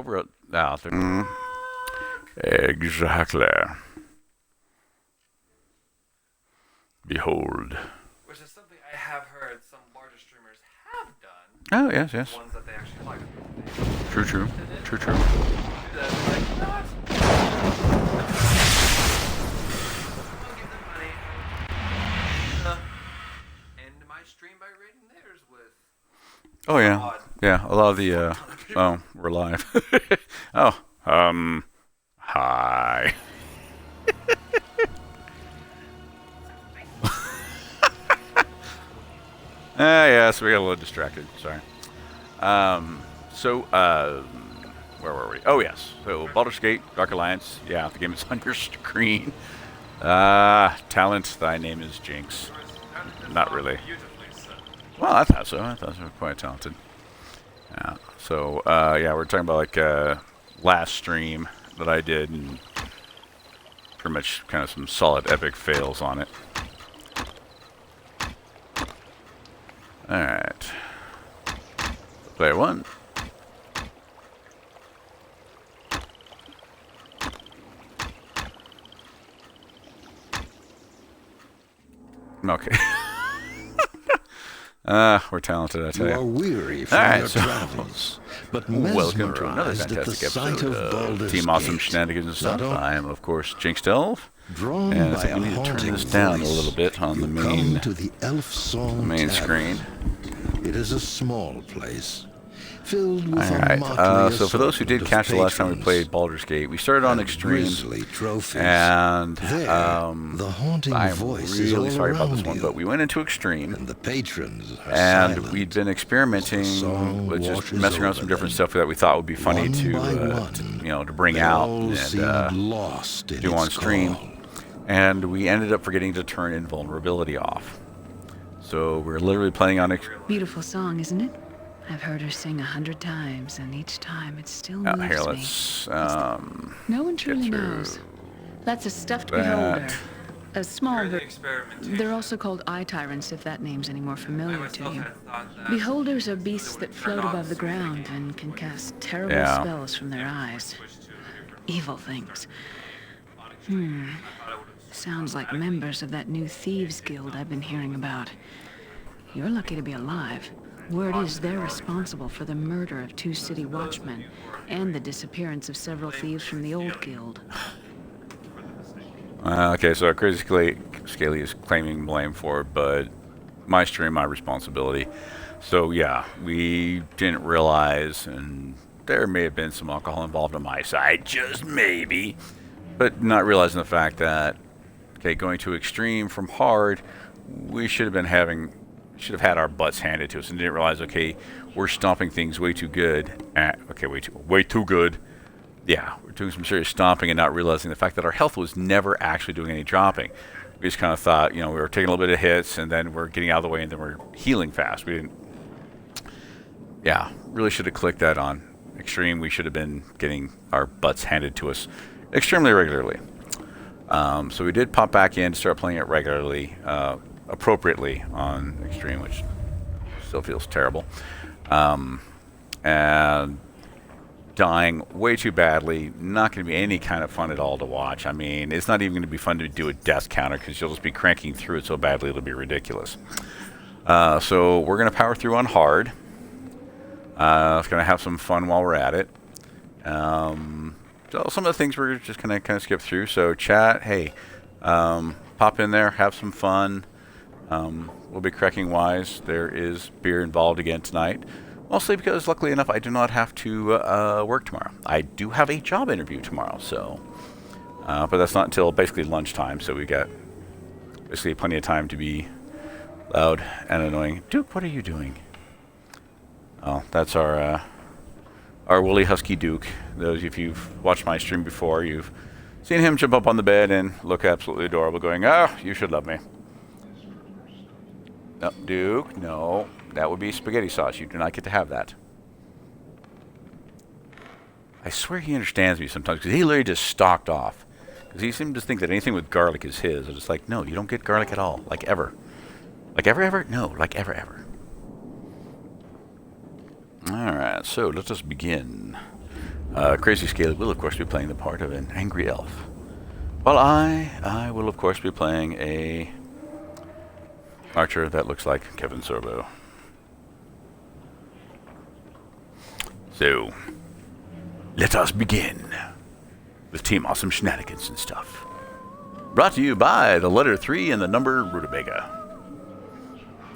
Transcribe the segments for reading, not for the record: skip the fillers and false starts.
over it. Exactly. Behold. Which is something I have heard some larger streamers have done. Oh, yes, yes. Ones that they actually like. True, true. True, true. Do that, they're like, not. I'll give them money. End my stream by rating theirs with. Oh, yeah. Yeah, a lot of the, oh, we're live. Oh, hi. Yeah, so we got a little distracted. Sorry. Where were we? Oh, yes. So, Baldur's Gate, Dark Alliance. Yeah, the game is on your screen. Talent, thy name is Jinx. Not really. Well, I thought so. I thought you were quite talented. Yeah. So, yeah, we're talking about, like, last stream that I did, and pretty much kind of some solid epic fails on it. Alright. Player one. Okay. We're talented, I tell you. You are weary from your travels, but welcome to another mesmerized at the fantastic sight episode of Baldur's Team Awesome Gate. Shenanigans and stuff. I am, of course, Jinx Delve. Drawn And I by think a we need to turn haunting this down a voice, little bit on you the main, come to the Elf Song main Tavern. screen. It is a small place, filled with a Alright, motley so for those who did assortment catch of the last time we patrons played Baldur's Gate, we started on and Extreme, grisly trophies. and There, the haunting I'm voice is really all sorry about this around one, you, but we went into Extreme, and the patrons are and silent. we'd been experimenting Song with just washes messing around with some over different them. stuff that we thought would be funny One to, by to, one, you know, to bring they out all seemed and lost in do its on stream. call. And we ended up forgetting to turn invulnerability off. So we're literally playing on... Beautiful song, isn't it? I've heard her sing 100 times, and each time it still Oh, moves here, me. let's No one truly through knows. That's a stuffed that. beholder. A small The ver- experimentation. They're also called eye tyrants, if that name's any more I familiar to myself you. had thought that. Beholders are beasts it that would float turn on above the screen ground again. and can cast terrible Yeah. spells from their eyes. Switch to a different Evil things. on Extreme. I thought it would have Sounds like members of that new Thieves Guild I've been hearing about. You're lucky to be alive. Word is they're responsible for the murder of 2 city watchmen and the disappearance of several thieves from the old guild. Okay, so Crazy Scaly is claiming blame for it, but my stream, my responsibility. So yeah, we didn't realize, and there may have been some alcohol involved on my side, just maybe, but not realizing the fact that, okay, going to extreme from hard, we should have had our butts handed to us, and didn't realize, okay, we're stomping things way too good. Okay, way too good. Yeah, we're doing some serious stomping and not realizing the fact that our health was never actually doing any dropping. We just kind of thought, you know, we were taking a little bit of hits, and then we're getting out of the way, and then we're healing fast. We didn't. Yeah, really should have clicked that on extreme. We should have been getting our butts handed to us extremely regularly. So we did pop back in, start playing it regularly, appropriately on extreme, which still feels terrible. And dying way too badly, not going to be any kind of fun at all to watch. I mean, it's not even going to be fun to do a death counter because you'll just be cranking through it so badly it'll be ridiculous. So we're going to power through on hard. It's going to have some fun while we're at it. So some of the things we're just going to kind of skip through. So chat, hey, pop in there, have some fun. We'll be cracking wise. There is beer involved again tonight. Mostly because, luckily enough, I do not have to work tomorrow. I do have a job interview tomorrow, so... but that's not until basically lunchtime, so we got basically plenty of time to be loud and annoying. Duke, what are you doing? Oh, that's our Woolly Husky Duke. Those, if you've watched my stream before, you've seen him jump up on the bed and look absolutely adorable, going, "Ah, you should love me." No, Duke, no. That would be spaghetti sauce. You do not get to have that. I swear he understands me sometimes, because he literally just stalked off. Because he seemed to think that anything with garlic is his. I'm just like, no, you don't get garlic at all. Like ever. Like ever, ever? No, like ever, ever. Alright, so let us begin. Crazy Scaly will, of course, be playing the part of an angry elf. While I will, of course, be playing a archer that looks like Kevin Sorbo. So, let us begin with Team Awesome Shenanigans and stuff. Brought to you by the letter 3 and the number Rutabaga.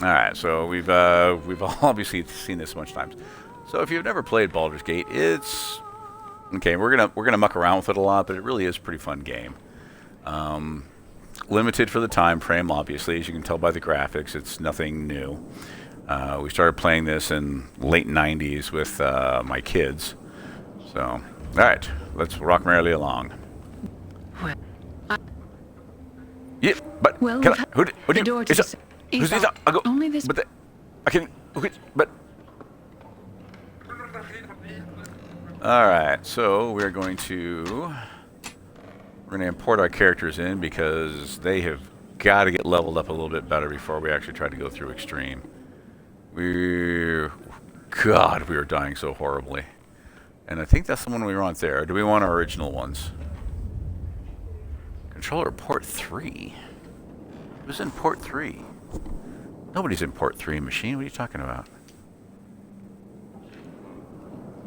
Alright, so we've all obviously seen this a bunch of times. So if you've never played Baldur's Gate, it's okay. We're gonna muck around with it a lot, but it really is a pretty fun game. Limited for the time frame, obviously, as you can tell by the graphics. It's nothing new. We started playing this in late '90s with my kids. So, all right, let's rock merrily along. Well, Yeah, but well, can I, who the you? door to Is who's this? I'll go. only this. But I can. But. All right, so we're going to import our characters in because they have got to get leveled up a little bit better before we actually try to go through extreme. God, we are dying so horribly. And I think that's the one we want there. Or do we want our original ones? Controller port 3. Who's in port 3? Nobody's in port 3, machine. What are you talking about?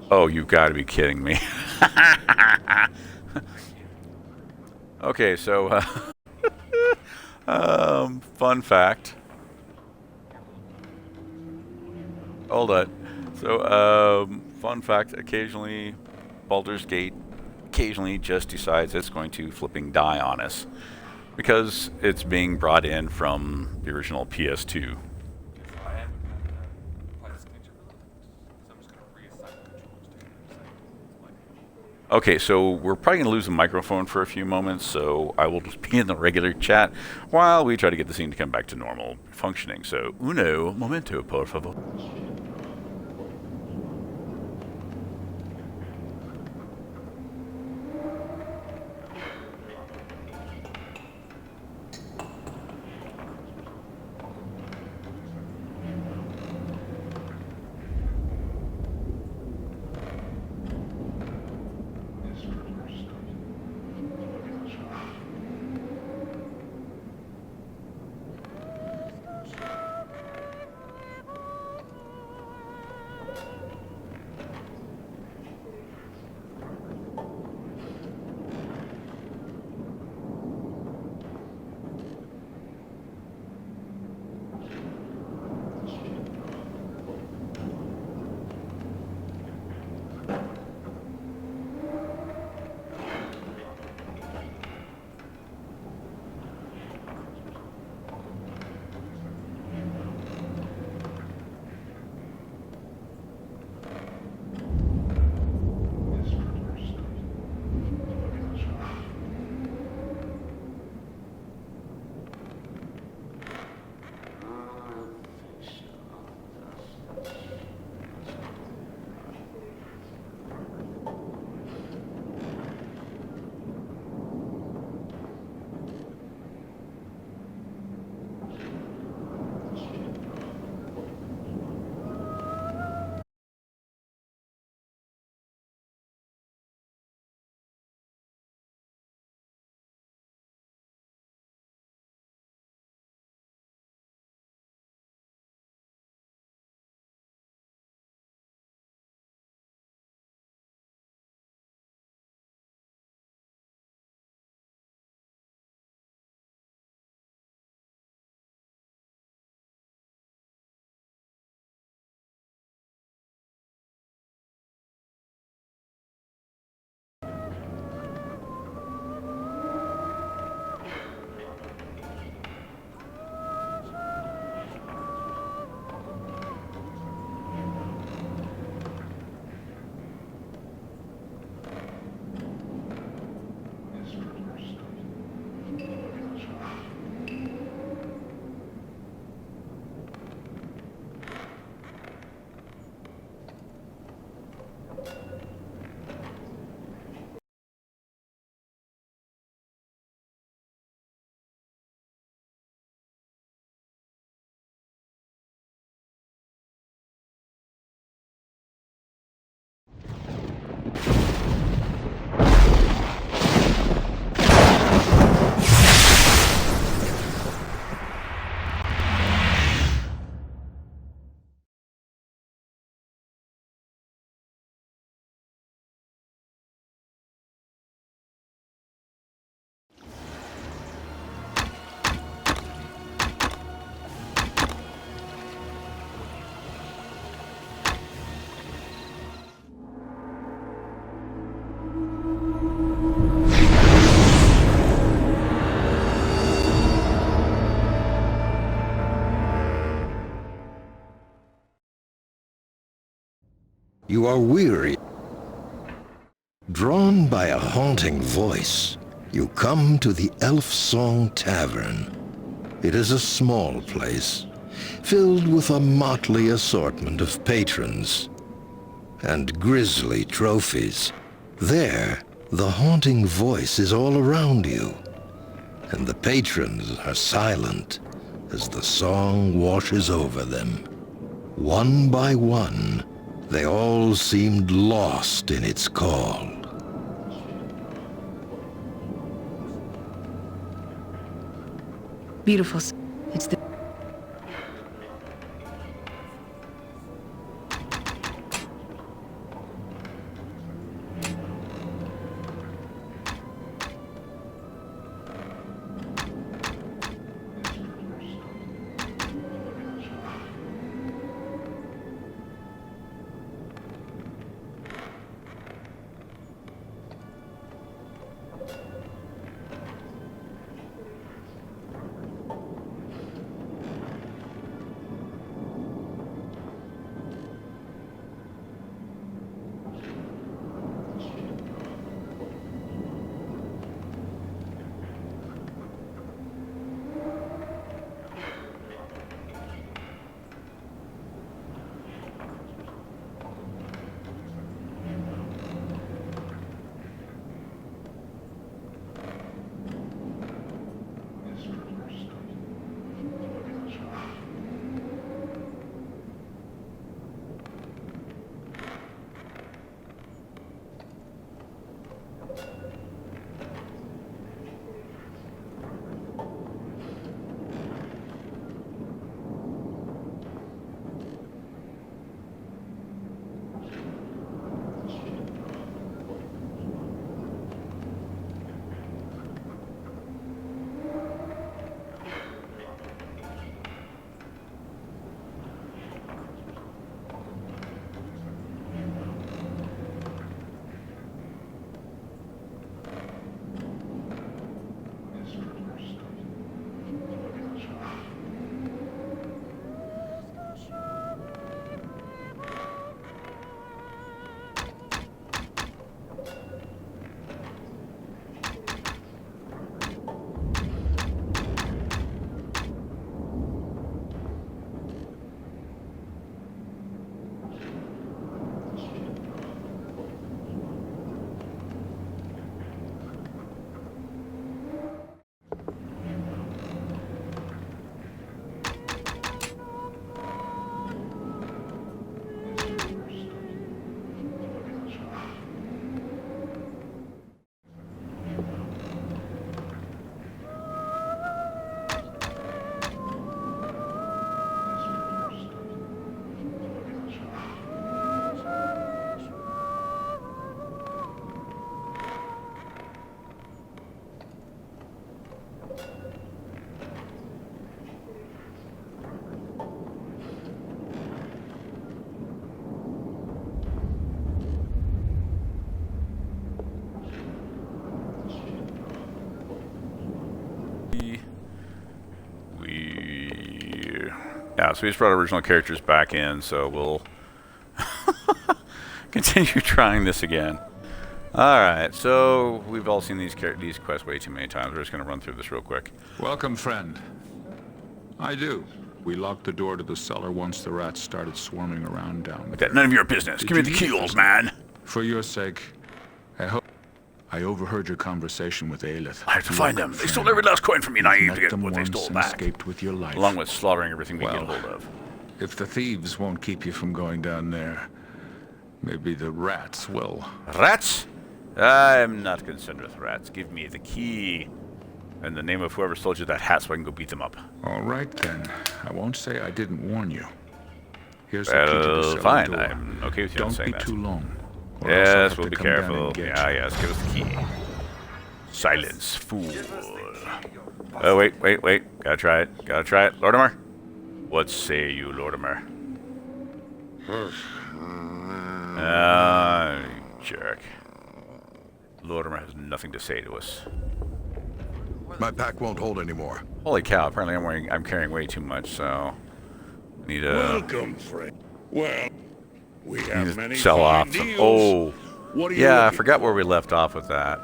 Oh, you've got to be kidding me. Okay, so fun fact. Hold on. So, fun fact, occasionally Baldur's Gate occasionally just decides it's going to flipping die on us because it's being brought in from the original PS2. I am quite a screen share, so I'm just going to reassign the controllers to him. Okay, so we're probably going to lose the microphone for a few moments, so I will just be in the regular chat while we try to get the scene to come back to normal functioning. So, uno momento, por favor. are weary. Drawn by a haunting voice, you come to the Elf Song Tavern. It is a small place, filled with a motley assortment of patrons and grisly trophies. There, the haunting voice is all around you, and the patrons are silent as the song washes over them. One by one, they all seemed lost in its call. Beautiful. It's the... Yeah, so we just brought original characters back in, so we'll continue trying this again. Alright, so we've all seen these quests way too many times. We're just going to run through this real quick. Welcome, friend. I do. We locked the door to the cellar once the rats started swarming around down there. None of your business. Give me the key, old man. For your sake, I hope... I overheard your conversation with Aelith. I have to find them. They stole every last coin from me, and I aim to get what they stole back. Escaped with your life. Along with slaughtering everything we get hold of. If the thieves won't keep you from going down there, maybe the rats will. Rats? I'm not concerned with rats. Give me the key. And the name of whoever sold you that hat so I can go beat them up. All right, then. I won't say I didn't warn you. Here's the key to the cellar fine. door. I'm okay with you not saying that. Don't be too long. Yes, we'll be careful. Yeah, yes, give us the key. Silence, fool. Oh, wait. Gotta try it. Lortimer? What say you, Lortimer? Jerk. Lortimer has nothing to say to us. My pack won't hold anymore. Holy cow, apparently I'm carrying way too much, so... Need a... Welcome, friend. Well, We You have just many sell fine off some. deals. Oh, What are you yeah, I looking forgot for? where we left off with that.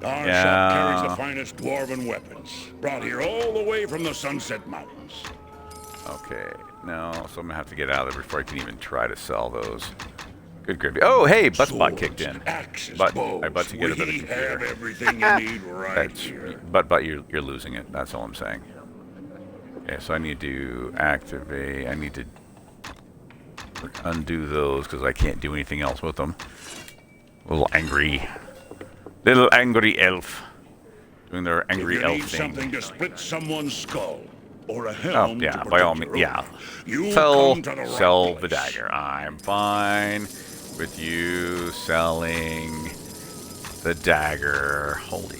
Our Yeah. shop carries the finest dwarven weapons, brought here all the way from the Sunset Mountains. Okay, no, so I'm gonna have to get out of there before I can even try to sell those. Good gravy. Oh, hey, Buttspot kicked in. Axes, But bows. I bet to get a better We computer. have everything you need right That's, here. but you're losing it. That's all I'm saying. Okay, so I need to activate. I need to undo those because I can't do anything else with them. Little angry elf doing their angry If you elf need thing. something to split someone's skull, or a Oh helm yeah, to by all protect means, your yeah. own, you Sell come to the right the place. dagger. I'm fine with you selling the dagger. Holy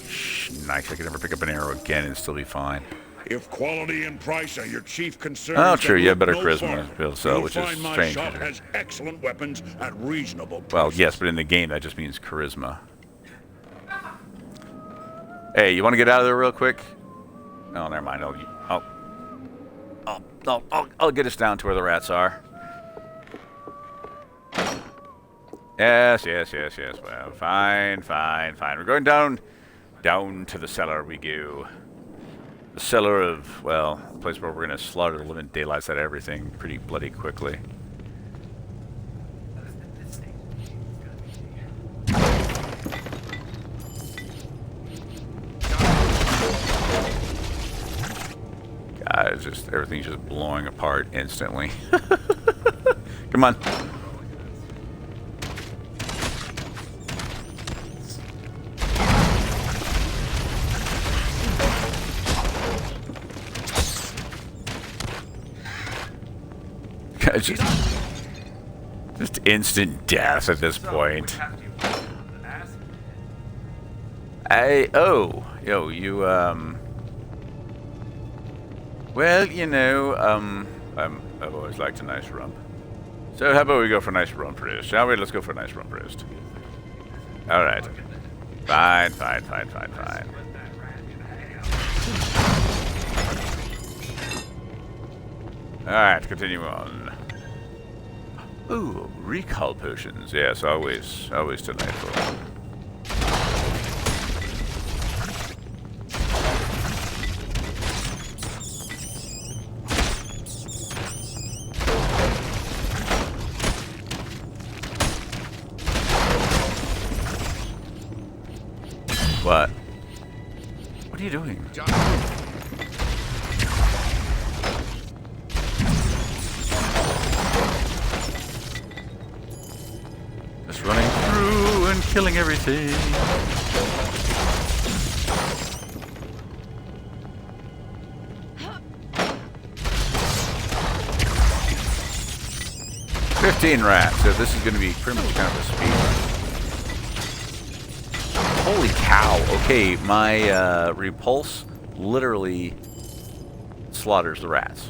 nice! I could never pick up an arrow again and still be fine. If quality and price are your chief concerns, Oh, true, then you have look better no charisma farther. to be able to sell, You'll which is find my strange. shop has excellent weapons at reasonable Well, prices. yes, but in the game that just means charisma. Hey, you want to get out of there real quick? Oh, never mind. I'll get us down to where the rats are. Yes. Well, fine. We're going down to the cellar we go. The cellar of, well, the place where we're going to slaughter the living daylights out of everything pretty bloody quickly. God, everything's just blowing apart instantly. Come on. God, just instant death at this point. Well, you know, I've always liked a nice rump. So how about we go for a nice rump roast, shall we? Let's go for a nice rump roast. All right. Fine. All right, continue on. Ooh, recall potions. Yes, always delightful. What? What are you doing? Just running through and killing everything. $15 rats, so this is going to be pretty much kind of a speed run. Holy cow. Okay, my repulse literally slaughters the rats.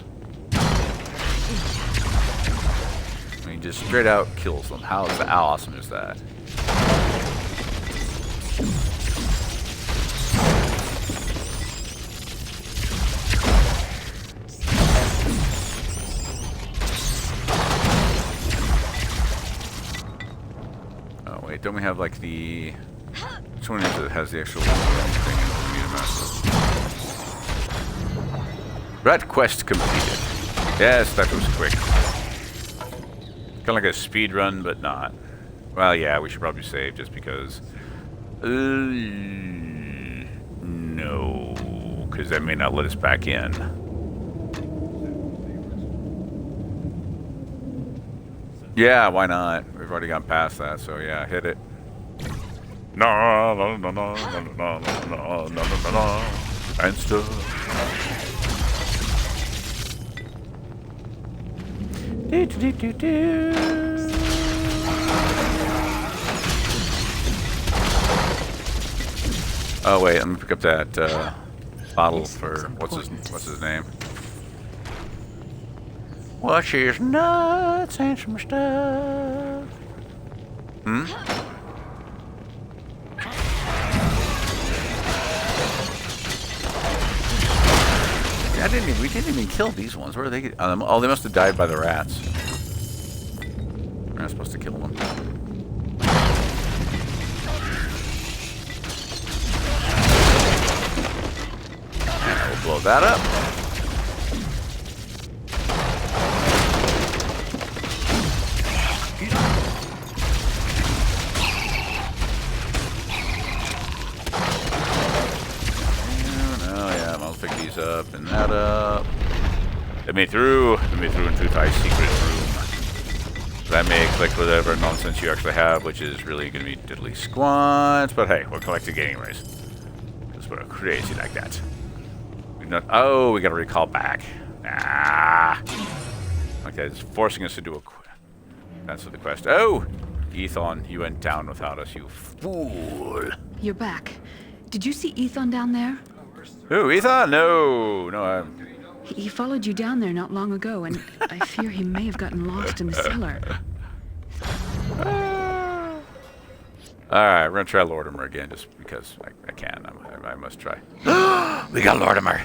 I mean, just straight out kills them. How awesome is that? Oh, wait, don't we have like the... Which one is it that has the actual thing for me to mess with? Rat quest completed. Yes, that was quick. Kind of like a speed run, but not. Well, yeah, we should probably save just because. No, because that may not let us back in. Yeah, why not? We've already gone past that, so yeah, hit it. No, and stuff. Oh wait, let me pick up that bottle for what's his name? Wash his nuts and some stuff. We didn't even kill these ones. Where are they? Oh, they must have died by the rats. not supposed to kill them. And we'll blow that up. Pick these up and that up. Let me through into thy secret room. That may collect whatever nonsense you actually have, which is really going to be diddly squat. But hey, we'll collect it anyways. Because we're crazy like that. Oh, we got to recall back. Ah. Okay, it's forcing us to do a cancel the quest. Oh, Ethon, you went down without us, you fool. You're back. Did you see Ethon down there? Who, Ethan? No, He followed you down there not long ago, and I fear he may have gotten lost in the cellar. Alright, we're gonna try Lortimer again, just because I can. I must try. We got Lortimer!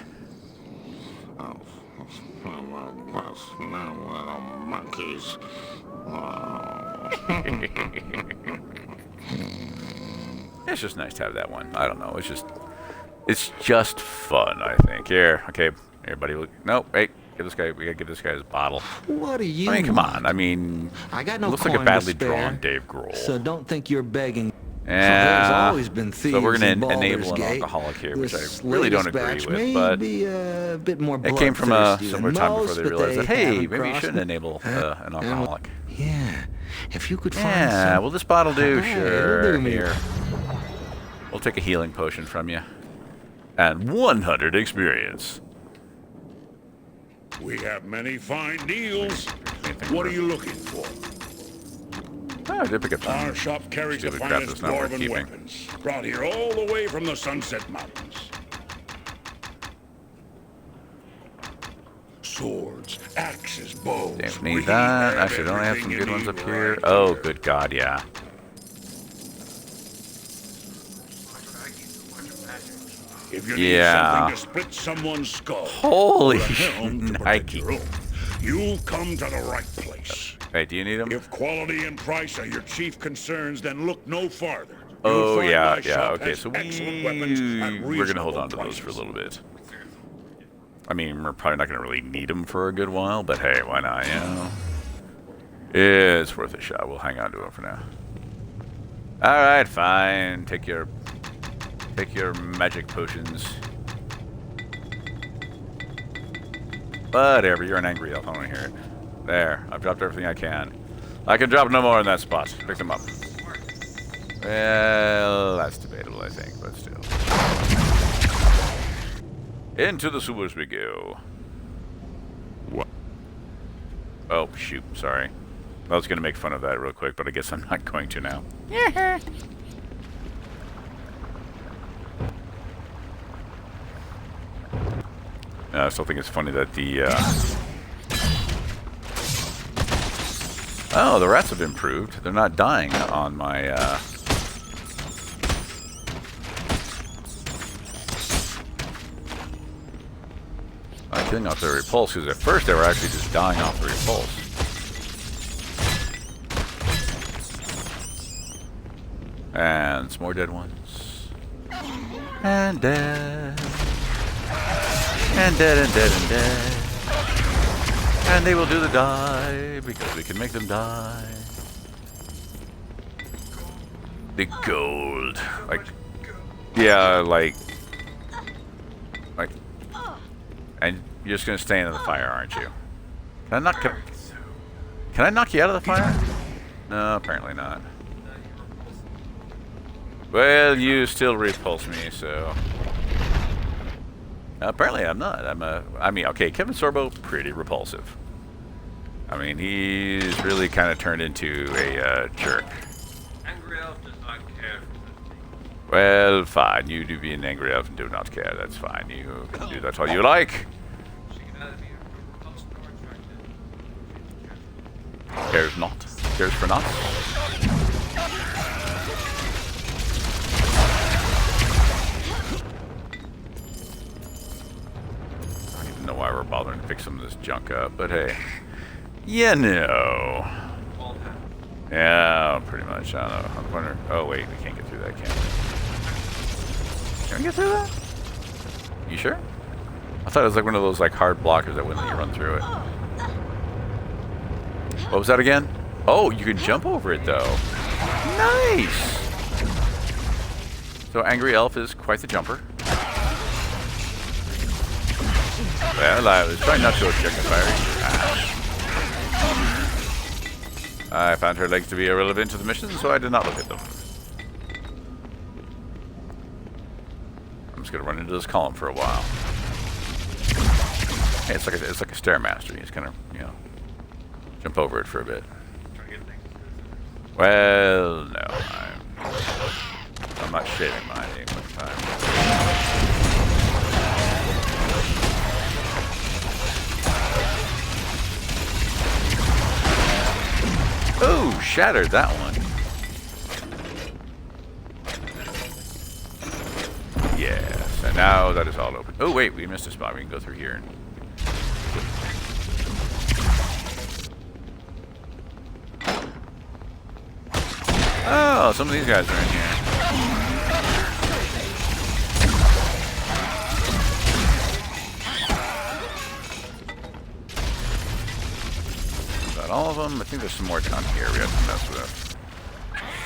Monkeys. It's just nice to have that one. I don't know, it's just fun, I think. Here, okay, everybody look. No, wait, give this guy. We gotta give this guy his bottle. What do you I mean, come want? on. I mean, I got no looks like a coin to badly spare, drawn Dave Grohl. So don't think you're begging. Yeah. There's always been thieves So we're gonna in Baldur's enable an Gate. alcoholic here, which I This really don't latest agree batch with. may But be a bit more it came from a bloodthirsty similar than time before most, they but realized that hey, haven't maybe you crossed shouldn't me. enable an alcoholic. Yeah, if you could find Yeah, some. well, this bottle do? Hey, Sure. it'll do me. Here, we'll take a healing potion from you, and 100 experience. We have many fine deals. Anything What for- are you looking for? Oh, I did pick up some. Our shop carries the Stupid crap finest that's not worth dwarven keeping. weapons, brought here all the way from the Sunset Mountains. Swords, axes, bows. Don't need we that. have Actually, don't I have some everything good you ones need up here? right Oh, here. good God, yeah. If you need Yeah. something to split someone's skull, Holy or a helm to protect Nike. your own, you come to the right place. Hey, do you need them? If quality and price are your chief concerns, then look no farther. Oh, You'll find yeah, my yeah. shop Okay, has so excellent weapons at we're gonna hold reasonable on to those for a prices. little bit. I mean, we're probably not gonna really need them for a good while, but hey, why not? You know, it's worth a shot. We'll hang on to them for now. All right, fine. Take your magic potions. Whatever. You're an angry elf. I want to hear it. There. I've dropped everything I can. I can drop no more in that spot. Pick them up. Well, that's debatable, I think, but still. Into the sewers we go. What? Oh, shoot. Sorry. I was going to make fun of that real quick, but I guess I'm not going to now. I still think it's funny that the... Oh, the rats have improved. They're not dying on my... killing off their repulse, because at first they were actually just dying off the repulse. And some more dead ones. And dead. And dead and dead and dead. And they will do the die, because we can make them die. The gold. Like, yeah, like, and you're just gonna stay in the fire, aren't you? Can I knock you out of the fire? No, apparently not. Well, you still repulse me, so apparently I'm not. I mean, okay, Kevin Sorbo, pretty repulsive. I mean, he's really kind of turned into a jerk. Angry Elf does not care for this thing. Well, fine. You do be an angry elf and do not care. That's fine. You can do that all you like. She can either be repulsed or attracted. Cares not. Cares for not. I don't even know why we're bothering to pick some of this junk up, but hey. You know. All happens. Yeah, pretty much. I don't know. I'm wondering. Oh wait, we can't get through that, can we? Can we get through that? You sure? I thought it was like one of those like hard blockers that wouldn't let you run through it. What was that again? Oh, you can jump over it though. Nice. So Angry Elf is quite the jumper. Well, I was trying not to objectify her. I found her legs to be irrelevant to the mission, so I did not look at them. I'm just gonna run into this column for a while. Hey, it's like a stairmaster. You just kind of, you know, jump over it for a bit. Well, no, I'm not shaving mine any one time. Oh, shattered that one. Yes, and now that is all open. Oh wait, we missed a spot. We can go through here. Oh, some of these guys are in here. Got all of them. I think there's some more down here we have to mess with.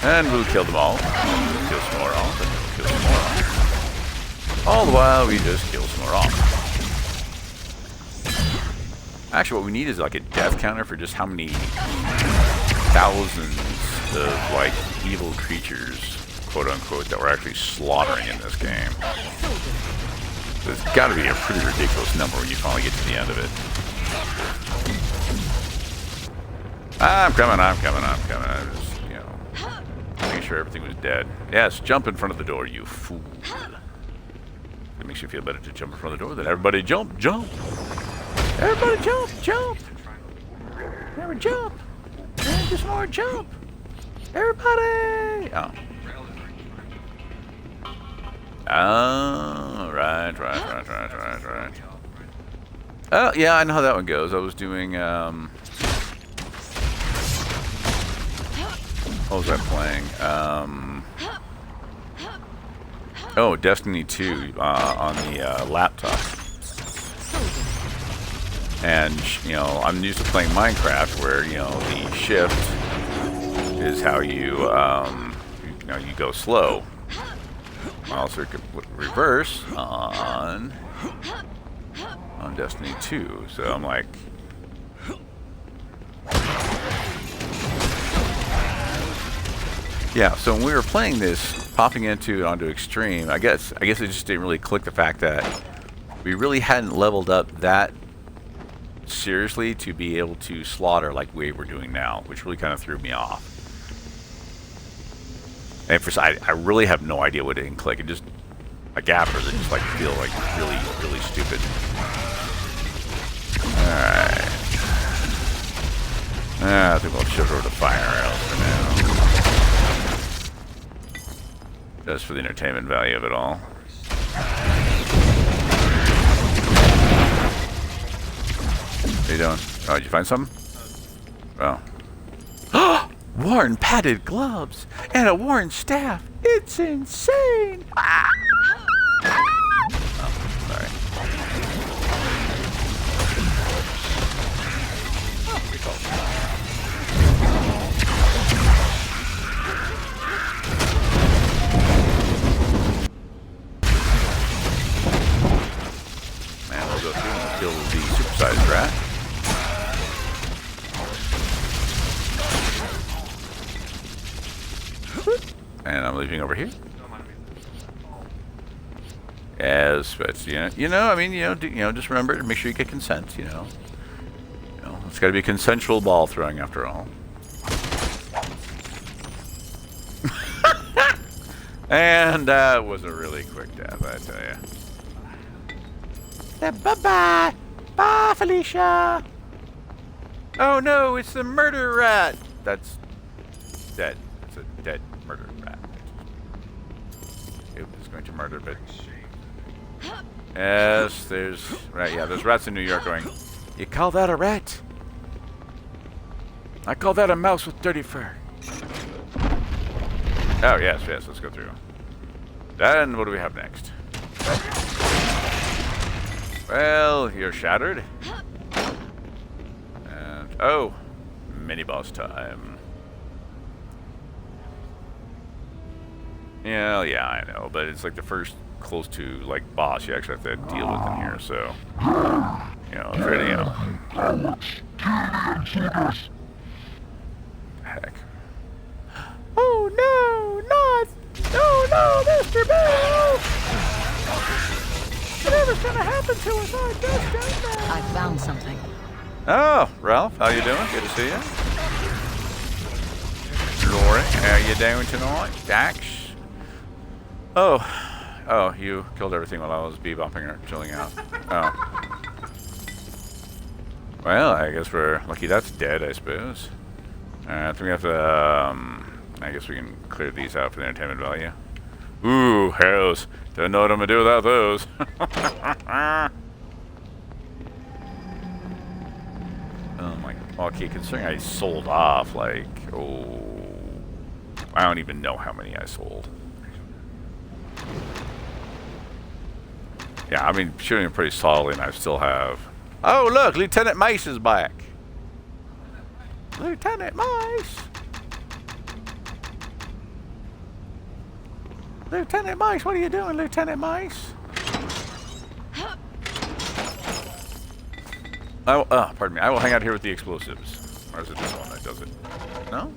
And we'll kill them all. We'll kill some more off, and we'll kill some more off. All the while, we just kill some more off. Actually, what we need is like a death counter for just how many thousands of like evil creatures, quote unquote, that we're actually slaughtering in this game. There's got to be a pretty ridiculous number when you finally get to the end of it. I'm coming. I'm just, you know, making sure everything was dead. Yes, jump in front of the door, you fool. It makes you feel better to jump in front of the door than everybody jump. Everybody jump. Everybody jump. And just more jump. Everybody. Oh, right. Oh, yeah, I know how that one goes. I was doing, what was I playing? Oh, Destiny 2 on the laptop. And, you know, I'm used to playing Minecraft where, you know, the shift is how you, you know, you go slow. Also, it could reverse on Destiny 2. So I'm like... Yeah, so when we were playing this, popping onto extreme, I guess it just didn't really click the fact that we really hadn't leveled up that seriously to be able to slaughter like we were doing now, which really kind of threw me off. And for I really have no idea what it didn't click. It just a gapper that just like feel like really stupid. All right. I think we'll shift over to fire arrows for now. Just for the entertainment value of it all. What are you doing? Oh, did you find something? Oh. Worn padded gloves and a worn staff. It's insane. Oh, sorry. Oh, pretty cool. Man, we'll go through and kill the supersized rat. And I'm leaving over here. Yes, but you know, I mean, just remember to make sure you get consent. You know, it's got to be consensual ball throwing after all. And that was a really quick death, I tell you. Bye, bye, Felicia. Oh no, it's the murder rat. That's dead. It's a dead murder rat. It was going to murder, but yes, there's rats in New York going, you call that a rat? I call that a mouse with dirty fur. Oh, yes, yes, let's go through. Then, what do we have next? Well, you're shattered. And, oh, mini-boss time. Yeah, I know, but it's like the first close to, like, boss you actually have to deal with in here, so... You know, it's really, you know... Heck. Oh, no, not... Oh, no, Mr. Bill! Whatever's gonna happen to us, I just don't know. I found something. Oh, Ralph, how you doing? Good to see you. Lori, how you doing tonight? Dax? Oh, you killed everything while I was bebopping or chilling out. Oh. Well, I guess we're lucky that's dead, I suppose. I think we have to, I guess we can clear these out for the entertainment value. Ooh, hells. Don't know what I'm gonna do without those. Oh my, okay, considering I sold off, like, oh, I don't even know how many I sold. Yeah, I mean, shooting pretty solidly, and I still have... Oh, look, Lieutenant Mice is back. Lieutenant Mice! Lieutenant Mice, what are you doing, Lieutenant Mice? Pardon me. I will hang out here with the explosives. Or is it this one that does it? No?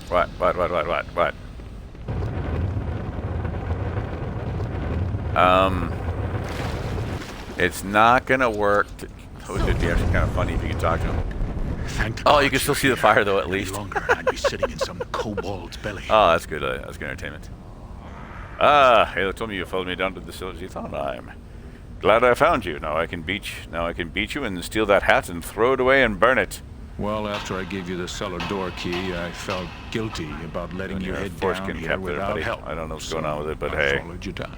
What? It's not gonna work. It'd be actually kind of funny if you could talk to him. Thank Oh, God you can still you're see the here. fire though, at Any least. longer, I'd be sitting in some kobold's belly. Oh, that's good. That's good entertainment. Ah, hey, told me you followed me down to the village. You thought I'm glad I found you. Now I can beat you and steal that hat and throw it away and burn it. Well, after I gave you the cellar door key, I felt guilty about letting you You're a head foreskin down here kept there, without buddy. help. I don't know what's going on with it, but I hey. followed you down.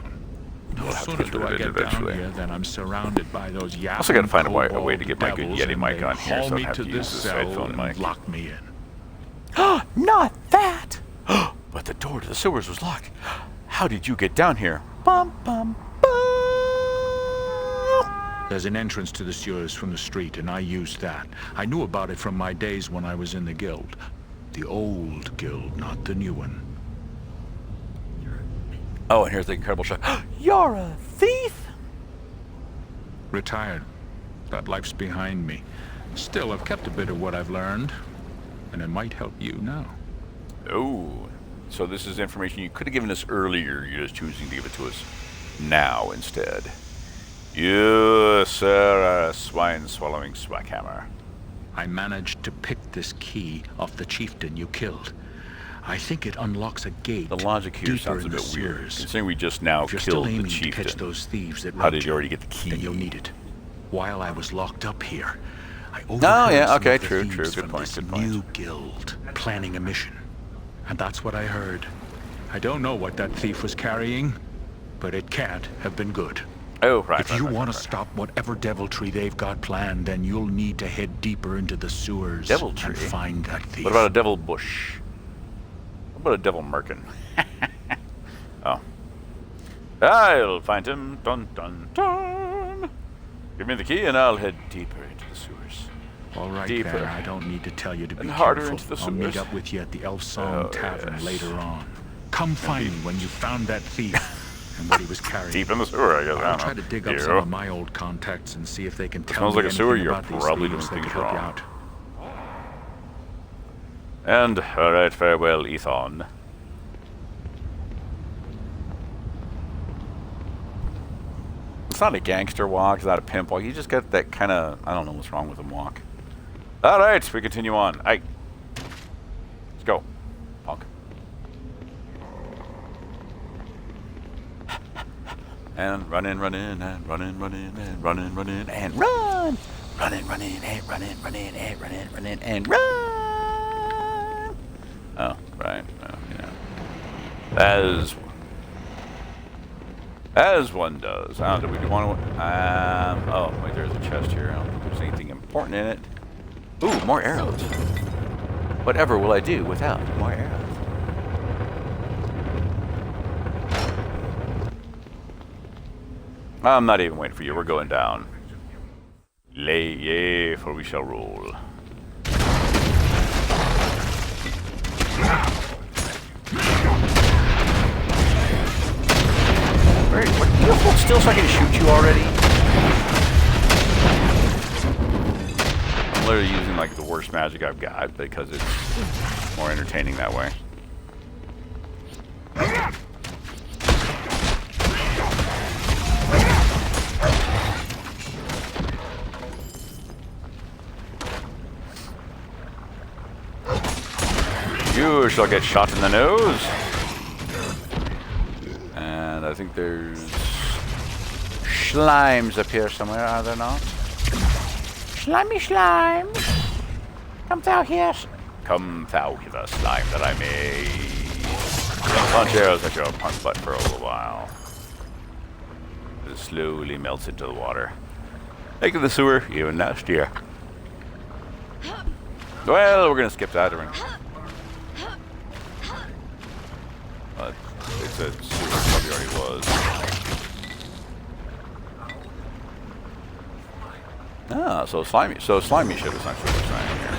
No We'll have to sooner get do rid I of it get eventually. down here than I'm surrounded by those yapping Also gotta find a way kobold to get my good devils, Yeti and mic they on here, haul so I me have to to this use this cell headphone and mic. lock me in. Not that! But the door to the sewers was locked. How did you get down here? Bum, bum, bum! There's an entrance to the sewers from the street, and I used that. I knew about it from my days when I was in the guild. The old guild, not the new one. Oh, and here's the incredible shot. You're a thief? Retired. That life's behind me. Still, I've kept a bit of what I've learned, and it might help you now. Oh, so this is information you could have given us earlier. You're just choosing to give it to us now instead. You, sir, are a swine-swallowing swackhammer. I managed to pick this key off the chieftain you killed. I think it unlocks a gate. The logic here deeper sounds a in the bit weird, sewers. considering we just now If you're still killed the aiming to catch chieftain. those thieves that How did robbed you already get the key? Then you'll need it. While I was locked up here, I overheard yeah, some okay, of the true, thieves good from point, this good point. new guild planning a mission. And that's what I heard. I don't know what that thief was carrying, but it can't have been good. Oh, right. If you want to stop whatever deviltry they've got planned, then you'll need to head deeper into the sewers Deviltry? and find that thief. What about a devil bush? What about a devil merkin? Oh. I'll find him. Dun, dun, dun. Give me the key and I'll head deeper into the sewers. All right, Deeper. then. I don't need to tell you to be And harder careful. into the I'll meet sewers. up with you at the Elf Song Oh, Tavern yes. later on. Come find me when you found that thief and what he was carrying. Deep in the sewer, I guess. I I'll don't try know. to dig up You. some of my old contacts and see if they can tell smells me like a sewer, anything you're about these probably thieves doing that could things help you wrong. out. And, alright, farewell, Ethan. It's not a gangster walk, it's not a pimp walk. You just got that kind of, I don't know what's wrong with him walk. Alright, we continue on. Hey. Let's go. Punk. And run in, and run in, and run in, and run in, and run! Run in, and run in, and run in, and run! Oh, right. Oh, yeah. As one does. Do we want to... oh, wait, there's a chest here. I don't think there's anything important in it. Ooh, more arrows. Whatever will I do without more arrows? I'm not even waiting for you. We're going down. Lay ye, for we shall roll. Wait, what? You hold still so I can shoot you already? I'm literally using like the worst magic I've got because it's more entertaining that way. You shall get shot in the nose. And I think there's slimes up here somewhere, are there not? Slimy slime! Come thou here. Come thou hither, slime, that I may punch arrows at your punk butt for a little while. It slowly melts into the water. Making the sewer even nastier. Well, we're gonna skip that. It's a sewer, probably already was. Ah, so slimy shit essentially what we're saying here.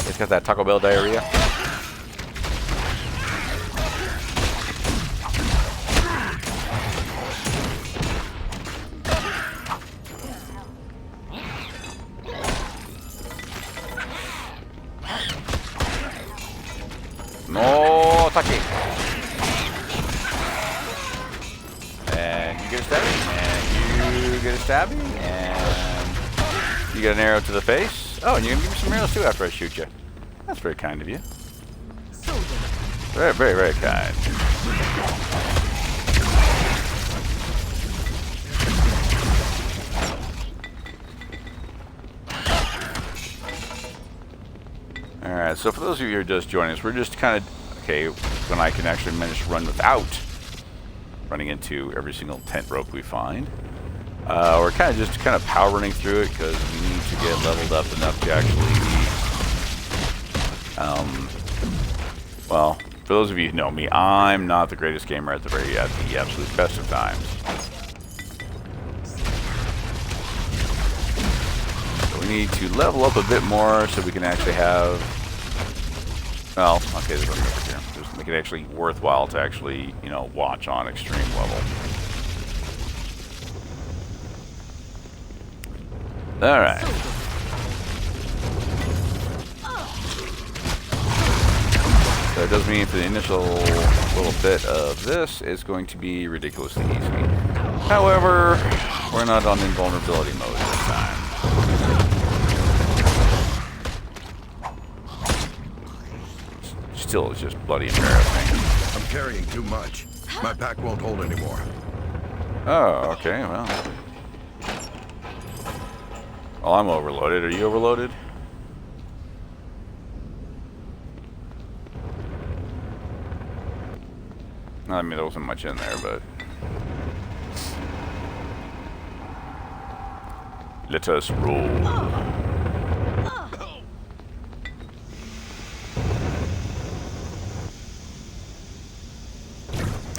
It's got that Taco Bell diarrhea. No touchy. And you get a stabbing, and you get a stabbing, and you get an arrow to the face. Oh, and you're gonna give me some arrows too after I shoot you. That's very kind of you. Very, very, very kind. Alright, so for those of you who are just joining us, we're just kind of, okay, when I can actually manage to run without running into every single tent rope we find. We're kind of power running through it because we need to get leveled up enough to actually, well, for those of you who know me, I'm not the greatest gamer at the absolute best of times. So we need to level up a bit more so we can actually have, well, okay, there's nothing over here. Just make it actually worthwhile to actually, you know, watch on extreme level. Alright. So it does mean for the initial little bit of this, it's going to be ridiculously easy. However, we're not on invulnerability mode this time. Still, it's just bloody embarrassing. I'm carrying too much. My pack won't hold anymore. Oh, okay, well. Well, I'm overloaded. Are you overloaded? I mean, there wasn't much in there, but... let us roll.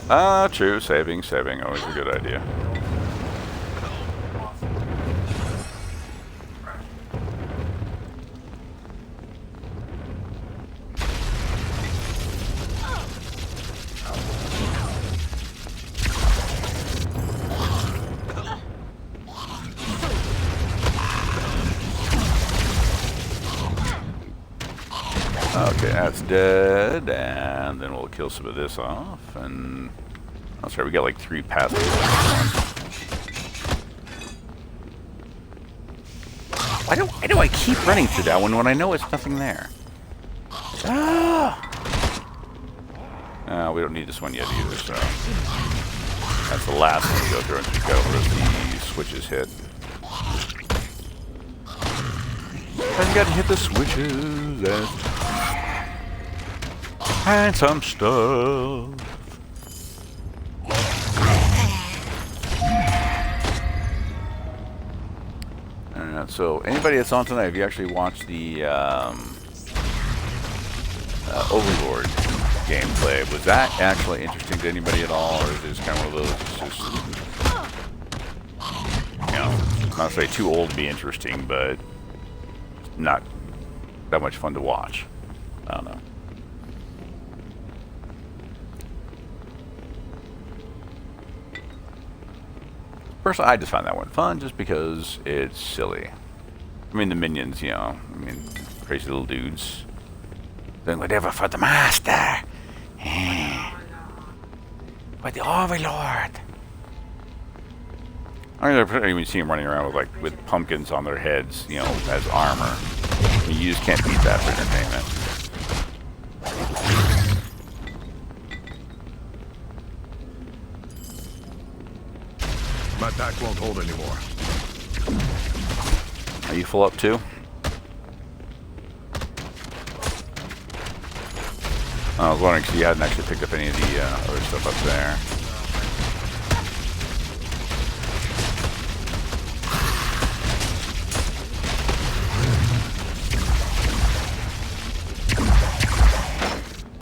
Ah, true. Saving. Always a good idea. Okay, that's dead, and then we'll kill some of this off, and... oh, sorry, we got like 3 passes. Why do I keep running through that one when I know it's nothing there? Ah! We don't need this one yet either, so... that's the last one to go through and just go where the switches hit. I've got to hit the switches and some stuff. Alright, so anybody that's on tonight, have you actually watched the Overlord gameplay? Was that actually interesting to anybody at all, or is it just kind of one of those, it's just, you know, not to say too old to be interesting, but not that much fun to watch? I don't know. Personally, I just found that one fun just because it's silly. I mean, the minions, you know, I mean, crazy little dudes doing whatever for the master. For the Overlord. I mean, I've even seen them running around with pumpkins on their heads, you know, as armor. I mean, you just can't beat that for entertainment. My pack won't hold anymore. Are you full up too? I was wondering because you hadn't actually picked up any of the other stuff up there.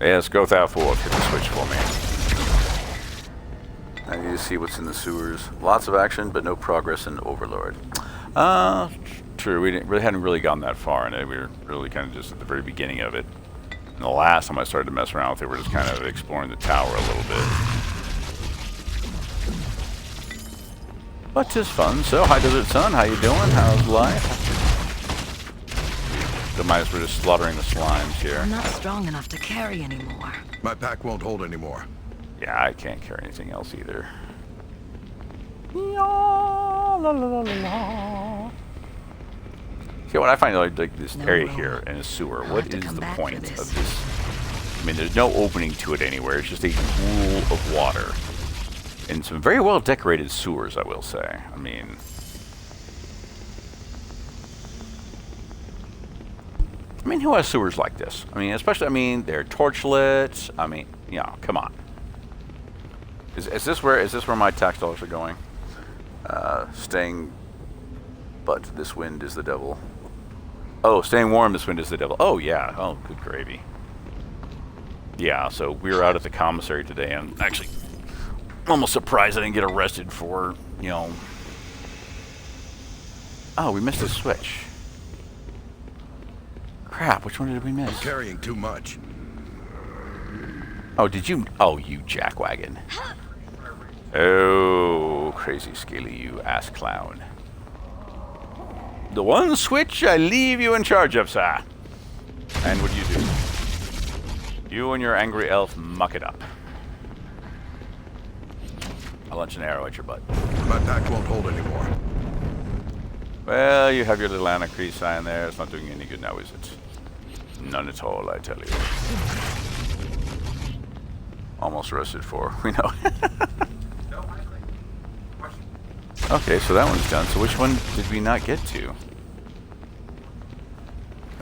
Yes, go without forth. Hit the switch for me. I need to see what's in the sewers. Lots of action, but no progress in Overlord. True. We hadn't really gotten that far in it. We were really kind of just at the very beginning of it. And the last time I started to mess around with it, we were just kind of exploring the tower a little bit. But 'tis fun. So, High Desert Sun, how you doing? How's life? The mice were just slaughtering the slimes here. I'm not strong enough to carry anymore. My pack won't hold anymore. Yeah, I can't carry anything else either. La, la, la, la. See, what I find like this area here in a sewer, what is the point of this? I mean, there's no opening to it anywhere. It's just a pool of water. And some very well decorated sewers, I will say. I mean, who has sewers like this? I mean, especially, they're torchlit. I mean, you know, come on. Is this where my tax dollars are going? Staying, but this wind is the devil. Oh, staying warm, this wind is the devil. Oh, yeah. Oh, good gravy. Yeah, so we were out at the commissary today, and actually, almost surprised I didn't get arrested for, you know... Oh, we missed a switch. Crap, which one did we miss? I'm carrying too much. Oh, did you... Oh, you jackwagon. Oh, crazy scaly, you ass clown. The one switch I leave you in charge of, sir. And what do you do? You and your angry elf muck it up. I'll launch an arrow at your butt. My pack won't hold anymore. Well, you have your little anarchy sign there. It's not doing any good now, is it? None at all, I tell you. Almost arrested for, we know. Okay, so that one's done. So which one did we not get to?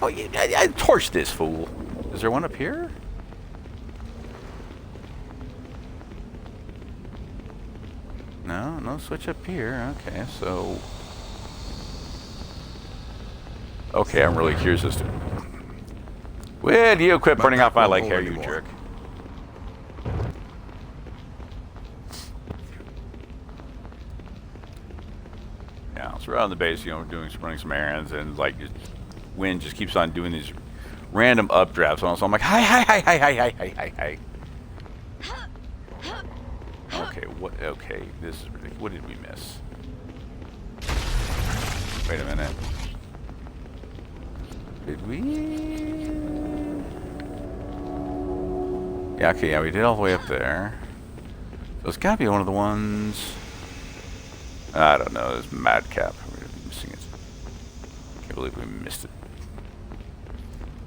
Oh, I torched this fool. Is there one up here? No, no switch up here. Okay, so... Okay, I'm really curious as to... Will you quit burning off my leg hair, you jerk? Yeah, so we're out on the base, you know, running some errands, and like, wind just keeps on doing these random updrafts. So I'm like, hi. Okay, what? Okay, this is ridiculous. What did we miss? Wait a minute. Did we? Yeah, okay, yeah, we did all the way up there. So it's gotta be one of the ones... I don't know, it's Madcap. We're missing it. Can't believe we missed it.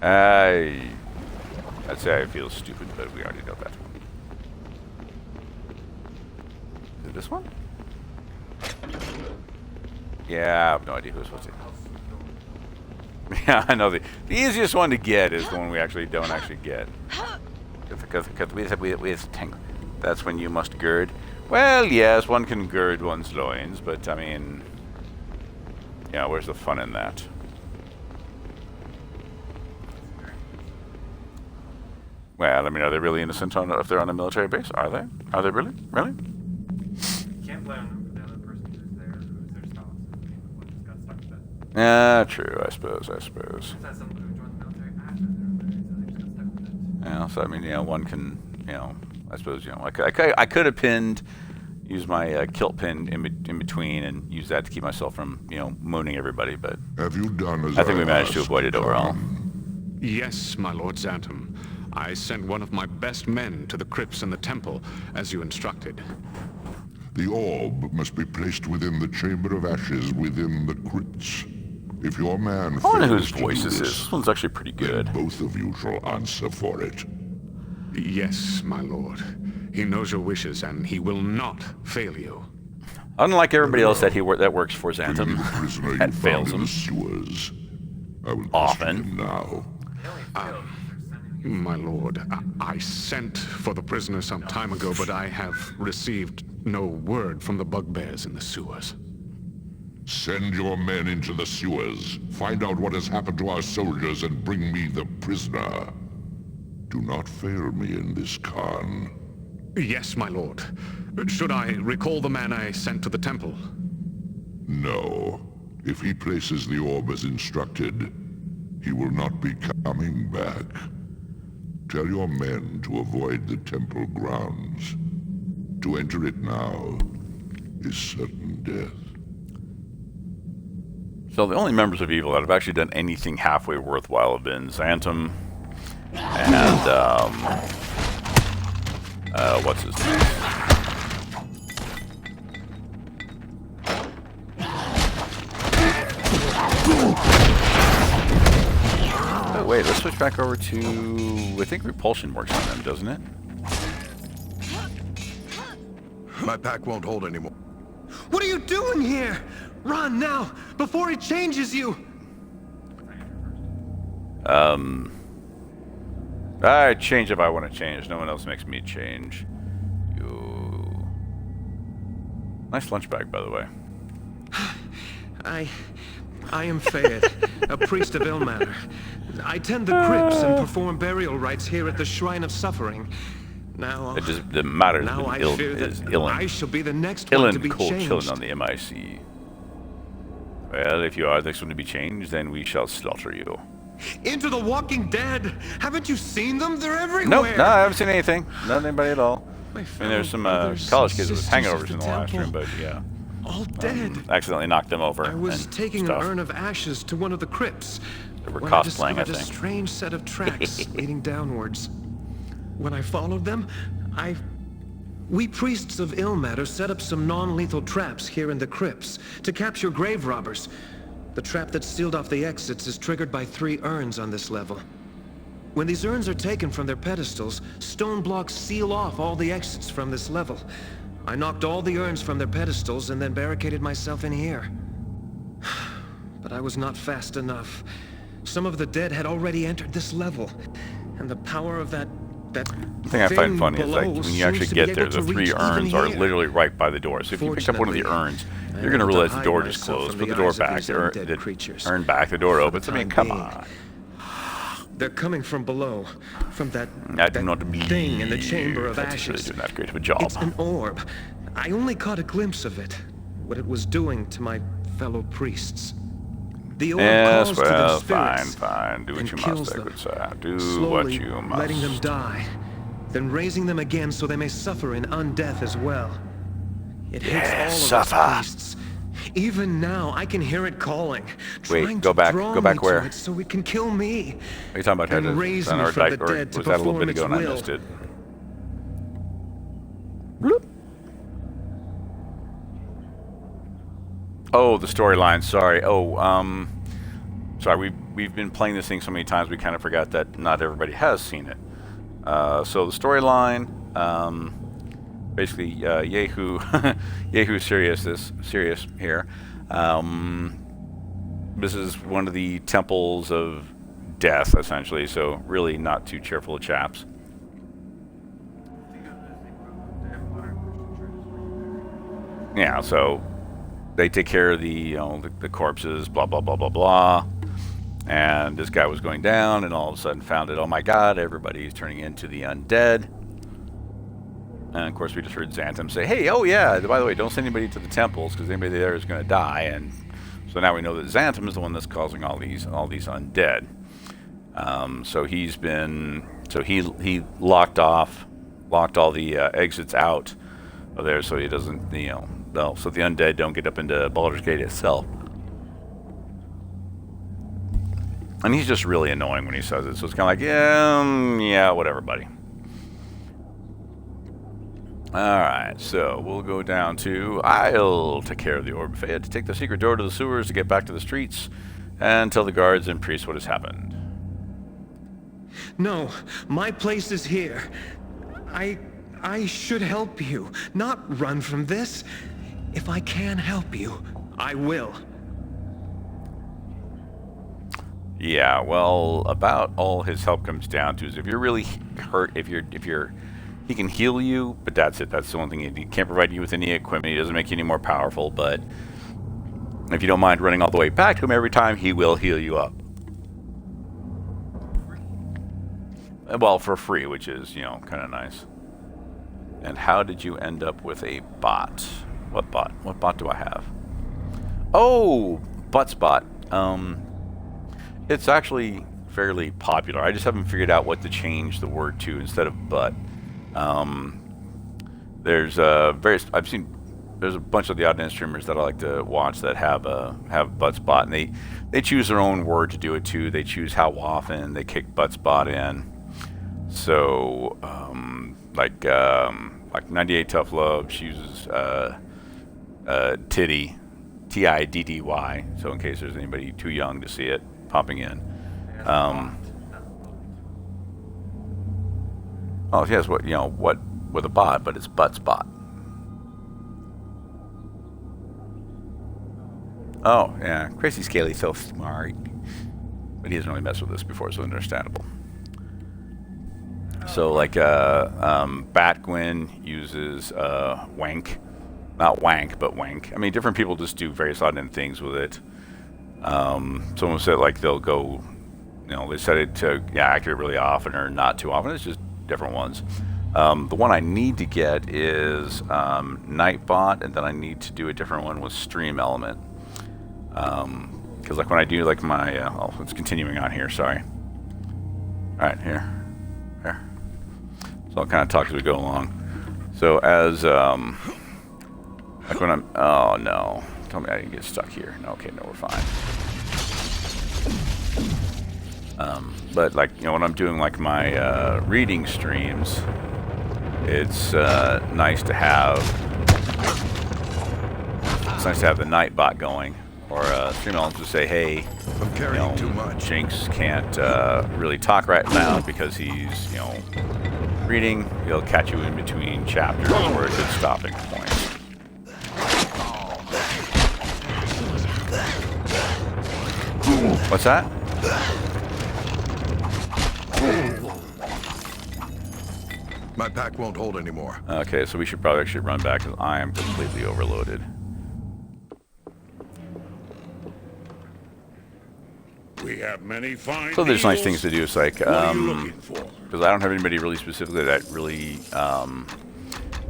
I'd say I feel stupid, but we already know that. Is it this one? Yeah, I have no idea who it's supposed to be. Yeah, I know. The easiest one to get is the one we actually don't actually get. Because that's when you must gird. Well, yes, one can gird one's loins, but I mean, Yeah, where's the fun in that? Well, I mean, are they really innocent on if they're on a military base? Are they? Are they really? Really? You can't blame them for the other person who's there, who's their spouse, who just got stuck with it. Yeah, true. I suppose. I suppose. That's someone who joined the military after they were married, so they just got stuck with it. Yeah. So I mean, one can, I suppose, I could have used my kilt pin in between and use that to keep myself from, mooning everybody. But Have you done as I think we managed to avoid it overall. Yes, my lord Xantum. I sent one of my best men to the crypts in the temple, as you instructed. The orb must be placed within the chamber of ashes within the crypts. If your man I wonder fails whose to voice do this is. this, This one's actually pretty good. then both of you shall answer for it. Yes, my lord. He knows your wishes, and he will not fail you. Unlike everybody else that works for Bring me Xantum, the prisoner you that found fails in him the sewers. I will often. question him now. My lord, I sent for the prisoner some time ago, but I have received no word from the bugbears in the sewers. Send your men into the sewers. Find out what has happened to our soldiers and bring me the prisoner. Do not fail me in this, Khan. Yes, my lord. Should I recall the man I sent to the temple? No. If he places the orb as instructed, he will not be coming back. Tell your men to avoid the temple grounds. To enter it now is certain death. So the only members of evil that have actually done anything halfway worthwhile have been Xantum and what's his name? Oh wait, let's switch back over to, I think Repulsion works on them, doesn't it? My pack won't hold anymore. What are you doing here? Run now, before he changes you! I change if I want to change. No one else makes me change. You. Nice lunch bag, by the way. I am Fayed, a priest of Ilmater. I tend the crypts and perform burial rites here at the Shrine of Suffering. Now, The matter now I fear is that Illan. I shall be the next one to be Cold changed. chilling on the MIC. Well, if you are the next one to be changed, then we shall slaughter you. Into the Walking Dead! Haven't you seen them? They're everywhere! Nope, no, I haven't seen anything. Not anybody at all. My I mean, there's some brothers college and kids with sisters of hangovers the in the last temple, room, but yeah. all dead. Accidentally knocked them over. I was and taking stuff. an urn of ashes to one of the crypts. They were when cosplaying, I discovered a think. strange set of tracks leading downwards. When I followed them, we priests of Ilmater set up some non-lethal traps here in the crypts to capture grave robbers. The trap that sealed off the exits is triggered by 3 urns on this level. When these urns are taken from their pedestals, stone blocks seal off all the exits from this level. I knocked all the urns from their pedestals and then barricaded myself in here. But I was not fast enough. Some of the dead had already entered this level, and the power of that The thing I find funny is like below when you actually seems to be get there, able the to 3 reach urns even are here. literally right by the door. So if you pick up one of the urns, you're going to realize the door just closed. Put the door back, the urn back, the door opens. I mean, come on. They're coming from below, from that I do not believe thing in the chamber of that's ashes. really doing that great of a job. It's an orb. I only caught a glimpse of it, what it was doing to my fellow priests. The orb Yes, calls to their well, spirits fine. Do what and you kills must, them, good sir. Do slowly what you must. letting them die, then raising them again so they may suffer in undeath as well. It hits all of suffer. us priests. Even now, I can hear it calling, Wait, trying go to back. draw Go back me to where? it so it can kill me. Are you talking about and how raise to me or from die, the or dead to was that a little perform bit ago its and I will. missed it? Oh, the storyline. Sorry. Oh, sorry. We've been playing this thing so many times we kind of forgot that not everybody has seen it. So the storyline, basically, Yehu, Yehu Sirius here. This is one of the temples of death, essentially. So really, not too cheerful of chaps. Yeah. So they take care of the corpses, blah, blah, blah, blah, blah. And this guy was going down and all of a sudden found it. Oh my god, everybody's turning into the undead. And of course we just heard Xantham say, hey, oh yeah, by the way, don't send anybody to the temples because anybody there is going to die. And so now we know that Xantham is the one that's causing all these undead. So he locked all the exits out of there so he doesn't, so the undead don't get up into Baldur's Gate itself. And he's just really annoying when he says it, so it's kind of like, yeah, whatever, buddy. Alright, so we'll go down to, I'll take care of the Orb of Fate to take the secret door to the sewers to get back to the streets and tell the guards and priests what has happened. No, my place is here. I should help you, not run from this. If I can help you, I will. Yeah, well, about all his help comes down to is if you're really hurt, if you're he can heal you, but that's it. That's the one thing. He can't provide you with any equipment. He doesn't make you any more powerful, but if you don't mind running all the way back to him every time, he will heal you up. Well, for free, which is, kind of nice. And how did you end up with a bot? What bot? What bot do I have? Oh, Buttspot. It's actually fairly popular. I just haven't figured out what to change the word to instead of butt. There's there's a bunch of the Oddnet streamers that I like to watch that have Buttspot, and they choose their own word to do it too. They choose how often they kick Buttspot in. So like 98 Tough Love, she uses Tiddy, Tiddy. So in case there's anybody too young to see it popping in. Oh, yes, what with a bot, but it's Buttspot. Oh, yeah, Crazy Scaly's so smart, but he hasn't really messed with this before, so understandable. So like Batgwyn uses Wank, not Wank, but Wank. I mean, different people just do various odd things with it. Someone said like they'll go, they set it to activate really often or not too often. It's just different ones. The one I need to get is Nightbot, and then I need to do a different one with Stream Element. Because like when I do like my, it's continuing on here. Sorry. All right, here. So I'll kind of talk as we go along. So as like when I'm, oh no, tell me I didn't get stuck here. No, okay, no, we're fine. But like when I'm doing like my reading streams, it's nice to have the Nightbot going, or Stream Elements to say, hey, I'm carrying too much. Jinx can't really talk right now because he's reading. He'll catch you in between chapters where it's a good stopping point. What's that? My pack won't hold anymore. Okay, so we should probably actually run back because I am completely overloaded. We have many fine So there's nice deals. things to do. It's like, What are you looking for? because I don't have anybody really specifically that really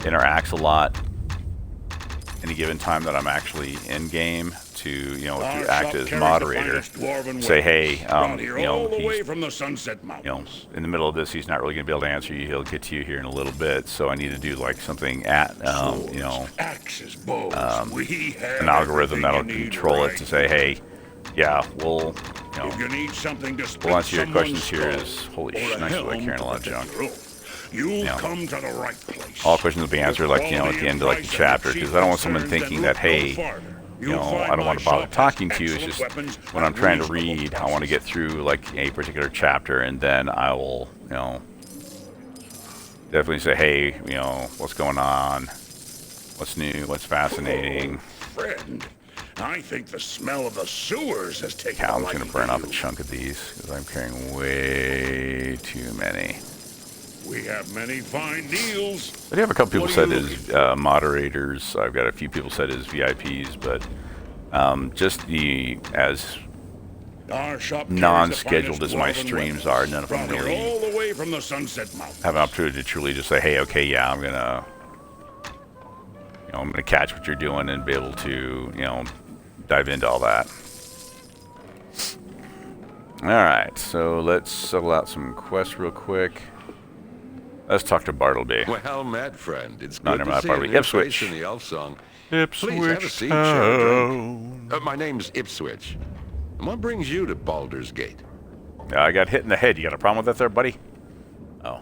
interacts a lot any given time that I'm actually in game to, to act as moderator. Say, hey, he's, from the Sunset Mountains. in the middle of this, he's not really going to be able to answer you. He'll get to you here in a little bit. So I need to do like something at, Axes, bows. an algorithm that'll control it to say, hey, yeah, we'll, if you need something to we'll answer your questions here is, holy shit, nice like carrying a lot of junk. You'll come to the right place. All questions will be answered like, at the end of like the chapter, because I don't want someone thinking that, hey, I don't want to bother talking to you. It's just when I'm trying to read, I want to get through like a particular chapter, and then I will, definitely say, hey, what's going on? What's new? What's fascinating? Friend, I think the smell of the sewers has taken I'm just going to burn off a chunk of these, because I'm carrying way too many. We have many fine deals. I do have a couple people What said are you as moderators. I've got a few people said as VIPs, but just as Our shop non-scheduled carries as the my finest streams weapons, are, none of them brought here really all the way from the Sunset Mountains. have an opportunity to truly just say, hey, okay, yeah, I'm gonna catch what you're doing and be able to, dive into all that. Alright, so let's settle out some quests real quick. Let's talk to Bartleby. Well met, friend. It's No, good never to mind, see Bartleby. a new Ipswich. face in the elf song. Ipswich Please have a seat, share a drink. My name's Ipswich. And what brings you to Baldur's Gate? I got hit in the head. You got a problem with that there, buddy? Oh.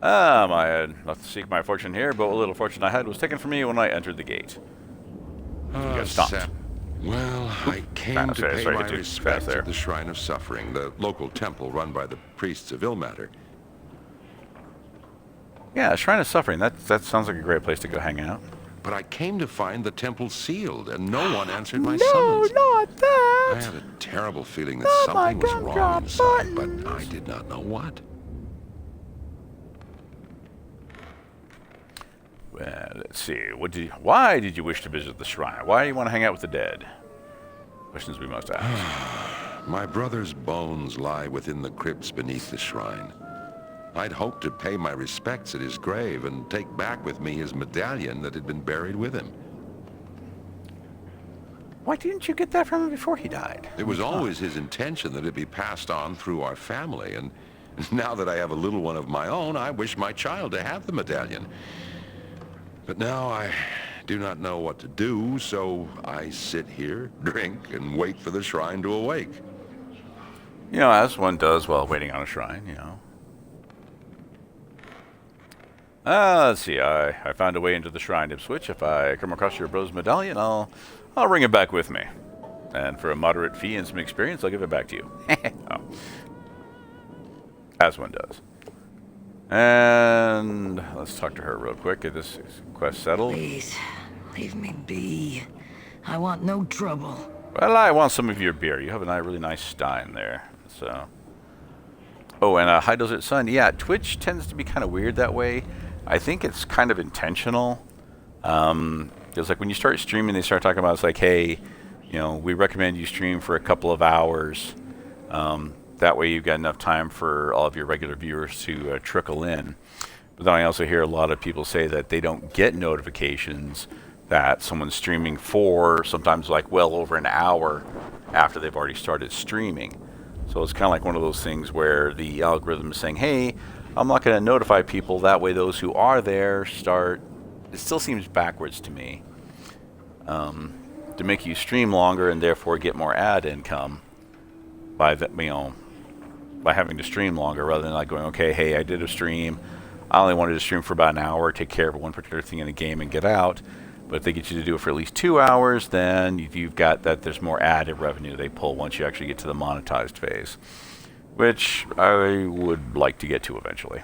I had not to seek my fortune here, but what little fortune I had was taken from me when I entered the gate. You got stomped. Well, I came to pay sorry, my hit you respects fast there. at the Shrine of Suffering, the local temple run by the priests of Ilmater. Yeah, Shrine of Suffering. That sounds like a great place to go hang out. But I came to find the temple sealed, and no one answered my summons. No, not that! I had a terrible feeling that something was wrong inside, but I did not know what. Well, let's see. Why did you wish to visit the shrine? Why do you want to hang out with the dead? Questions we must ask. My brother's bones lie within the crypts beneath the shrine. I'd hoped to pay my respects at his grave and take back with me his medallion that had been buried with him. Why didn't you get that from him before he died? It was always his intention that it be passed on through our family, and now that I have a little one of my own, I wish my child to have the medallion. But now I do not know what to do, so I sit here, drink, and wait for the shrine to awake. As one does while waiting on a shrine, Let's see. I found a way into the shrine, Ipswich. If I come across your brother's medallion, I'll bring it back with me. And for a moderate fee and some experience, I'll give it back to you. Oh. As one does. And let's talk to her real quick. Get this quest settled. Please, leave me be. I want no trouble. Well, I want some of your beer. You have a really nice stein there. So. Oh, and High Desert Sun. Yeah, Twitch tends to be kind of weird that way. I think it's kind of intentional. Because like when you start streaming, they start talking about it's like, hey, we recommend you stream for a couple of hours. That way you've got enough time for all of your regular viewers to trickle in. But then I also hear a lot of people say that they don't get notifications that someone's streaming for sometimes like well over an hour after they've already started streaming. So it's kind of like one of those things where the algorithm is saying, hey, I'm not going to notify people. That way those who are there start. It still seems backwards to me. To make you stream longer and therefore get more ad income by by having to stream longer rather than like going, okay, hey, I did a stream. I only wanted to stream for about an hour, take care of one particular thing in a game and get out. But if they get you to do it for at least 2 hours, then you've got that there's more added revenue they pull once you actually get to the monetized phase, which I would like to get to eventually.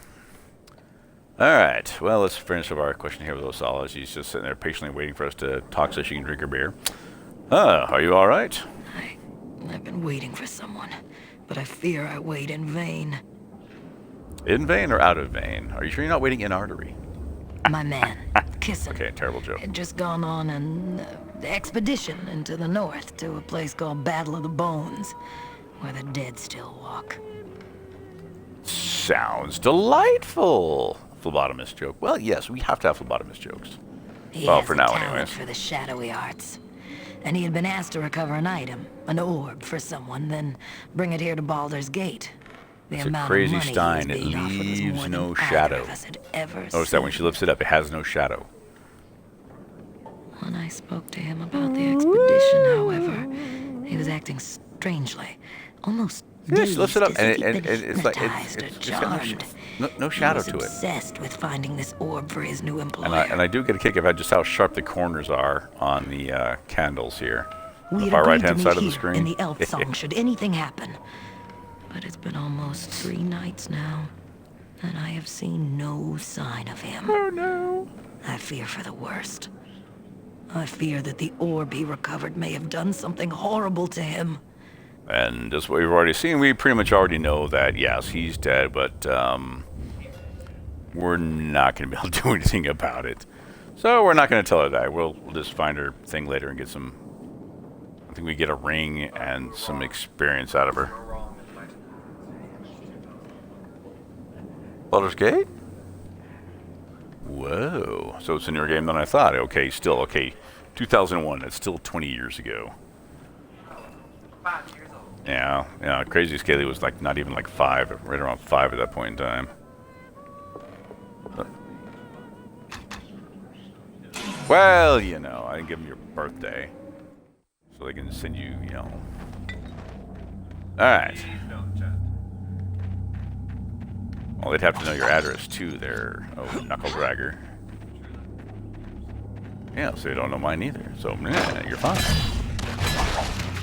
All right, well, let's finish up our question here with Osala. She's just sitting there patiently waiting for us to talk so she can drink her beer. Are you all right? I've been waiting for someone, but I fear I wait in vain. In vain or out of vain? Are you sure you're not waiting in artery? My man, Kissin. Okay, terrible joke. Had just gone on an expedition into the north to a place called Battle of the Bones, where the dead still walk. Sounds delightful. Phlebotomist joke. Well, yes, we have to have phlebotomist jokes. He well, has for a now, talent anyways. for the shadowy arts. And he had been asked to recover an item, an orb for someone, then bring it here to Baldur's Gate. The It's a amount crazy of money stein. he It was being offered was leaves more no than either shadow. of us had ever Notice that when she lifts it up, it has no shadow. When I spoke to him about the expedition, however, he was acting strangely, almost Yeah, she lifts it up, dazed, as if and he'd been it's like hypnotized or it's got charmed. no shadow he to was it. obsessed with finding this orb for his new employer. And I do get a kick about just how sharp the corners are on the candles here. On We the had far agreed right-hand to side meet of the here screen. in the elf song should anything happen. But it's been almost 3 nights now, and I have seen no sign of him. Oh no. I fear for the worst. I fear that the orb he recovered may have done something horrible to him. And as we've already seen, we pretty much already know that, yes, he's dead, but we're not going to be able to do anything about it. So we're not going to tell her that. We'll just find her thing later and get some... I think we get a ring and some experience out of her. Baldur's Gate? Whoa. So it's a newer game than I thought. Okay, still, okay. 2001, that's still 20 years ago. Yeah, Crazy Scaly was like not even like 5, right around 5 at that point in time. Well, you know, I didn't give them your birthday. So they can send you, you know. Alright. Well, they'd have to know your address too there. Oh, knuckle dragger. Yeah, so they don't know mine either. So, yeah, you're fine.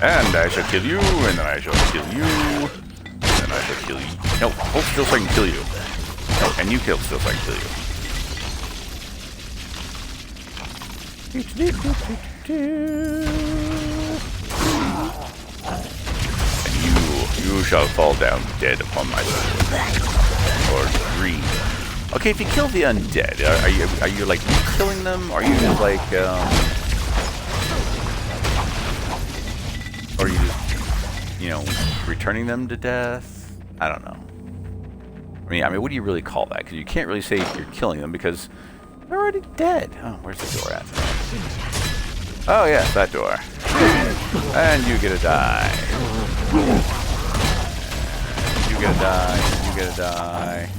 And I shall kill you, and then I shall kill you, and then I shall kill you. No, hold still so I can kill you. No, and you kill still so I can kill you. And you shall fall down dead upon my sword. Or green. Okay, if you kill the undead, are you like killing them? Are you like or are you just, you know, returning them to death? I don't know. I mean, what do you really call that? Because you can't really say you're killing them because they're already dead. Oh, where's the door at? Oh yes, that door. And you get to die. You get to die. You get to die.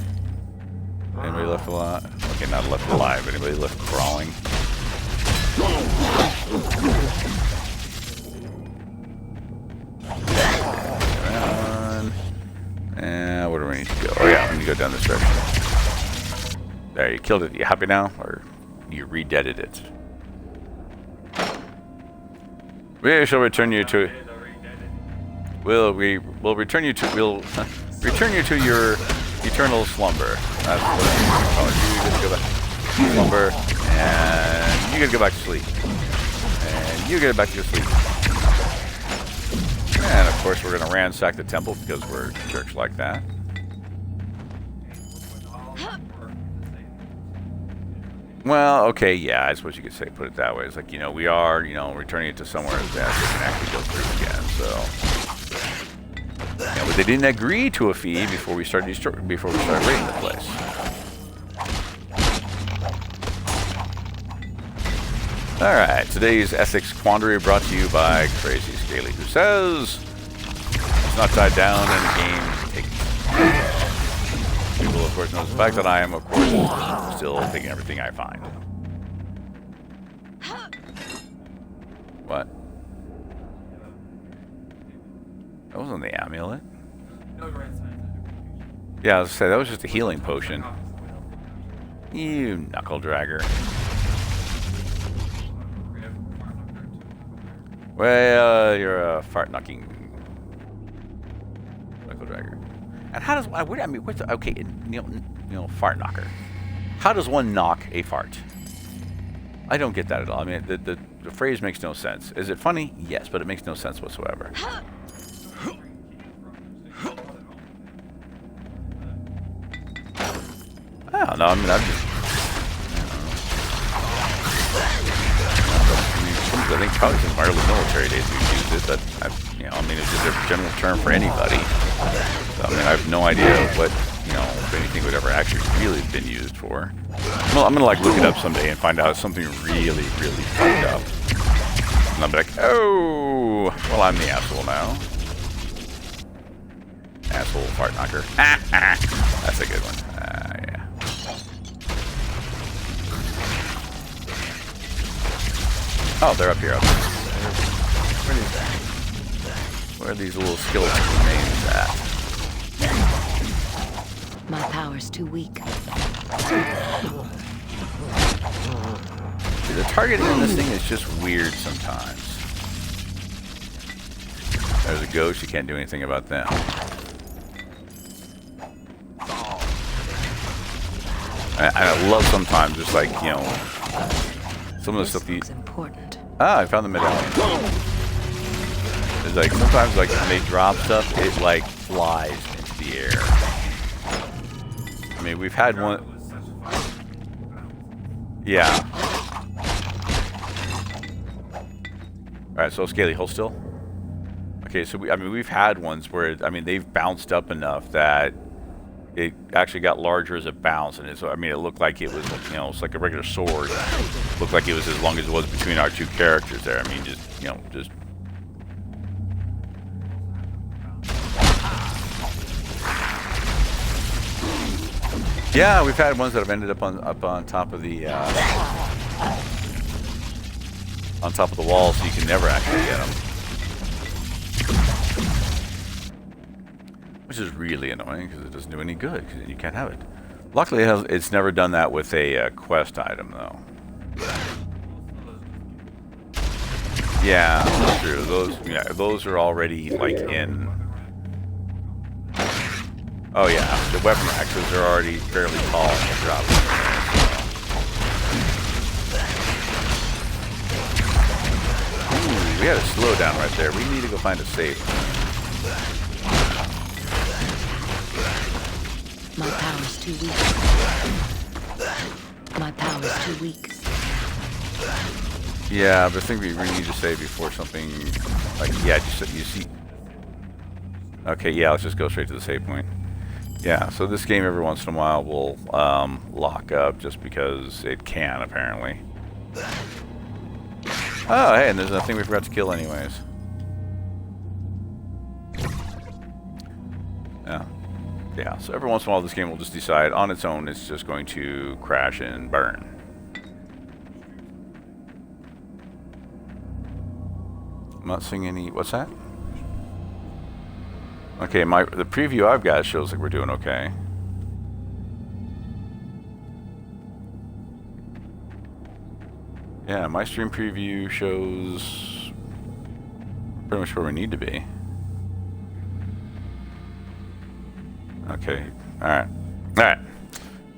Anybody left alive? Okay, not left alive. Anybody left crawling? And where do we need to go? Oh yeah, we need to go down this direction. There, you killed it. You happy now? Or you re-deaded it? We shall return you to... We'll return you to your eternal slumber. That's what you get to go back to slumber, and you get to go back to sleep. And you get back to your sleep. And of course we're going to ransack the temple because we're jerks like that. Well, okay, yeah, I suppose you could say, put it that way. It's like, you know, we are, you know, returning it to somewhere that we can actually go through again, so. Yeah, but they didn't agree to a fee before we started raiding the place. Alright, today's ethics quandary brought to you by Crazy Scaly, who says, it's not tied down in the game, take it. People, of course, know the fact that I am, of course, still taking everything I find. What? That wasn't the amulet. Yeah, I was gonna say, that was just a healing potion. You knuckle dragger. Well, you're a fart knocking knuckle dragger. And how does I mean? What's okay? You know, fart knocker. How does one knock a fart? I don't get that at all. I mean, the phrase makes no sense. Is it funny? Yes, but it makes no sense whatsoever. I don't know. I mean, I think probably since my early military days we've used it, but I mean, it's just a general term for anybody. So, I mean, I have no idea what, if anything would ever actually really been used for. Well, I'm gonna like look it up someday and find out something really, really fucked up. And I'll be like, oh, well, I'm the asshole now. Asshole fart knocker. That's a good one. Yeah. Oh, they're up here. Where are these little skeleton names at? My power's too weak. See, the targeting in this thing is just weird sometimes. There's a ghost, you can't do anything about them. I love sometimes just like, some of the stuff you... important. Ah, I found the medallion. is like sometimes like when they drop stuff, it like flies into the air. I mean, we've had one. Yeah. All right, so Scaly, hold still. Okay, so we've had ones where they've bounced up enough that it actually got larger as it bounced, and it looked like it was, it's like a regular sword. It looked like it was as long as it was between our two characters there. I mean, just. Yeah, we've had ones that have ended up on top of the wall, so you can never actually get them, which is really annoying because it doesn't do any good because you can't have it. Luckily, it's never done that with a quest item, though. Yeah, that's true. Those are already like in. Oh yeah, the weapon axes are already fairly tall and they're dropping. Ooh, we had a slowdown right there. We need to go find a safe. My power's too weak. My power's too weak. Yeah, but I think we really need to save before something like you see. Okay, yeah, let's just go straight to the save point. Yeah, so this game every once in a while will lock up just because it can, apparently. Oh, hey, and there's nothing we forgot to kill anyways. Yeah, so every once in a while this game will just decide on its own it's just going to crash and burn. I'm not seeing any... What's that? Okay, the preview I've got shows like we're doing okay. Yeah, my stream preview shows pretty much where we need to be. Okay, alright. Alright.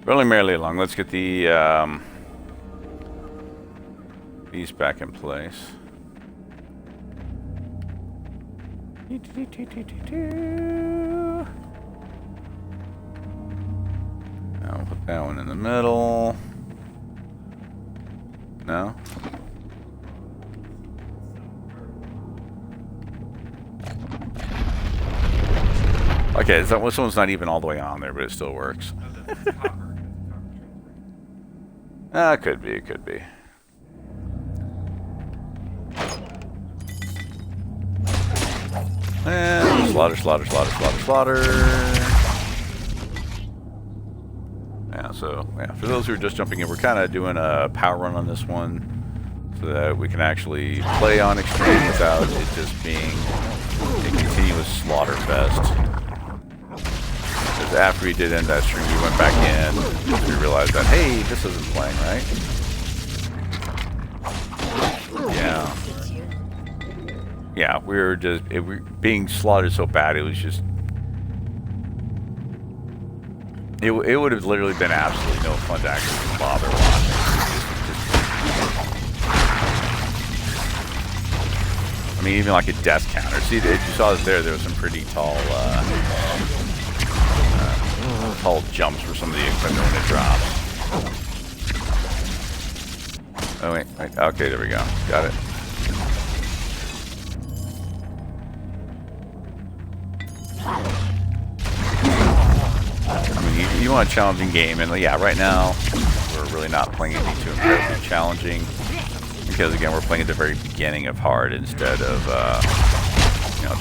Rolling merrily along. Let's get the these back in place. I'll put that one in the middle. No? Okay, so this one's not even all the way on there, but it still works. It could be, it could be. And slaughter. Yeah, so, yeah, for those who are just jumping in, we're kind of doing a power run on this one so that we can actually play on extreme without it just being a continuous slaughter fest. Because after we did end that stream, we went back in because we realized that, hey, this isn't playing right. Yeah. Yeah, we were just being slaughtered so bad. It was just it would have literally been absolutely no fun to actually bother watching. I mean, even like a death counter. See, you saw that there was some pretty tall tall jumps for some of the equipment when it drops. Oh wait. Okay, there we go. Got it. I mean, you want a challenging game, and yeah, right now we're really not playing anything too incredibly challenging because again we're playing at the very beginning of hard instead of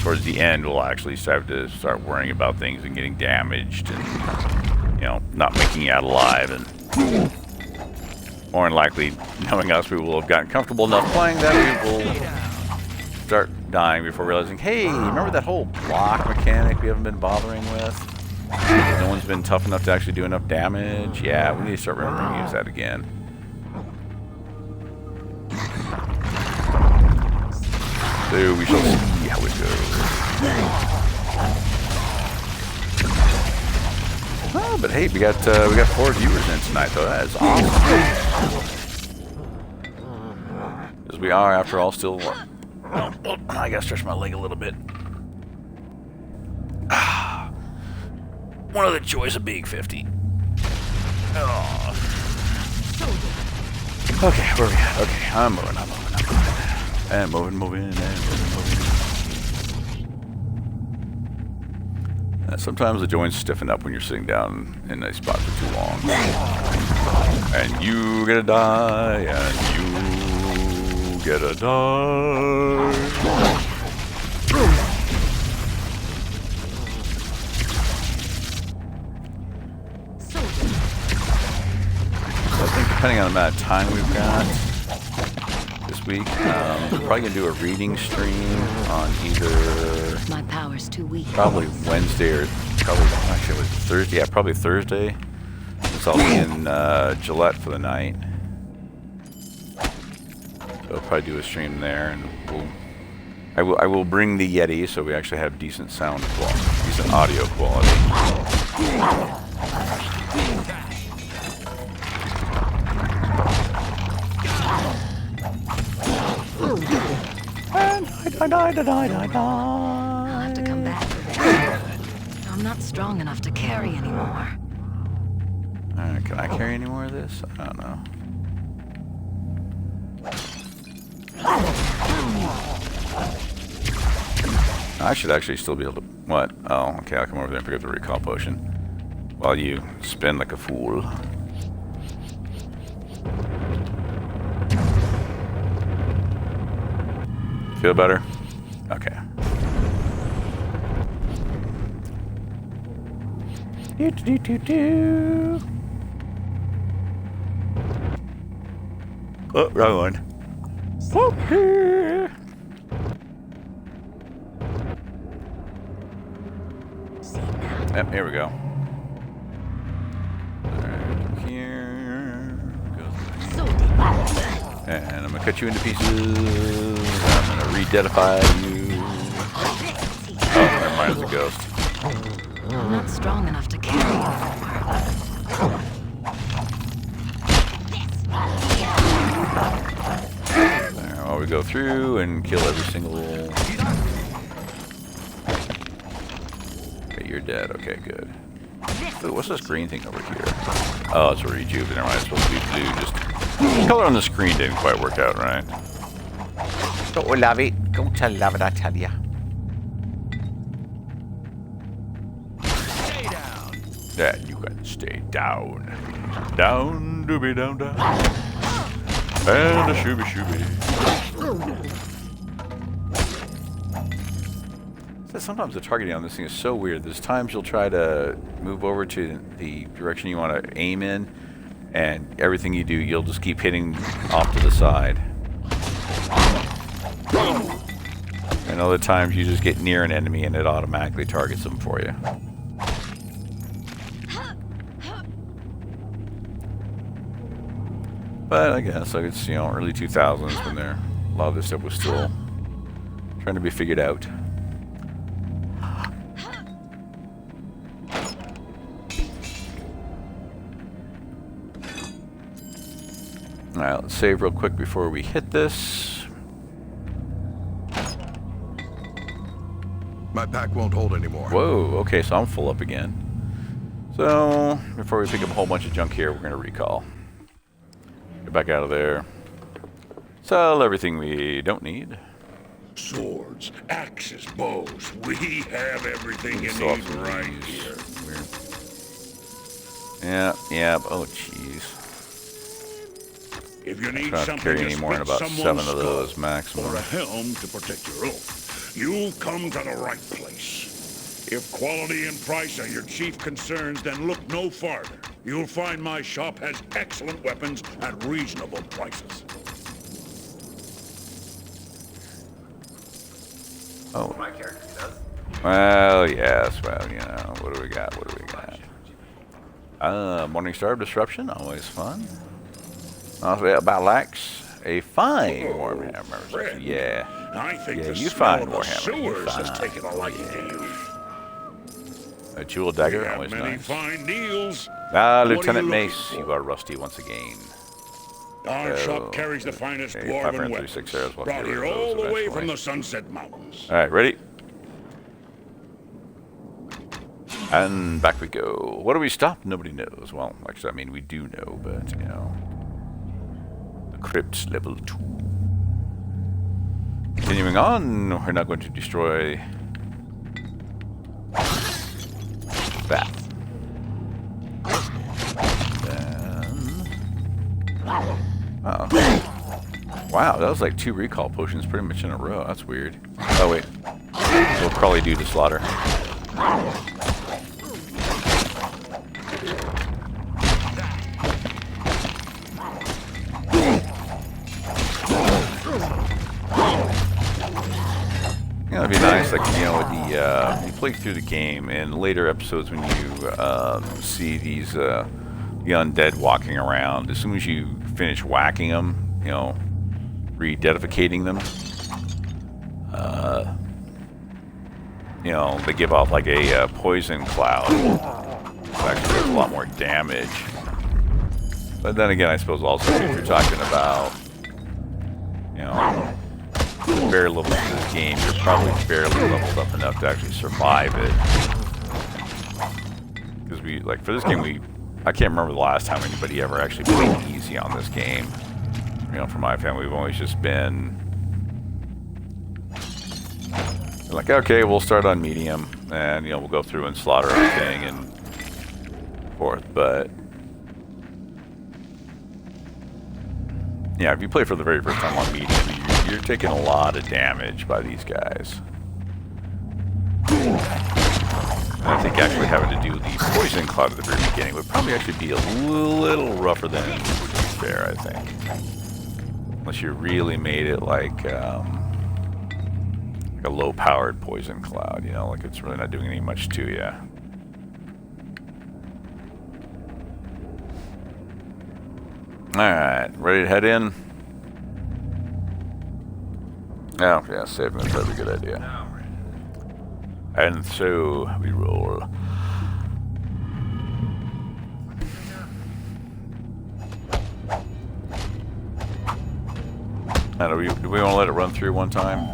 towards the end we'll actually have to start worrying about things and getting damaged and not making it out alive, and more than likely, knowing us, we will have gotten comfortable enough playing that we will start dying before realizing, hey, remember that whole block mechanic we haven't been bothering with? No one's been tough enough to actually do enough damage. Yeah, we need to start remembering to use that again. So we shall see how it goes. Oh, but hey, we got 4 viewers in tonight, though. That is awesome. Because we are, after all, still Oh, I gotta stretch my leg a little bit. One of the joys of being 50. Oh. Okay, where are we at? Okay, I'm moving. And moving. Sometimes the joints stiffen up when you're sitting down in a spot for too long. And you gonna die, and you gonna die. I think depending on the amount of time we've got this week, we're probably gonna do a reading stream on either My power's too weak. probably Wednesday or actually it was Thursday. Yeah, probably Thursday. So I'll be in Gillette for the night. So I'll probably do a stream there, and I will bring the Yeti so we actually have decent sound quality, decent audio quality. I'll have to come back for that. I'm not strong enough to carry anymore. Can I carry any more of this? I don't know. I should actually still be able to... What? Oh, okay, I'll come over there and pick up the recall potion. While you spin like a fool. Feel better? Okay. Oh, wrong one. Okay. Yep, here we go. Alright, here. And I'm gonna cut you into pieces. I'm gonna re-deadify you. Oh, never mind, it's a ghost. I'm not strong enough to carry anymore. There, while we go through and kill every single... Okay, you're dead. Okay, good. Ooh, what's this green thing over here? Oh, it's a rejuve. Never mind, it's supposed to be blue. Just the color on the screen didn't quite work out right. Don't love it. Don't love it, I tell ya. Yeah, you can stay down. Down, doobie, down, down. And a shooby, shooby. So sometimes the targeting on this thing is so weird. There's times you'll try to move over to the direction you want to aim in, and everything you do, you'll just keep hitting off to the side. And other times you just get near an enemy and it automatically targets them for you. But I guess it's, you know, early 2000s when a lot of this stuff was still trying to be figured out. Alright, let's save real quick before we hit this. My pack won't hold anymore. Whoa, okay, so I'm full up again. So, before we pick up a whole bunch of junk here, we're going to recall. Get back out of there. Sell everything we don't need. Swords, axes, bows. We have everything you need right here. Yeah. Oh, jeez. If you need Try to something carry to any more in split about someone's 7 of those skull, maximum. or a helm to protect your own, you'll come to the right place. If quality and price are your chief concerns, then look no farther. You'll find my shop has excellent weapons at reasonable prices. Oh. My character does. Well, yes. Well, you know, what do we got? Morningstar Disruption, always fun. About Lax, a fine Warhammer. Yeah. I think the you smell find of the Warhammer. sewers has taken a liking to you. A jewel dagger, We have always many nice. fine deals. Ah, What are Lieutenant you looking Mace, for? you are rusty once again. Our shop carries the finest dwarven weapons, brought here all the way from the Sunset Mountains. Alright, ready? And back we go. What do we stop? Nobody knows. Well, actually, I mean, we do know, but, you know. The crypt's level 2. Continuing on, we're now going to destroy that. Uh-oh. Wow, that was like 2 recall potions pretty much in a row. That's weird. Oh, wait. We'll probably do the slaughter. You know, it'd be nice, like, you know, with the, you play through the game, and later episodes when you see these, the undead walking around, as soon as you finish whacking them, you know, re-dedicating them, you know, they give off like a poison cloud. It actually does a lot more damage. But then again, I suppose also if you're talking about, you know, barely levels in this game, you're probably barely leveled up enough to actually survive it. Because we, like, for this game, I can't remember the last time anybody ever actually played easy on this game. You know, for my family, we've always just been like, okay, we'll start on medium, and, you know, we'll go through and slaughter everything and forth. But yeah, if you play for the very first time on medium, you're taking a lot of damage by these guys. And I think actually having to do the poison cloud at the very beginning would probably actually be a little rougher than fair, I think. Unless you really made it like a low-powered poison cloud, you know, like it's really not doing any much to you. Alright, ready to head in? Oh, yeah, saving is probably a good idea. And so we roll. And do we want to let it run through one time?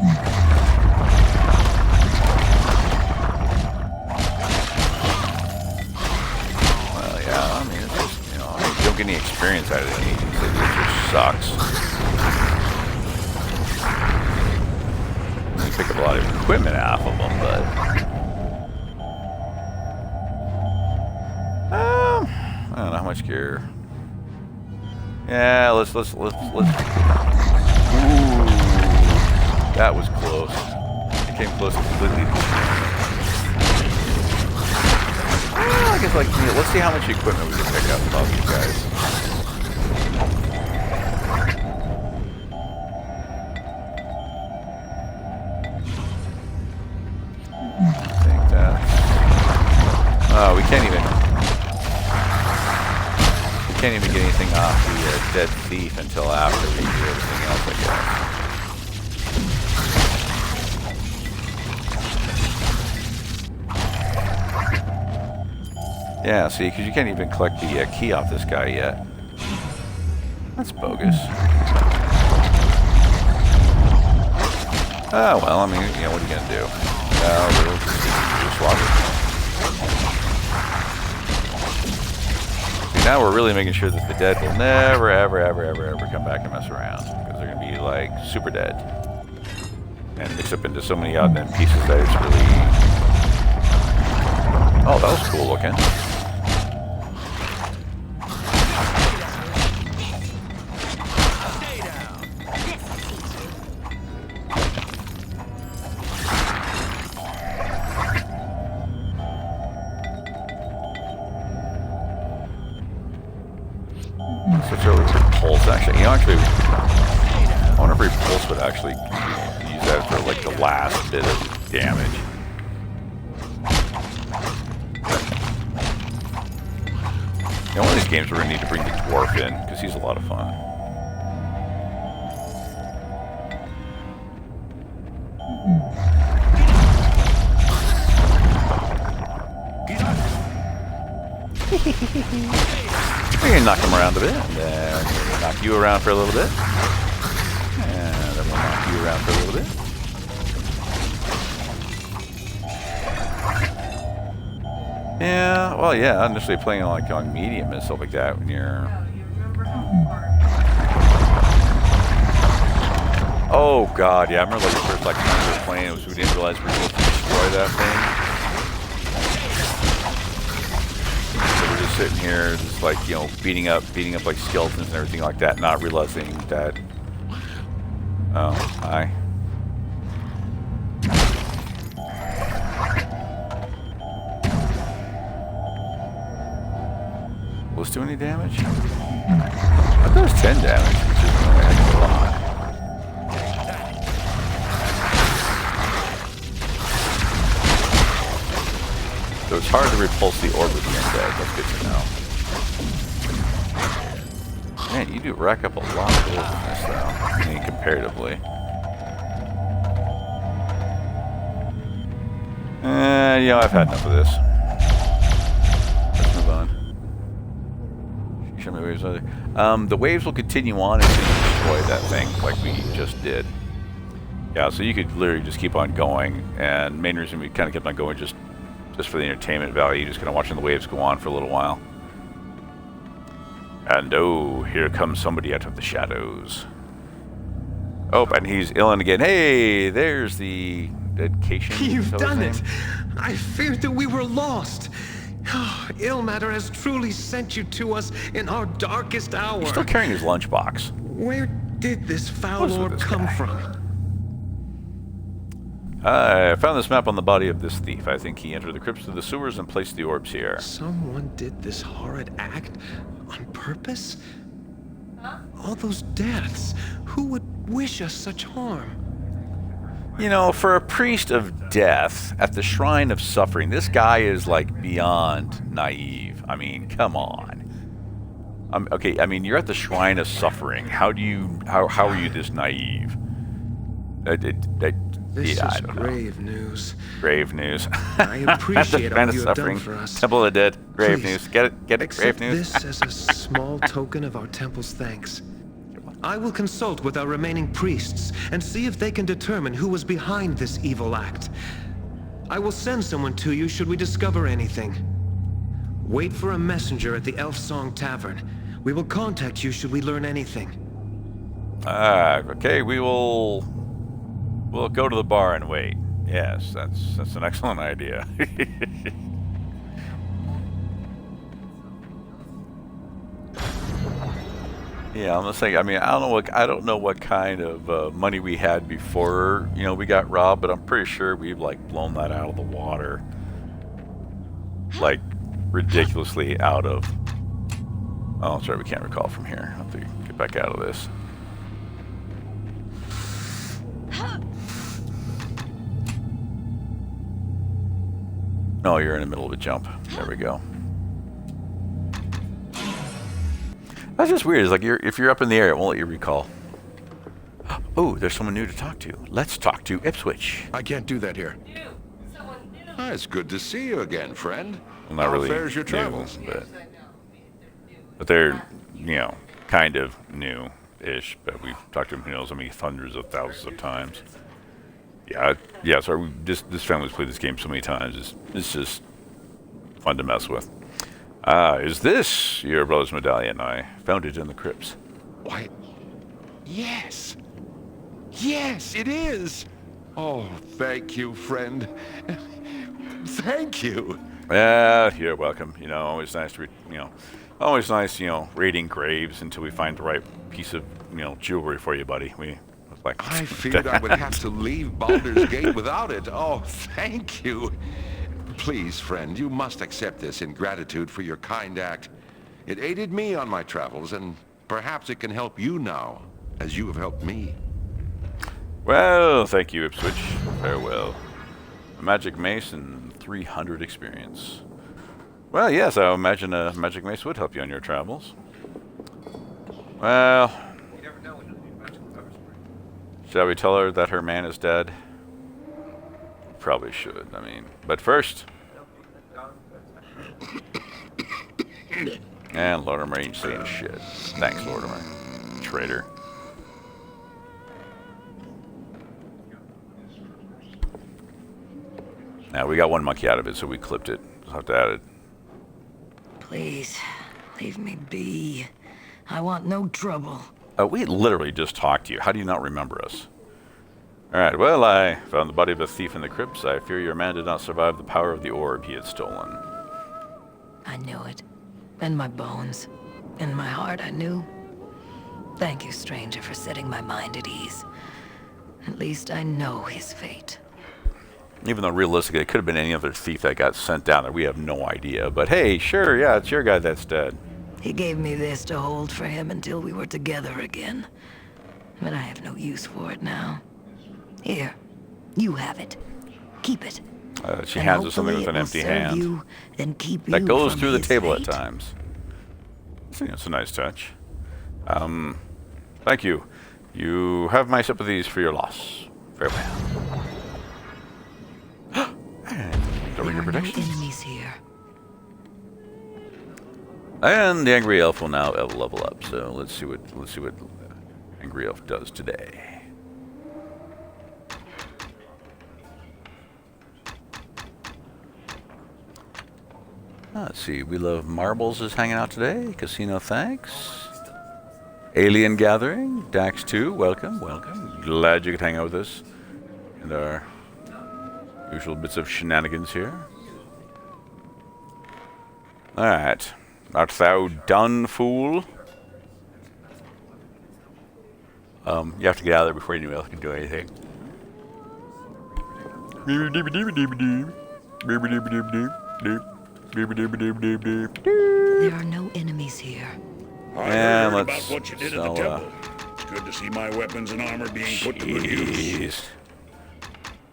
Well, yeah, I mean, it's just, you know, you don't get any experience out of it. It just sucks. You pick up a lot of equipment off of them, but I don't know how much gear. Yeah, let's. Ooh, that was close. It came close completely. I guess, like, you know, let's see how much equipment we can pick up above these guys. I think that. Oh, we can't even get anything off the dead thief until after we do everything else, I guess. Yeah, see, because you can't even collect the key off this guy yet. That's bogus. Oh, well, I mean, you know, what are you going to do? We'll just swap it. See, now we're really making sure that the dead will never, ever, ever, ever, ever come back and mess around. Because they're going to be, like, super dead. And mix up into so many odd and end pieces that it's really... Oh, that was cool looking. Such a repulse, actually. You know, actually, I wonder if repulse would actually use that for, like, the last bit of damage. Yeah, one of these games we're going to need to bring the dwarf in, because he's a lot of fun. We're going to knock him around a bit. And then knock you around for a little bit. And then we'll knock you around for a little bit. Yeah, well, yeah, initially playing like on medium and stuff like that when you're... Oh, God, yeah, I remember like the first like time we were playing, it was we didn't realize we were supposed to destroy that thing. So we're just sitting here, just like, you know, beating up like skeletons and everything like that, not realizing that... Oh, hi. Will this do any damage? I thought it was 10 damage, which is a heck of a lot. So it's hard to repulse the orb with the undead. That's good to know. Man, you do rack up a lot of gold in this, though. I mean, comparatively. Yeah, I've had enough of this. Let's move on. Show me waves other. The waves will continue on until you destroy that thing, like we just did. Yeah, so you could literally just keep on going, and main reason we kind of kept on going just for the entertainment value, just kind of watching the waves go on for a little while. And oh, here comes somebody out of the shadows. Oh, and he's Ilan again. Hey, there's the dedication. You've done it! I feared that we were lost. Ilmater has truly sent you to us in our darkest hour. He's still carrying his lunchbox. Where did this foul orb come from? I found this map on the body of this thief. I think he entered the crypts through the sewers and placed the orbs here. Someone did this horrid act on purpose? All those deaths. Who would wish us such harm? You know, for a priest of death at the shrine of suffering, this guy is like beyond naive. I mean, come on. Okay, I mean, you're at the shrine of suffering. How are you this naive? This yeah, is grave news. Grave news. I appreciate all you have done for us. Temple of the Dead. Grave Please, news. Get it? Accept Grave news. this as a small token of our temple's thanks. I will consult with our remaining priests and see if they can determine who was behind this evil act. I will send someone to you should we discover anything. Wait for a messenger at the Elf Song Tavern. We will contact you should we learn anything. Okay, we'll go to the bar and wait. Yes, that's an excellent idea. Yeah, I'm gonna say. I mean, I don't know what kind of money we had before, you know, we got robbed, but I'm pretty sure we've like blown that out of the water, like ridiculously out of. Oh, sorry, we can't recall from here. I'll have to get back out of this. No, you're in the middle of a jump. There we go. That's just weird. It's like if you're up in the air, it won't let you recall. Oh, there's someone new to talk to. Let's talk to Ipswich. I can't do that here. It's good to see you again, friend. Well, not really. How fares your travels? But they're, you know, kind of new-ish. But we've talked to them, who knows how many hundreds of thousands of times. Yeah. Sorry, this family's played this game so many times. It's just fun to mess with. Is this your brother's medallion? I found it in the crypts. Why, yes. Yes, it is. Oh, thank you, friend. Thank you. You're welcome. You know, always nice raiding graves until we find the right piece of, you know, jewelry for you, buddy. I feared I would have to leave Baldur's Gate without it. Oh, thank you. Please, friend, you must accept this in gratitude for your kind act. It aided me on my travels, and perhaps it can help you now, as you have helped me. Well, thank you, Ipswich. Farewell. A magic mace and 300 experience. Well, yes, I imagine a magic mace would help you on your travels. Well, shall we tell her that her man is dead? Probably should, I mean. But first... And Lortimer ain't saying shit. Thanks, Lortimer. raider. Now, we got one monkey out of it, so we clipped it. We'll have to add it. Please, leave me be. I want no trouble. We literally just talked to you. How do you not remember us? Alright, well, I found the body of a thief in the crypts. I fear your man did not survive the power of the orb he had stolen. I knew it. In my bones. In my heart, I knew. Thank you, stranger, for setting my mind at ease. At least I know his fate. Even though realistically it could have been any other thief that got sent down there, we have no idea. But hey, sure, yeah, it's your guy that's dead. He gave me this to hold for him until we were together again. But I have no use for it now. Here, you have it. Keep it. She hands us something with an empty hand. That goes through the table at times. I think it's a nice touch. Thank you. You have my sympathies for your loss. Farewell. There are no enemies here. And the angry elf will now level up. So let's see what angry elf does today. Let's see. We Love Marbles is hanging out today. Casino, thanks. Alien Gathering, Dax 2, welcome, welcome. Glad you could hang out with us and our usual bits of shenanigans here. Alright. Art thou done, fool? You have to get out of there before anyone else can do anything. There are no enemies here. I heard about what you did at the temple. It's good to see my weapons and armor being put to good use.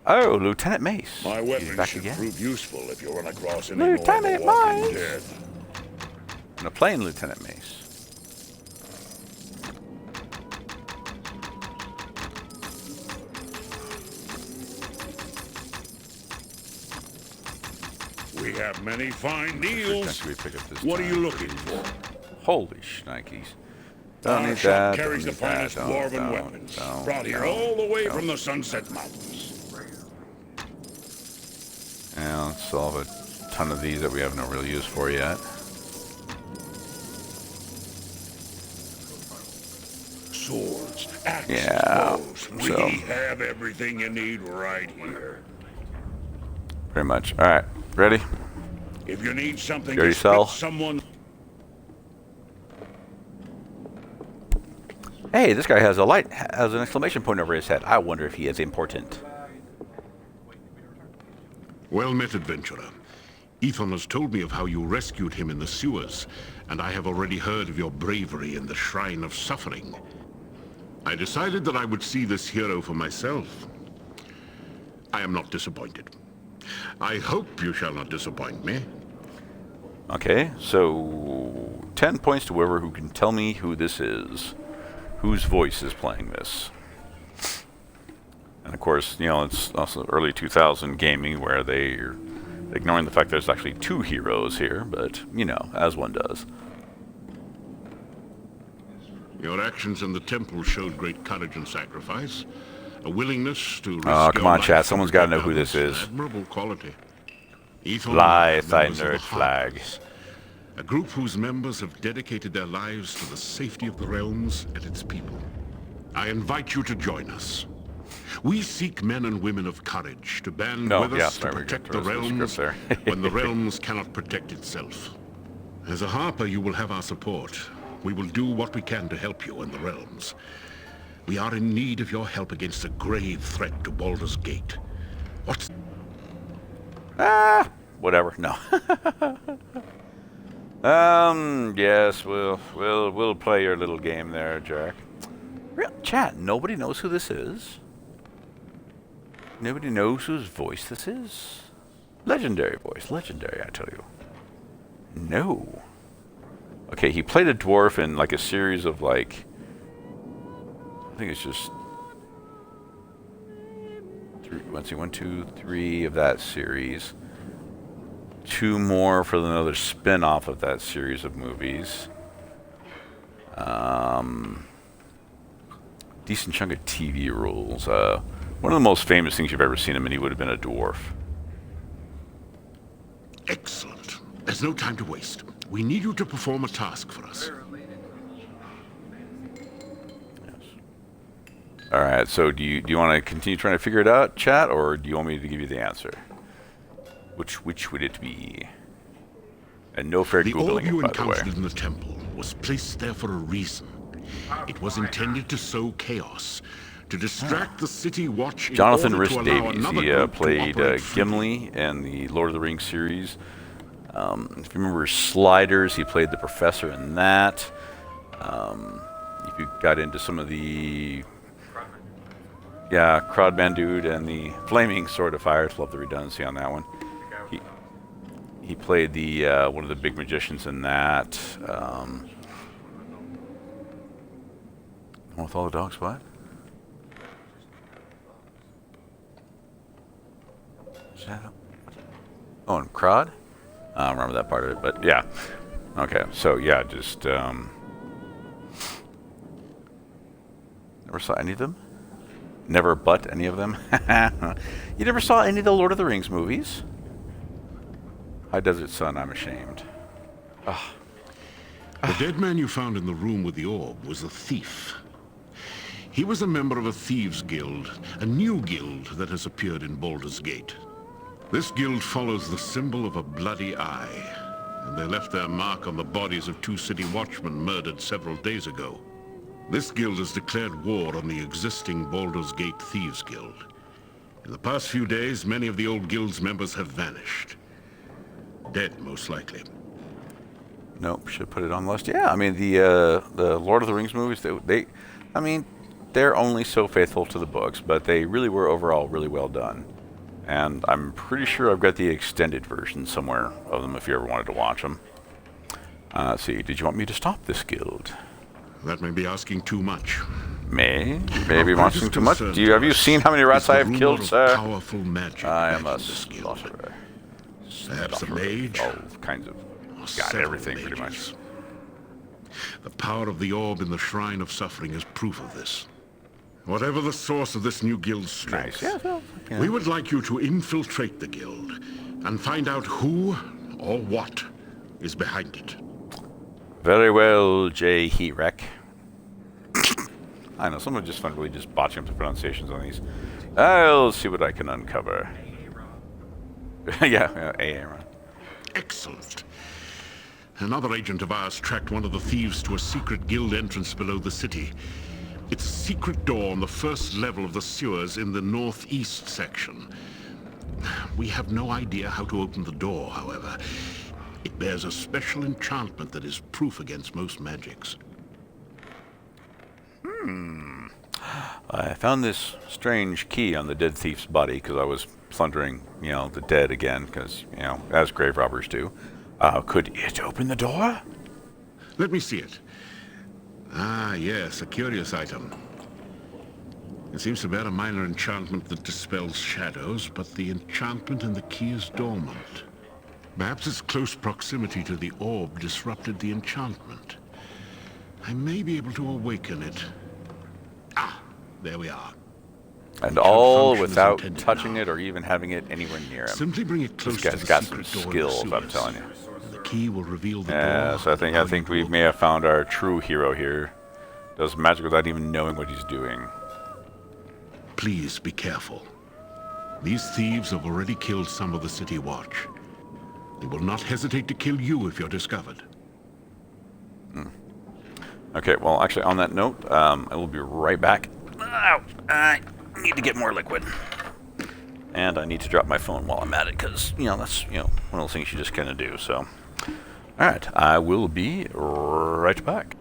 Oh, Lieutenant Mace. My weapons should prove useful if you run across any more Lieutenant walking Mace. dead. And a plain Lieutenant Mace. We have many fine deals. What are you looking for? Holy shnikes. Our shop carries the finest dwarven weapons, brought here all the way from the Sunset Mountains. Yeah, let's solve a ton of these that we have no real use for yet. Swords, axes, Yeah, bows. so We have everything you need right here. pretty much. All right, ready? If you need something Ready to to sell? split someone... Hey, this guy has a light, has an exclamation point over his head. I wonder if he is important. Well met, adventurer. Ethan has told me of how you rescued him in the sewers, and I have already heard of your bravery in the Shrine of Suffering. I decided that I would see this hero for myself. I am not disappointed. I hope you shall not disappoint me. Okay, so 10 points to whoever who can tell me who this is. Whose voice is playing this? And of course, you know, it's also early 2000 gaming where they're ignoring the fact there's actually two heroes here, but, you know, as one does. Your actions in the temple showed great courage and sacrifice. A willingness to risk Oh, come your on, life chat. Someone's got to know for who this others, is. an admirable quality. Ethan Fly, thy members of the nerd flag. Hearts, a group whose members have dedicated their lives to the safety of the realms and its people. I invite you to join us. We seek men and women of courage to band with us to protect the realms when the realms cannot protect itself. As a Harper, you will have our support. We will do what we can to help you in the realms. We are in need of your help against a grave threat to Baldur's Gate. What's... Whatever. No. Yes, we'll play your little game there, Jack. Real chat, nobody knows who this is. Nobody knows whose voice this is. Legendary voice, legendary, I tell you. No. Okay, he played a dwarf in like a series of like, I think it's just let's see, 1, 2, 3 of that series. 2 more for another spin-off of that series of movies. decent chunk of TV roles. One of the most famous things you've ever seen him in, he would have been a dwarf. Excellent. There's no time to waste. We need you to perform a task for us. All right. So do you want to continue trying to figure it out, chat, or do you want me to give you the answer? Which would it be? And no fair The googling orb you it, by the way. encountered in the temple was placed there for a reason. It was intended to sow chaos, to distract the city watch in Jonathan order Rhys to allow Davies. another He group to played operate freely. Gimli in the Lord of the Rings series. If you remember Sliders, he played the professor in that. If you got into some of the... Yeah, Crodman Dude and the Flaming Sword of Fire. Love the redundancy on that one. He played the one of the big magicians in that. With all the dogs, what? Shadow? Oh, and Crod? I don't remember that part of it, but yeah. Okay, so yeah, just never saw any of them. Never but any of them. You never saw any of the Lord of the Rings movies? High Desert Sun, I'm ashamed. Ah. The dead man you found in the room with the orb was a thief. He was a member of a Thieves Guild, a new guild that has appeared in Baldur's Gate. This guild follows the symbol of a bloody eye, and they left their mark on the bodies of 2 city watchmen murdered several days ago. This guild has declared war on the existing Baldur's Gate Thieves Guild. In the past few days, many of the old guild's members have vanished. Dead, most likely. Nope, should put it on the list. Yeah, I mean the Lord of the Rings movies. I mean, they're only so faithful to the books, but they really were overall really well done. And I'm pretty sure I've got the extended version somewhere of them if you ever wanted to watch them. Let's see, did you want me to stop this guild? That may be asking too much. Maybe asking too much. Have you seen how many rats I have killed, sir? Powerful magic I am a slaughterer. Perhaps a mage. All kinds of. Got everything pretty much. The power of the orb in the Shrine of Suffering is proof of this. Whatever the source of this new guild's strength, we would like you to infiltrate the guild and find out who or what is behind it. Very well, J. Heatrek. I know, some are just fun really just botching up the pronunciations on these. I'll see what I can uncover. yeah, Aaron. Excellent. Another agent of ours tracked one of the thieves to a secret guild entrance below the city. It's a secret door on the first level of the sewers in the northeast section. We have no idea how to open the door, however. It bears a special enchantment that is proof against most magics. I found this strange key on the dead thief's body because I was plundering, the dead again, because, as grave robbers do. Could it open the door? Let me see it. Ah, yes, a curious item. It seems to bear a minor enchantment that dispels shadows, but the enchantment in the key is dormant. Perhaps its close proximity to the orb disrupted the enchantment. I may be able to awaken it. Ah, there we are. And all without touching it or even having it anywhere near him. Simply bring it close This guy's to the got some secret door skills, in the I'm telling you. The key will reveal the door. Yes, I think we may have found our true hero here. Does magic without even knowing what he's doing. Please be careful. These thieves have already killed some of the city watch. They will not hesitate to kill you if you're discovered. Okay, well, actually, on that note, I will be right back. Ow, I need to get more liquid. And I need to drop my phone while I'm at it, because, that's, one of those things you just kind of do, so. Alright, I will be right back.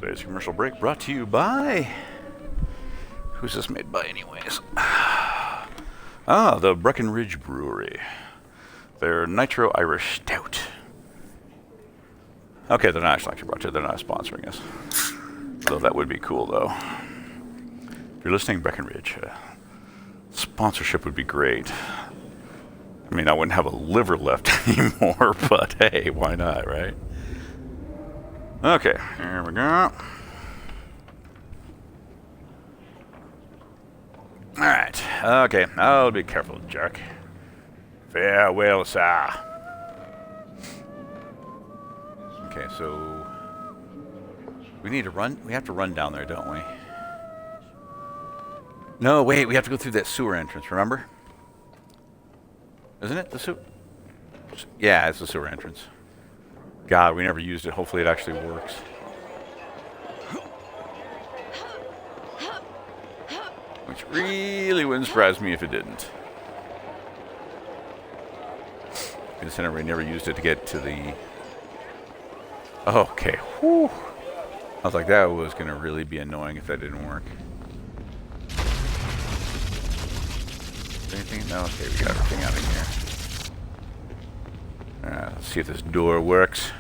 Today's commercial break brought to you by... Who's this made by anyways? The Breckenridge Brewery. Their Nitro Irish Stout. Okay, they're not actually brought to you. They're not sponsoring us. Although that would be cool, though. If you're listening, Breckenridge, sponsorship would be great. I mean, I wouldn't have a liver left anymore, but hey, why not, right? Okay, here we go. Alright, okay, I'll be careful, jerk. Farewell, sir. Okay, so... We need to run? We have to run down there, don't we? No, wait, we have to go through that sewer entrance, remember? Isn't it the sewer? Yeah, it's the sewer entrance. God, we never used it. Hopefully it actually works. Which really wouldn't surprise me if it didn't. Considering we never used it to get to the... Okay, whew. I was like, that was going to really be annoying if that didn't work. Anything? No? Okay, we got everything out of here. Let's see if this door works.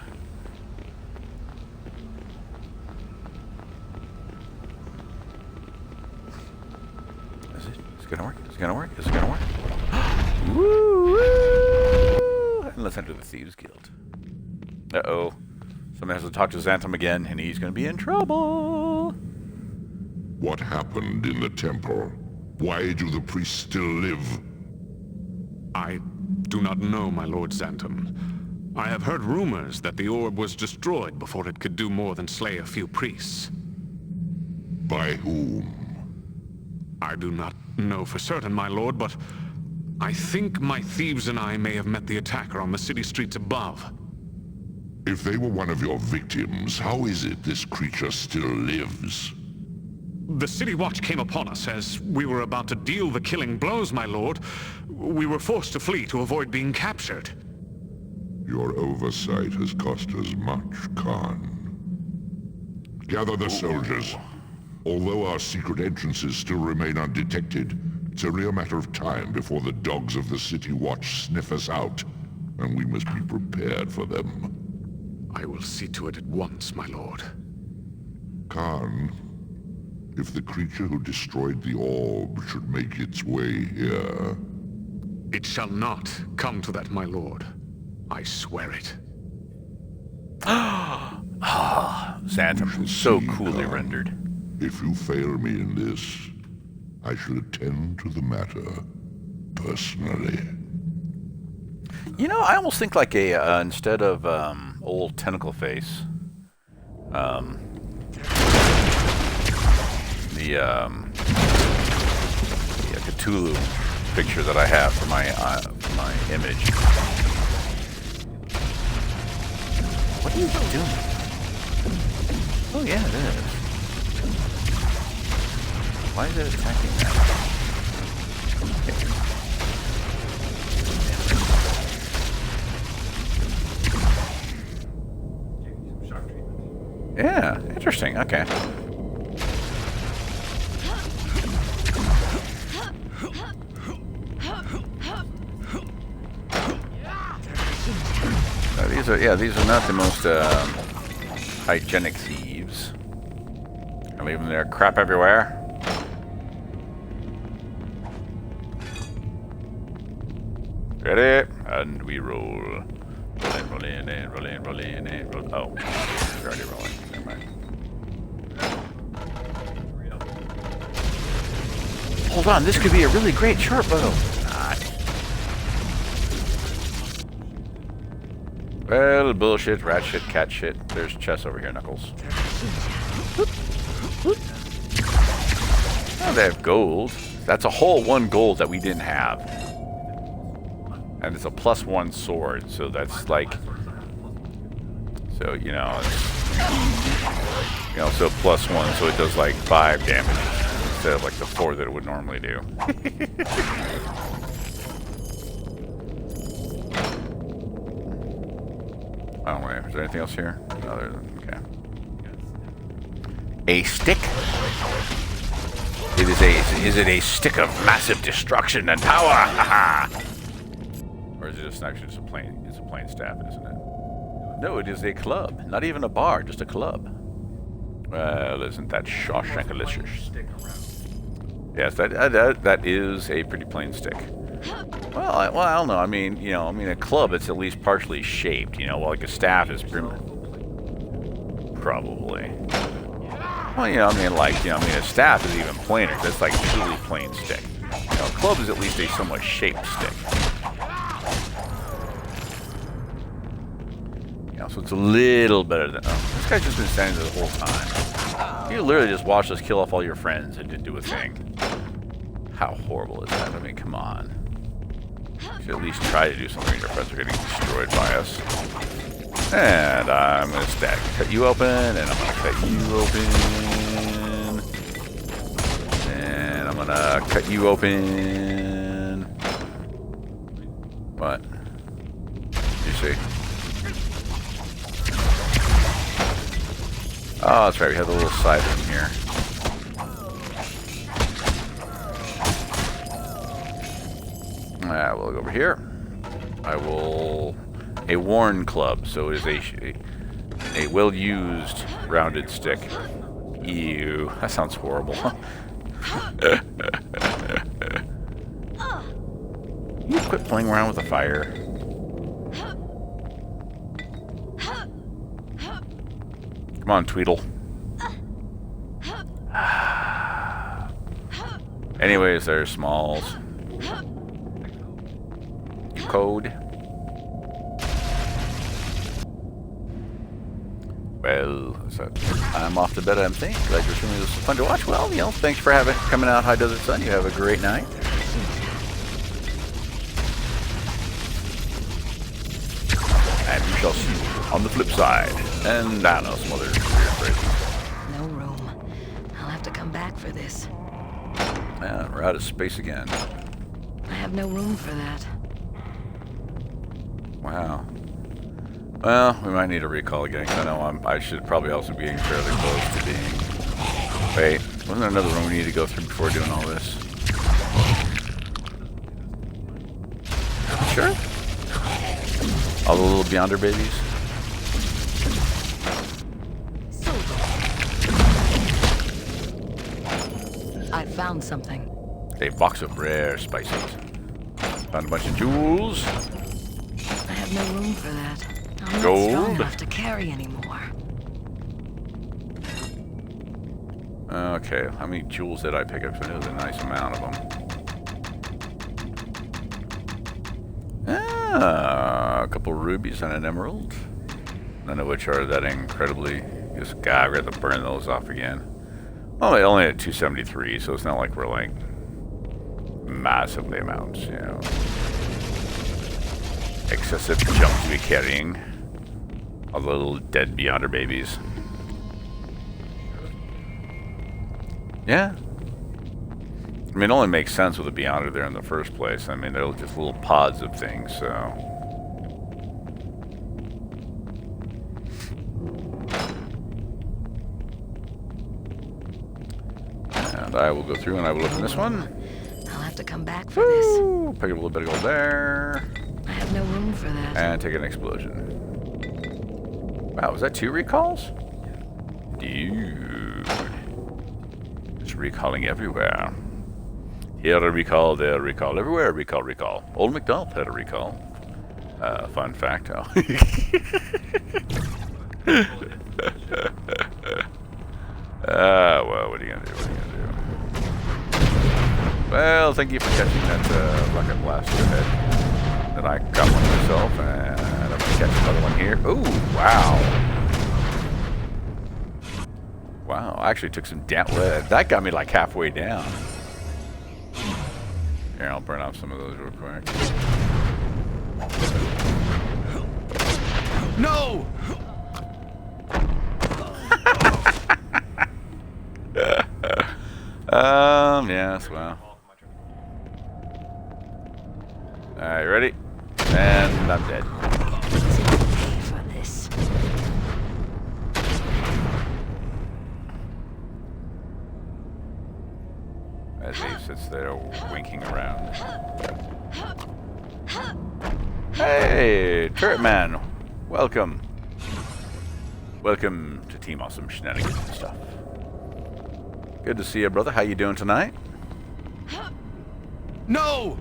Is it? Is it gonna work? Is it gonna work? Is it gonna work? Woo! Woo! And let's enter the Thieves Guild. Uh-oh. Someone has to talk to Xantum again, and he's gonna be in trouble. What happened in the temple? Why do the priests still live? I do not know, my lord Xantum. I have heard rumors that the orb was destroyed before it could do more than slay a few priests. By whom? I do not know for certain, my lord, but I think my thieves and I may have met the attacker on the city streets above. If they were one of your victims, how is it this creature still lives? The City Watch came upon us as we were about to deal the killing blows, my lord. We were forced to flee to avoid being captured. Your oversight has cost us much, Khan. Gather the soldiers. Although our secret entrances still remain undetected, it's only a matter of time before the dogs of the City Watch sniff us out, and we must be prepared for them. I will see to it at once, my lord. Khan, if the creature who destroyed the orb should make its way here... It shall not come to that, my lord. I swear it. Xantum, so coolly rendered. If you fail me in this, I shall attend to the matter personally. You know, I almost think like a, instead of old tentacle face, the Cthulhu picture that I have for my image. What are you doing? Oh yeah, it is. Why is it attacking that? Yeah, interesting. Okay. These are not the most hygienic thieves. I'm leaving their crap everywhere. Ready? And we roll. Roll in, and roll in, roll in, and roll. Oh, we're already rolling. Never mind. Hold on, this could be a really great short bow. Well, bullshit, rat shit, cat shit. There's chest over here, Knuckles. Oh, they have gold. That's a whole 1 gold that we didn't have. And it's a +1 sword, so that's like... So, you know, so +1, so it does like 5 damage instead of like the 4 that it would normally do. Oh, wait, is there anything else here? No, there isn't. Okay. A stick? Is it a stick of massive destruction and power? Haha! Or is it just actually just a plain staff, isn't it? No, it is a club. Not even a bar, just a club. Well, isn't that Shawshank-alicious? Yes, that is a pretty plain stick. Well, I don't know. I mean, a club, it's at least partially shaped, while like a staff is probably. Well, a staff is even plainer. That's like truly plain stick. A club is at least a somewhat shaped stick. So it's a little better than... Oh, this guy's just been standing there the whole time. You literally just watched us kill off all your friends and didn't do a thing. How horrible is that? I mean, come on. You should at least try to do something when your friends are getting destroyed by us. And I'm going to cut you open, and I'm going to cut you open. And I'm going to cut you open. What? You see? Oh, that's right. We have the little side room here. We'll go over here. I will... A worn club, so it is a well-used rounded stick. Ew, that sounds horrible. You quit playing around with the fire. Come on, Tweedle. Anyways, there's Smalls. Code. Well, so I'm off to bed, I think. Glad you're feeling this was fun to watch. Well, thanks for coming out, High Desert Sun. You have a great night. And we shall see you on the flip side. And I don't know, some other weird phrases. No room. I'll have to come back for this. Yeah, we're out of space again. I have no room for that. Wow. Well, we might need a recall again, because I know I should probably also be getting fairly close to being... Wait, wasn't there another room we need to go through before doing all this? Sure? All the little Beyonder babies? I found something. A box of rare spices. Found a bunch of jewels. I have no room for that. I'm Gold. not strong enough to carry anymore. Okay, how many jewels did I pick up? So there's a nice amount of them. A couple rubies and an emerald. None of which are that incredibly... Just, God, we're going to have to burn those off again. Well, they only had 273, so it's not like we're like massively amounts, excessive junk to be carrying. All the little dead Beyonder babies. Yeah. I mean, it only makes sense with a Beyonder there in the first place. I mean, they're just little pods of things, so... And I will go through and I will open this one. I'll have to come back for this. Pick up a little bit of gold there. I have no room for that. And take an explosion. Wow, was that 2 recalls? Dude. It's recalling everywhere. Here a recall, there a recall, everywhere a recall, recall. Old MacDonald had a recall. Fun fact. Oh. Well, what are you gonna do? Well, thank you for catching that rocket blaster head. Then I got one myself, and I'm gonna catch another one here. Ooh, wow. Wow, I actually took some down. That got me like halfway down. Here, I'll burn off some of those real quick. No! Yes, well. Alright, ready? And I'm dead. As he sits there winking around. Hey, Turret Man. Welcome. Welcome to Team Awesome Shenanigans and stuff. Good to see you, brother. How you doing tonight? No!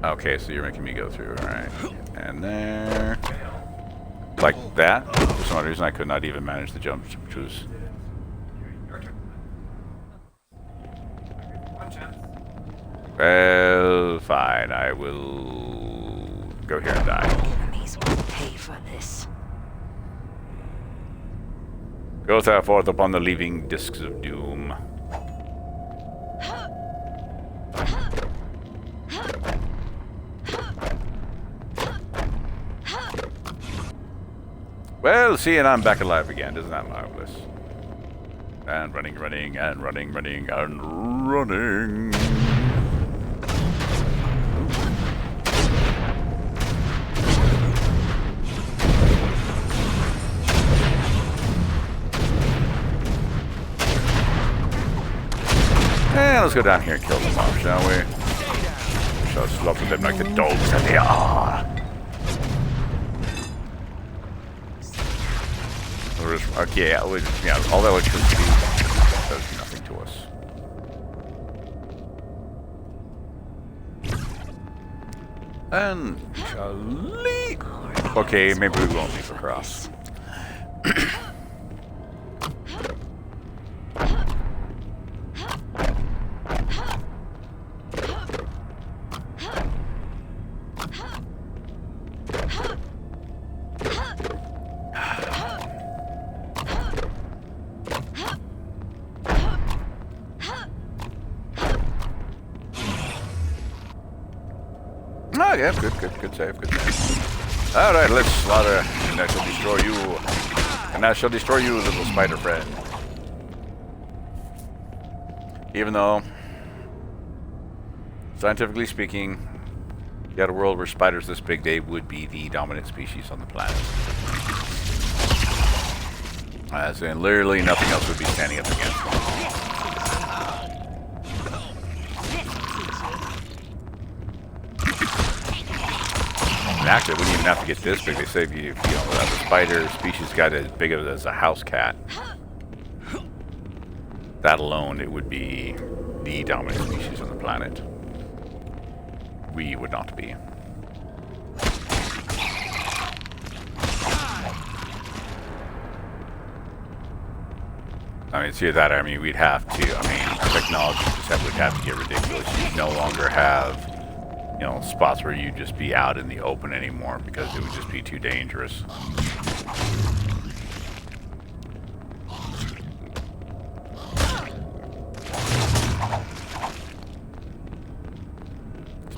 Okay, so you're making me go through. Alright. And there. Like that. For some odd reason, I could not even manage the jump, which was... Well, fine. I will go here and die. Enemies will pay for this. Go thou forth upon the leaving discs of doom. Well, see, and I'm back alive again. Isn't that marvelous? And running, running, and running, running, and running. And let's go down here and kill them off, shall we? We shall slaughter them like the dogs that they are. Okay, yeah, all that electricity does nothing to us. And we shall leap. Okay, maybe we won't leap across. Oh, yeah, good save. Alright, let's slaughter, and I shall destroy you. And I shall destroy you, little spider friend. Even though, scientifically speaking, if you had a world where spiders this big, they would be the dominant species on the planet. As in, literally nothing else would be standing up against them. And actually, it wouldn't even have to get this big. They say if you know, the spider species got as big as a house cat, that alone, it would be the dominant species on the planet. We would not be. I mean, it's either that, I mean, we'd have to, I mean, technology just would have to get ridiculous. You'd no longer have, you know, spots where you'd just be out in the open anymore because it would just be too dangerous.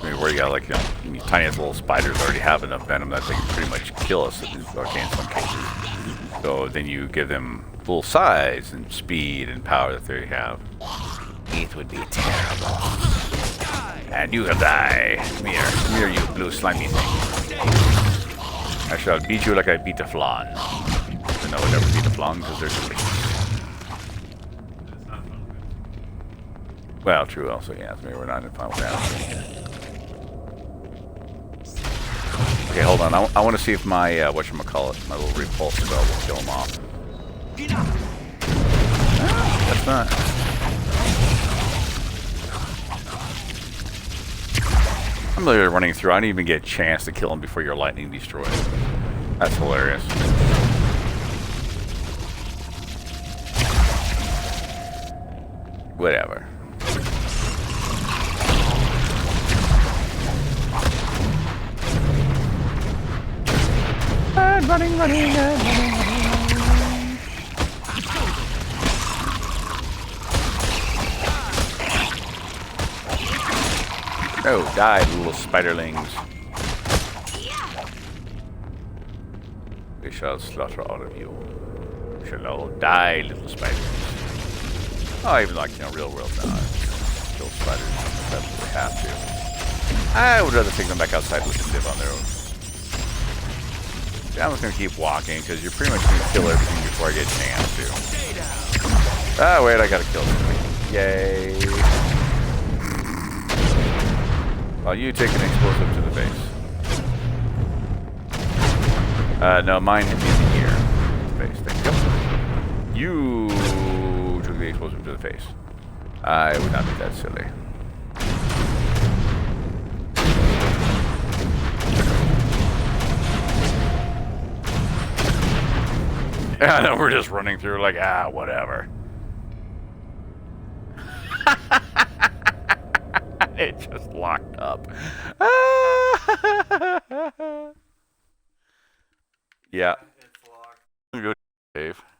I mean, where you got, like, you know, these tiniest little spiders already have enough venom that they can pretty much kill us, okay, in some cases. So then you give them full size and speed and power that they have. It would be terrible. And you will die. Come here, you blue slimy thing. I shall beat you like I beat a flan. And I would never beat a flan because they're delicious. Well, true also, yes. Maybe we're not in Final Fantasy. Okay, hold on. I want to see if my, whatchamacallit, my little repulse spell will kill him off. That's not. I'm literally running through. I didn't even get a chance to kill him before your lightning destroyed him. That's hilarious. Whatever. Running. Oh, die, little spiderlings. We shall slaughter all of you. We shall all die, little spiders. Oh, even like, you know, real world now. Kill spiders if that's what we have to. I would rather take them back outside and let them live on their own. Yeah, I'm just going to keep walking, because you're pretty much going to kill everything before I get a chance to. Ah, wait, I got to kill something. Yay. While you take an explosive to the face. No, mine hit me in the ear. Face, thank you. You took the explosive to the face. I would not be that silly. I know, we're just running through like, whatever. It just locked up. Yeah. It's locked. Go, Dave. I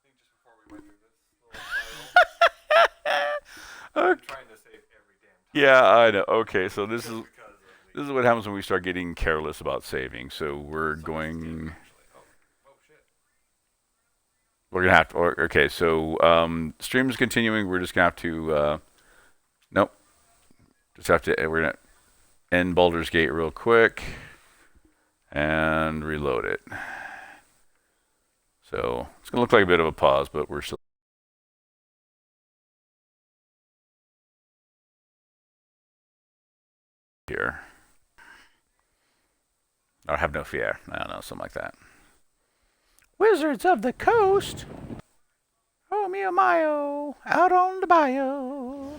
think just before we went through this little spiral, I'm trying to save every damn time. Yeah, I know. Okay, so this is what happens when we start getting careless about saving. So we're going. We're gonna have to. Okay, so stream is continuing. We're just gonna have to. Nope. Just have to. We're gonna end Baldur's Gate real quick and reload it. So it's gonna look like a bit of a pause, but we're still here. Or have no fear. I don't know, something like that. Wizards of the Coast. Oh, mio mio, out on the bio.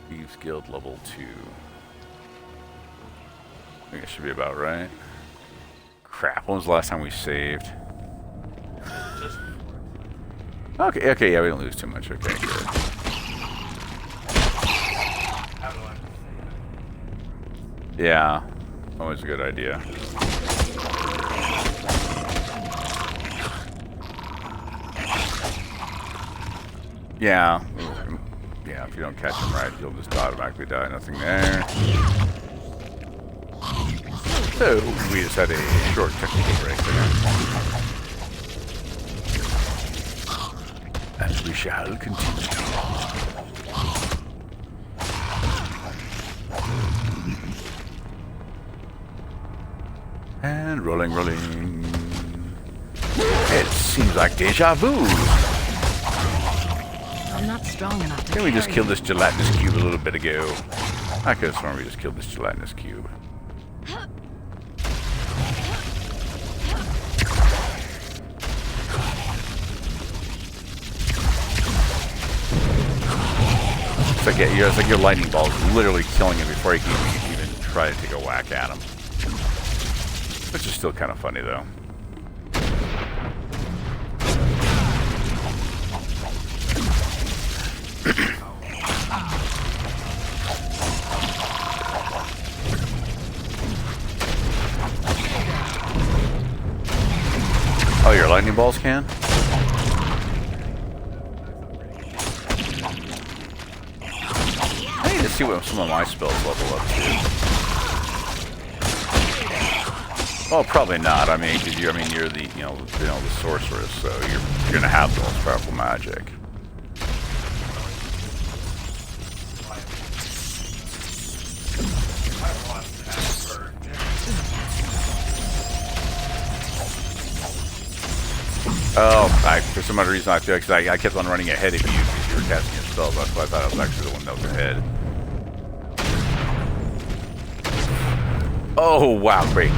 Thieves Guild level 2. I think it should be about right. Crap, when was the last time we saved? Okay, yeah, we don't lose too much. Okay, good. Yeah, always a good idea. Yeah, yeah, if you don't catch him right, you'll just automatically die. Nothing there. So, we just had a short technical break there. And we shall continue. And rolling. It seems like deja vu. I'm not strong enough to Didn't we just carry kill you. this gelatinous cube a little bit ago? I could have sworn we just killed this gelatinous cube. It's like your lightning ball is literally killing him before he can even try to take a whack at him. Which is still kind of funny, though. Oh, your lightning balls can? I need to see what some of my spells level up to. Well, probably not. I mean, because you're the the sorceress, so you're gonna have the most powerful magic. Oh, for some other reason I feel like I kept on running ahead of you because you were casting your spells. That's why I thought I was actually the one that was ahead. Oh wow, great.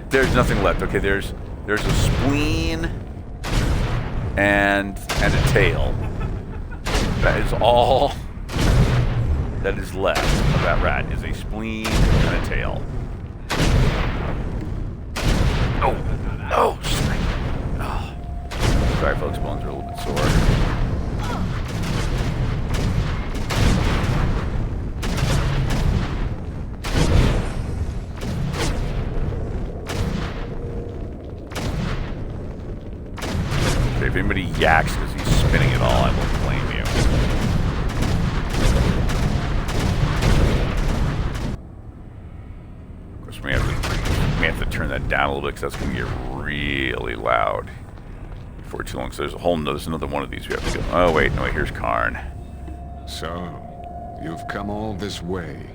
There's nothing left. Okay, there's a spleen and a tail. That is all that is left of that rat is a spleen and a tail. Oh, snake. Oh. Sorry, folks, bones are a little bit sore. If anybody yaks because he's spinning it all, I won't blame you. Of course, we have to turn that down a little bit because that's going to get really loud before too long. So there's another one of these we have to go. Oh wait, no, here's Karn. So, you've come all this way.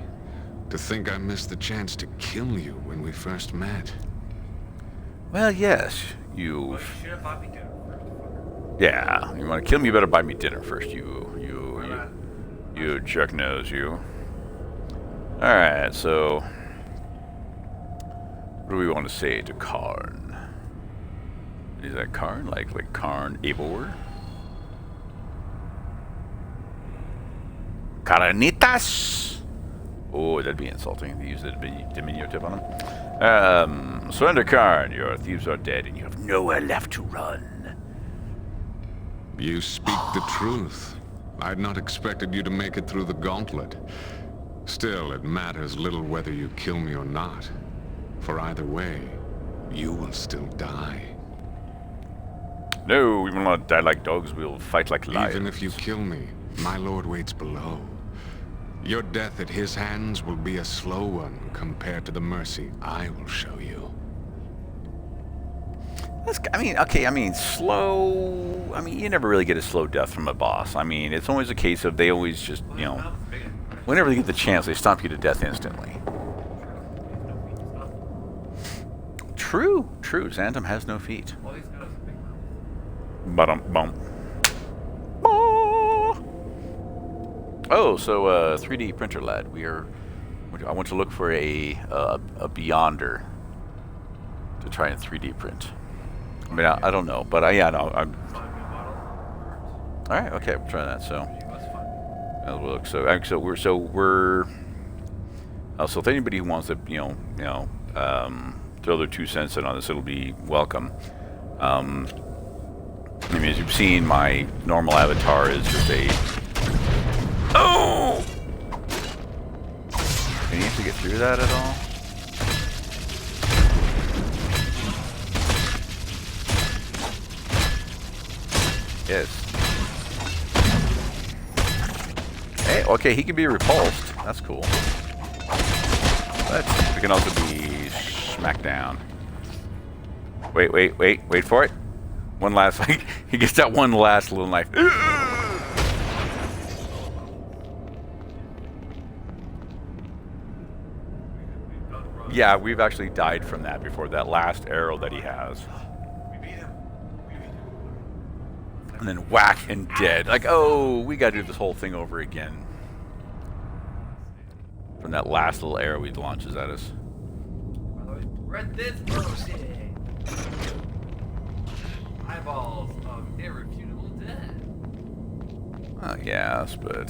To think I missed the chance to kill you when we first met. Well, yes, You should have bought me dinner first. Yeah, you want to kill me? You better buy me dinner first. You You jerk nose, you. Alright, so... what do we want to say to Karn? Is that Karn? Like Karn Eivor? Carnitas! Oh, that'd be insulting to use the diminutive on him. Surrender, Karn. Your thieves are dead and you have nowhere left to run. You speak the truth. I'd not expected you to make it through the gauntlet. Still, it matters little whether you kill me or not. For either way, you will still die. No, we will not die like dogs. We will fight like lions. Even if you kill me, my lord waits below. Your death at his hands will be a slow one compared to the mercy I will show you. Slow... you never really get a slow death from a boss. It's always a case of they always just, whenever they get the chance, they stomp you to death instantly. True. Xantum has no feet. Bum. Oh, so 3D printer lad. I want to look for a Beyonder to try and 3D print. I don't know, but I'm. All right, okay, we'll try that. So, look. So if anybody who wants to, throw their 2 cents in on this, it'll be welcome. As you've seen, my normal avatar is just a. Oh! Can you actually get through that at all? Yes. Hey, okay, he can be repulsed. That's cool. But we can also be smacked down. Wait for it. One last, he gets that one last little knife. Yeah, we've actually died from that before, that last arrow that he has. And then whack and dead. Oh, we gotta do this whole thing over again. From that last little arrow he launches at us. Read this bullshit. Eyeballs of irrefutable death. Oh, yes, but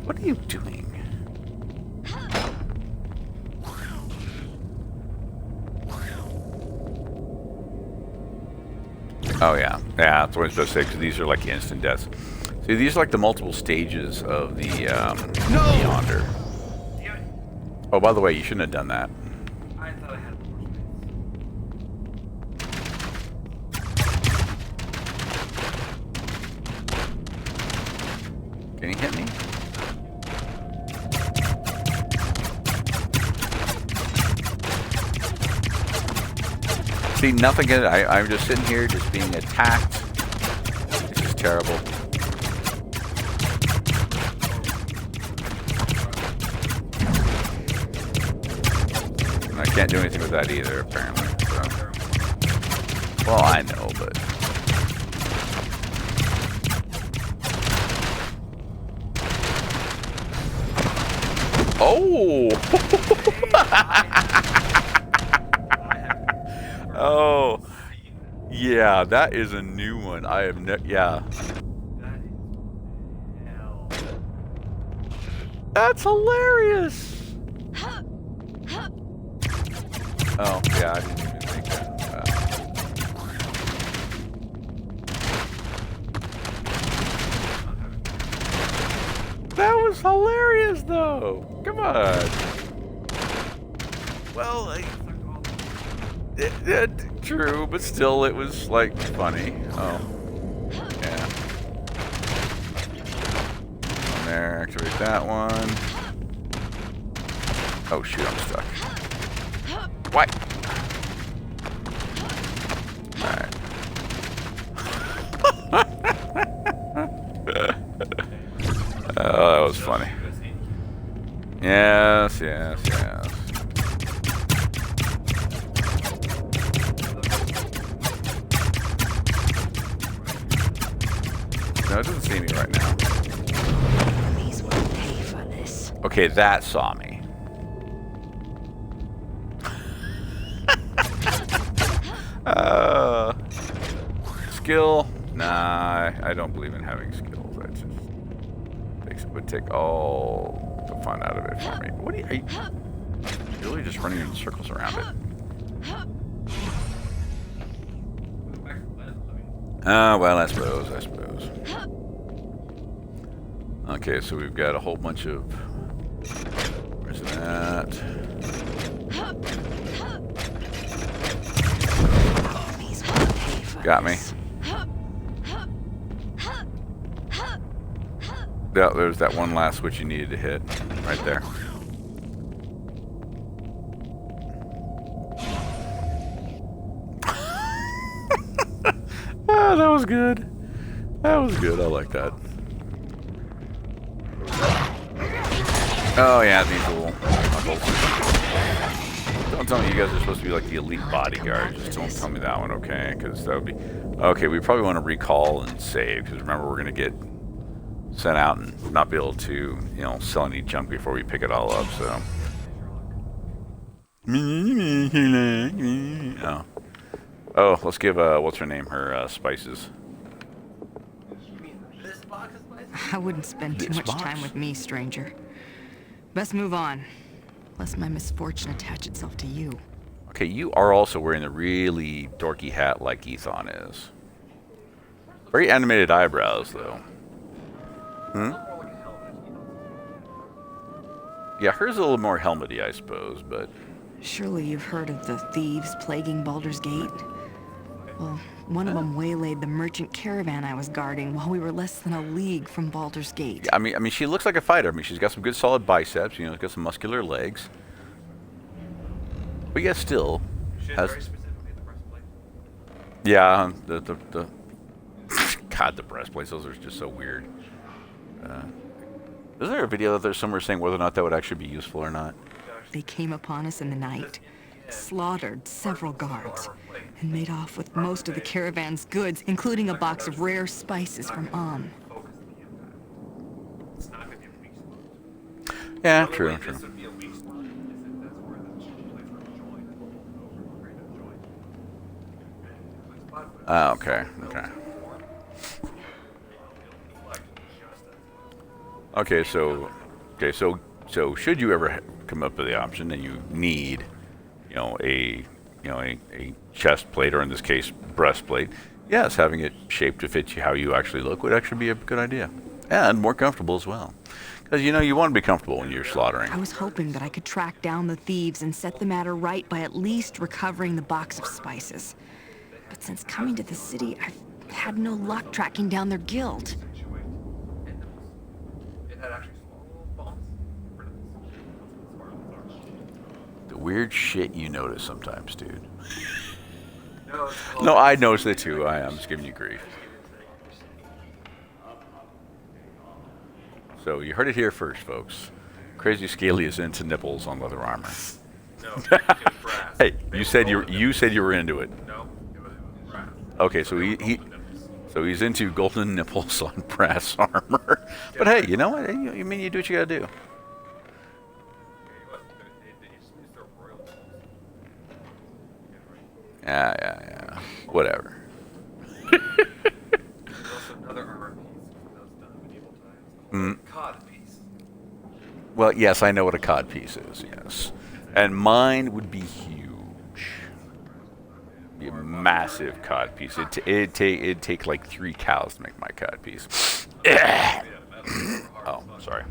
what are you doing? Oh yeah, that's what I was supposed to say, because these are like instant deaths. See, these are like the multiple stages of the Beyonder. Oh, by the way, you shouldn't have done that. I thought I had more space. Can he hit me? See, nothing in it. I'm just sitting here, just being attacked. It's just terrible. And I can't do anything with that either, apparently. So. Well, I know, but... Oh! Oh, yeah, that is a new one. I have yeah. That's hilarious. Oh, yeah, I didn't even think that. That was hilarious, though. Come on. Well, true, but still, it was like funny. Oh, yeah. On there, activate that one. Oh shoot, I'm stuck. What? Alright. Oh, that was funny. Yes. No, it doesn't see me right now. Enemies will pay for this. Okay, that saw me. Skill? Nah, I don't believe in having skills. That just would take all the fun out of it for me. What are you really just running in circles around it? Well, I suppose. Okay, so we've got a whole bunch of... Where's that? Got me. Yeah, there's that one last switch you needed to hit. Right there. Ah, that was good. That was good. I like that. Oh yeah, these little knuckles. Don't tell me you guys are supposed to be like the elite bodyguard. Just don't tell me that one, okay? Because that would be... Okay, we probably want to recall and save, because remember we're going to get sent out and not be able to, you know, sell any junk before we pick it all up, so... Oh. Oh, let's give, what's her name, her, spices. I wouldn't spend too much time with me, stranger. Best move on, lest my misfortune attach itself to you. Okay, you are also wearing the really dorky hat like Ethan is. Very animated eyebrows, though. Hmm? Yeah, hers is a little more helmety, I suppose, but... Surely you've heard of the thieves plaguing Baldur's Gate? Well, one of them waylaid the merchant caravan I was guarding while we were less than a league from Baldur's Gate. I mean, she looks like a fighter. I mean, she's got some good solid biceps, you know, she's got some muscular legs. But yeah, still has... Yeah, the God, the breastplates, those are just so weird. Is there a video that there's somewhere saying whether or not that would actually be useful or not? They came upon us in the night, slaughtered several guards, and made off with most of the caravan's goods, including a box of rare spices from Yeah, true. Okay. So should you ever come up with the option and you need, a chest plate, or in this case, breastplate, yes, having it shaped to fit you how you actually look would actually be a good idea, and more comfortable as well. Because you want to be comfortable when you're slaughtering. I was hoping that I could track down the thieves and set the matter right by at least recovering the box of spices. But since coming to the city, I've had no luck tracking down their guild. The weird shit you notice sometimes, dude. No, I noticed it too. I'm just giving you grief. So you heard it here first, folks. Crazy Scaly is into nipples on leather armor. Hey, you said you were into it. Okay, so he's into golden nipples on brass armor. But hey, you know what? You do what you gotta do. Yeah. Whatever. Cod piece. Well, yes, I know what a cod piece is, yes. And mine would be huge. Be a massive cod piece. It'd take like 3 cows to make my cod piece. Oh, sorry.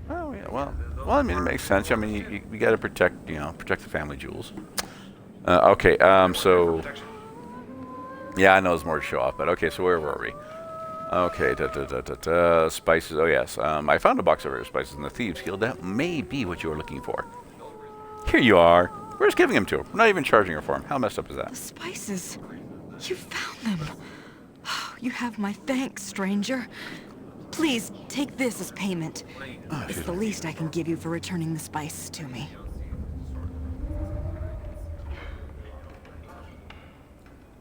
Oh, yeah, well, I mean, it makes sense. I mean, you got to protect the family jewels. Okay, so... Yeah, I know there's more to show off, but okay, so where were we? Okay, spices. Oh, yes. I found a box of rare spices in the Thieves Guild. That may be what you were looking for. Here you are. We're just giving them to her. We're not even charging her for them. How messed up is that? The spices. You found them. You have my thanks, stranger. Please, take this as payment. It's the least I can give you for returning the spices to me.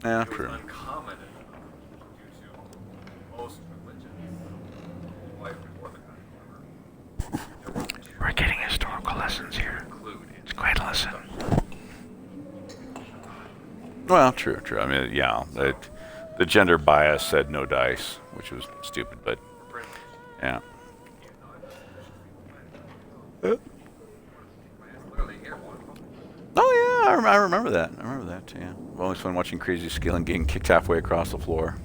Yeah, true. Well, true. I mean, yeah, the gender bias said no dice, which was stupid, but yeah. Oh yeah, I remember that. I remember that too. Yeah. Always fun watching Crazy Skill and getting kicked halfway across the floor.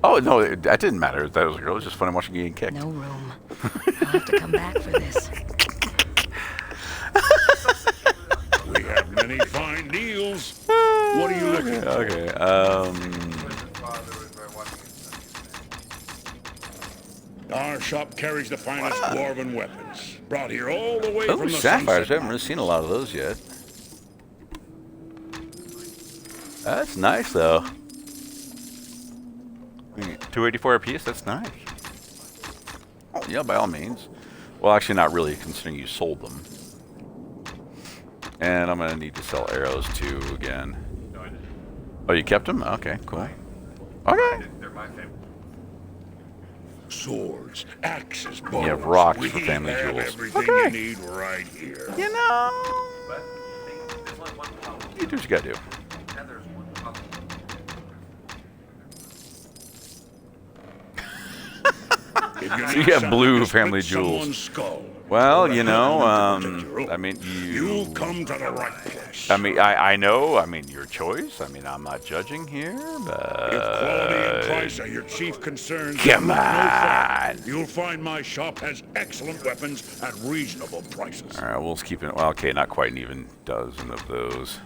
Oh no, that didn't matter. That was a girl. It was just fun watching getting kicked. No room. I'll have to come back for this. We have many fine deals. What are you looking for? Okay. Our shop carries the finest dwarven weapons, brought here all the way from the sapphires. I Sunset haven't really seen a lot of those yet. That's nice, though. 284 apiece. That's nice. Oh, yeah, by all means. Well, actually, not really, considering you sold them. And I'm gonna need to sell arrows too again. Oh, you kept them? Okay, cool. Okay. They're my favorite. Swords, axes, bows. You have rocks we for family have jewels. Everything Okay. you need right here. You know, But there's only one problem. you do what you gotta do. And there's one problem. If You need have something blue to split family someone's jewels. skull, Well, or a you know, hand to protect your own, I mean, you'll come to the right place. I mean, I know. I mean, your choice. I mean, I'm not judging here, but If quality and price are your chief concerns, Come look no farther. on. You'll find my shop has excellent weapons at reasonable prices. All right, we'll just keep it. Well, okay, not quite an even dozen of those.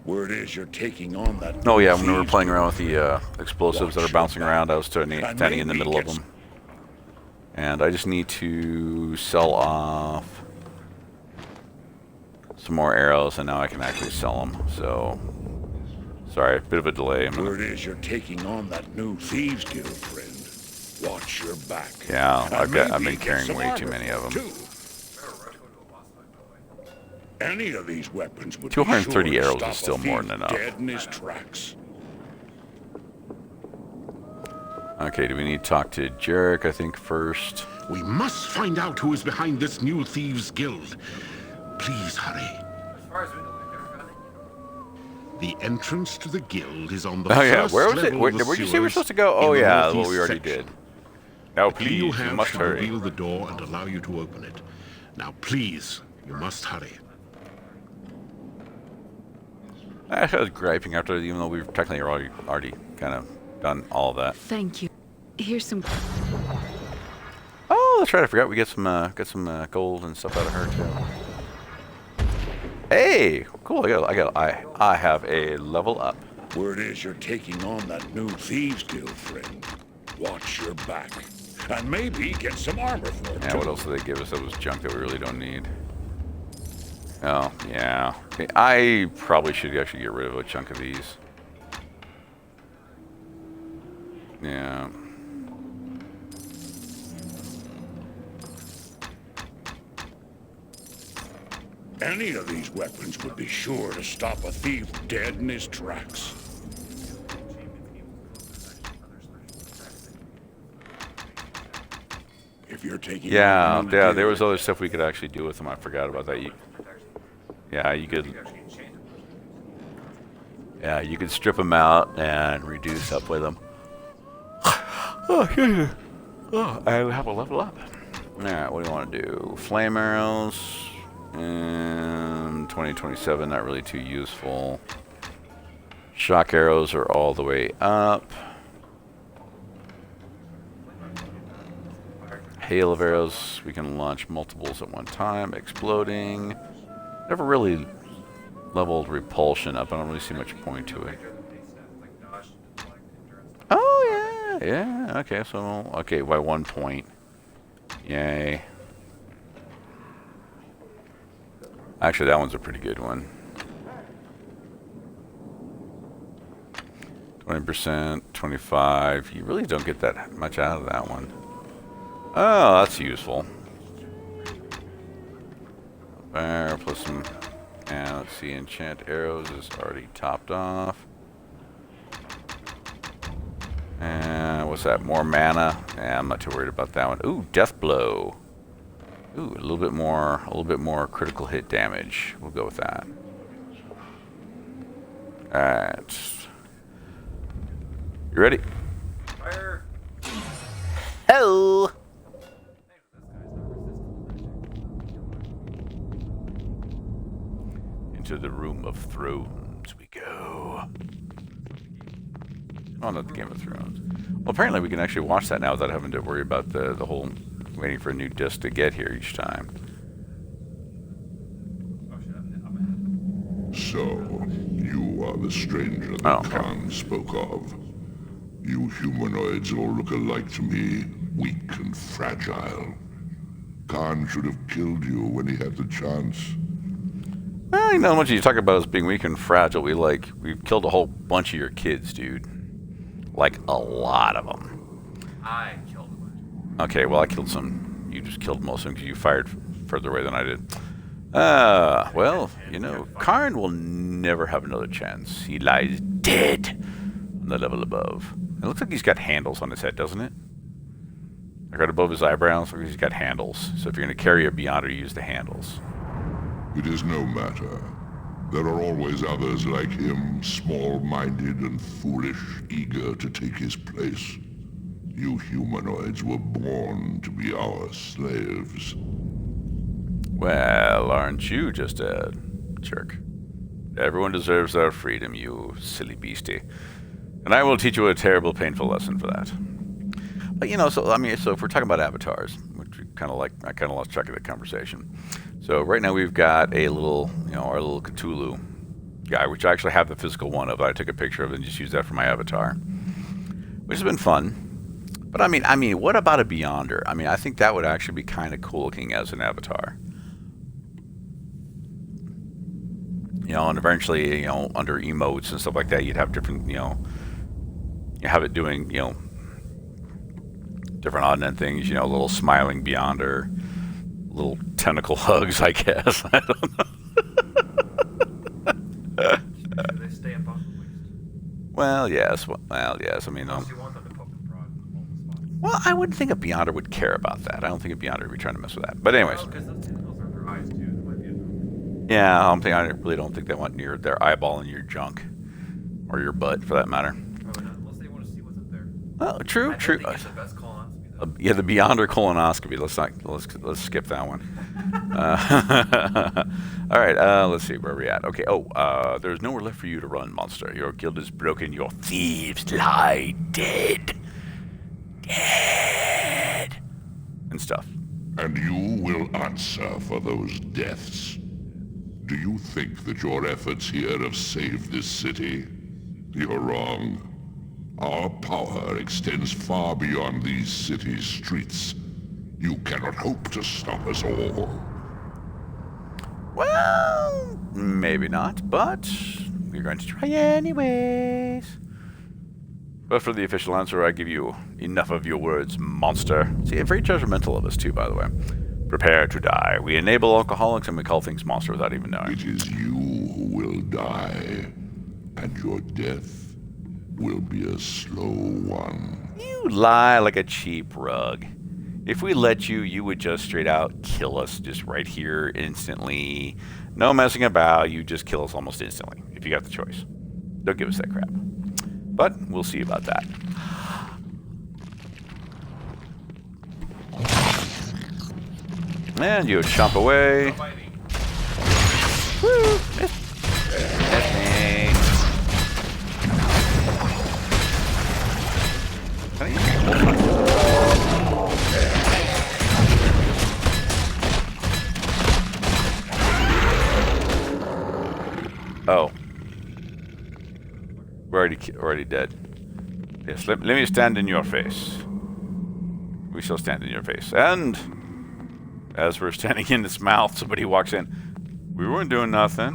Word is you're taking on that. Oh yeah, when we were Thieves playing Guild. around with the explosives that are bouncing around, I was standing in the maybe middle of get them. And I just need to sell off some more arrows, and now I can actually sell them. So, sorry, bit of a delay. Word is you're taking on that new Thieves Guild, friend. Watch your back. Yeah, And I've maybe been get carrying some way too armor many of them. too. Any of these weapons would 230 be sure to arrows is stop still a more thief than enough. Dead in his tracks. Okay, do we need to talk to Jarek, I think, first? We must find out who is behind this new Thieves Guild. Please hurry. As far as we know, we've never found it. The entrance to the guild is on the Oh yeah, first where was it? level of the Where'd you say we were sewers supposed to go? in Oh the yeah, what northeast we already section. did. Now The key please, you you have must should hurry. reveal the door and allow you to open it. Now please, you must hurry. I was griping after, even though we've technically already kind of done all of that. Thank you. Here's some... Oh, that's right. I forgot we get some gold and stuff out of her too. Hey, cool. I have a level up. Word is you're taking on that new Thieves Guild, friend. Watch your back. And maybe get some armor for it, Yeah, too. what else did they give us that was junk that we really don't need? Oh, yeah. Okay, I probably should actually get rid of a chunk of these. Yeah. Any of these weapons would be sure to stop a thief dead in his tracks. If you're taking Yeah, on a new there guild, was other stuff we could actually do with them. I forgot about that. Yeah, you could strip them out and reduce up with them. Oh, I have a level up. Alright, what do you want to do? Flame arrows. And 2027, not really too useful. Shock arrows are all the way up. Hail of arrows, we can launch multiples at one time, exploding. Never really leveled repulsion up. I don't really see much point to it. Oh yeah. Okay, so by 1 point. Yay. Actually, that one's a pretty good one. 20%, 25. You really don't get that much out of that one. Oh, that's useful. There, plus some. And let's see, enchant arrows is already topped off. And what's that? More mana? Yeah, I'm not too worried about that one. Ooh, Death Blow. Ooh, a little bit more critical hit damage. We'll go with that. Alright. You ready? Fire! Hello! Into the Room of Thrones we go. Oh, not the Game of Thrones. Well, apparently we can actually watch that now without having to worry about the whole waiting for a new disc to get here each time. Oh shit, I'm ahead. So, you are the stranger that Khan spoke of. You humanoids all look alike to me, weak and fragile. Khan should have killed you when he had the chance. Well, you know, much you talk about us being weak and fragile, we've killed a whole bunch of your kids, dude. Like, a lot of them. I killed one. Okay, well, I killed some. You just killed most of them because you fired further away than I did. Well, you know, Karn will never have another chance. He lies dead on the level above. It looks like he's got handles on his head, doesn't it? Right above his eyebrows, looks like he's got handles. So if you're going to carry a Beyonder, use the handles. It is no matter. There are always others like him, small-minded and foolish, eager to take his place. You humanoids were born to be our slaves. Well, aren't you just a jerk? Everyone deserves their freedom, you silly beastie. And I will teach you a terrible, painful lesson for that. But, you know, so if we're talking about avatars, which we kind of like, I kind of lost track of the conversation. So right now we've got a little, our little Cthulhu guy, which I actually have the physical one of. I took a picture of it and just used that for my avatar, which has been fun. But I mean, what about a Beyonder? I mean, I think that would actually be kind of cool looking as an avatar. And eventually, under emotes and stuff like that, you'd have different, you have it doing, different odd end things, little smiling Beyonder, little tentacle hugs, I guess. I don't know. Do they stay above the waist? Well, yes. I mean, Unless you want them to poke the frog in all the spots. well, I wouldn't think a Beyonder would care about that. I don't think a Beyonder would be trying to mess with that. But anyways. Well, because those tentacles are their eyes too. That might be a... Yeah, I really don't think they want near their eyeball in your junk. Or your butt, for that matter. Unless they want to see what's up there. Oh, true. I think it's the best colonoscopy, though. Yeah, the Beyonder colonoscopy. Let's skip that one. All right. Let's see where we're at. Okay. There's nowhere left for you to run, monster. Your guild is broken. Your thieves lie dead, and stuff. And you will answer for those deaths. Do you think that your efforts here have saved this city? You're wrong. Our power extends far beyond these city streets. You cannot hope to stop us all. Well, maybe not, but we're going to try anyways. But for the official answer, I give you enough of your words, monster. See, very judgmental of us too, by the way. Prepare to die. We enable alcoholics and we call things monster without even knowing. It is you who will die, and your death will be a slow one. You lie like a cheap rug. If we let you, you would just straight out kill us just right here instantly. No messing about. You just kill us almost instantly if you got the choice. Don't give us that crap. But we'll see about that. And you chomp away. Woo! Miss me. Oh. We're already dead. Yes, let me stand in your face. We shall stand in your face. And as we're standing in its mouth, somebody walks in. We weren't doing nothing.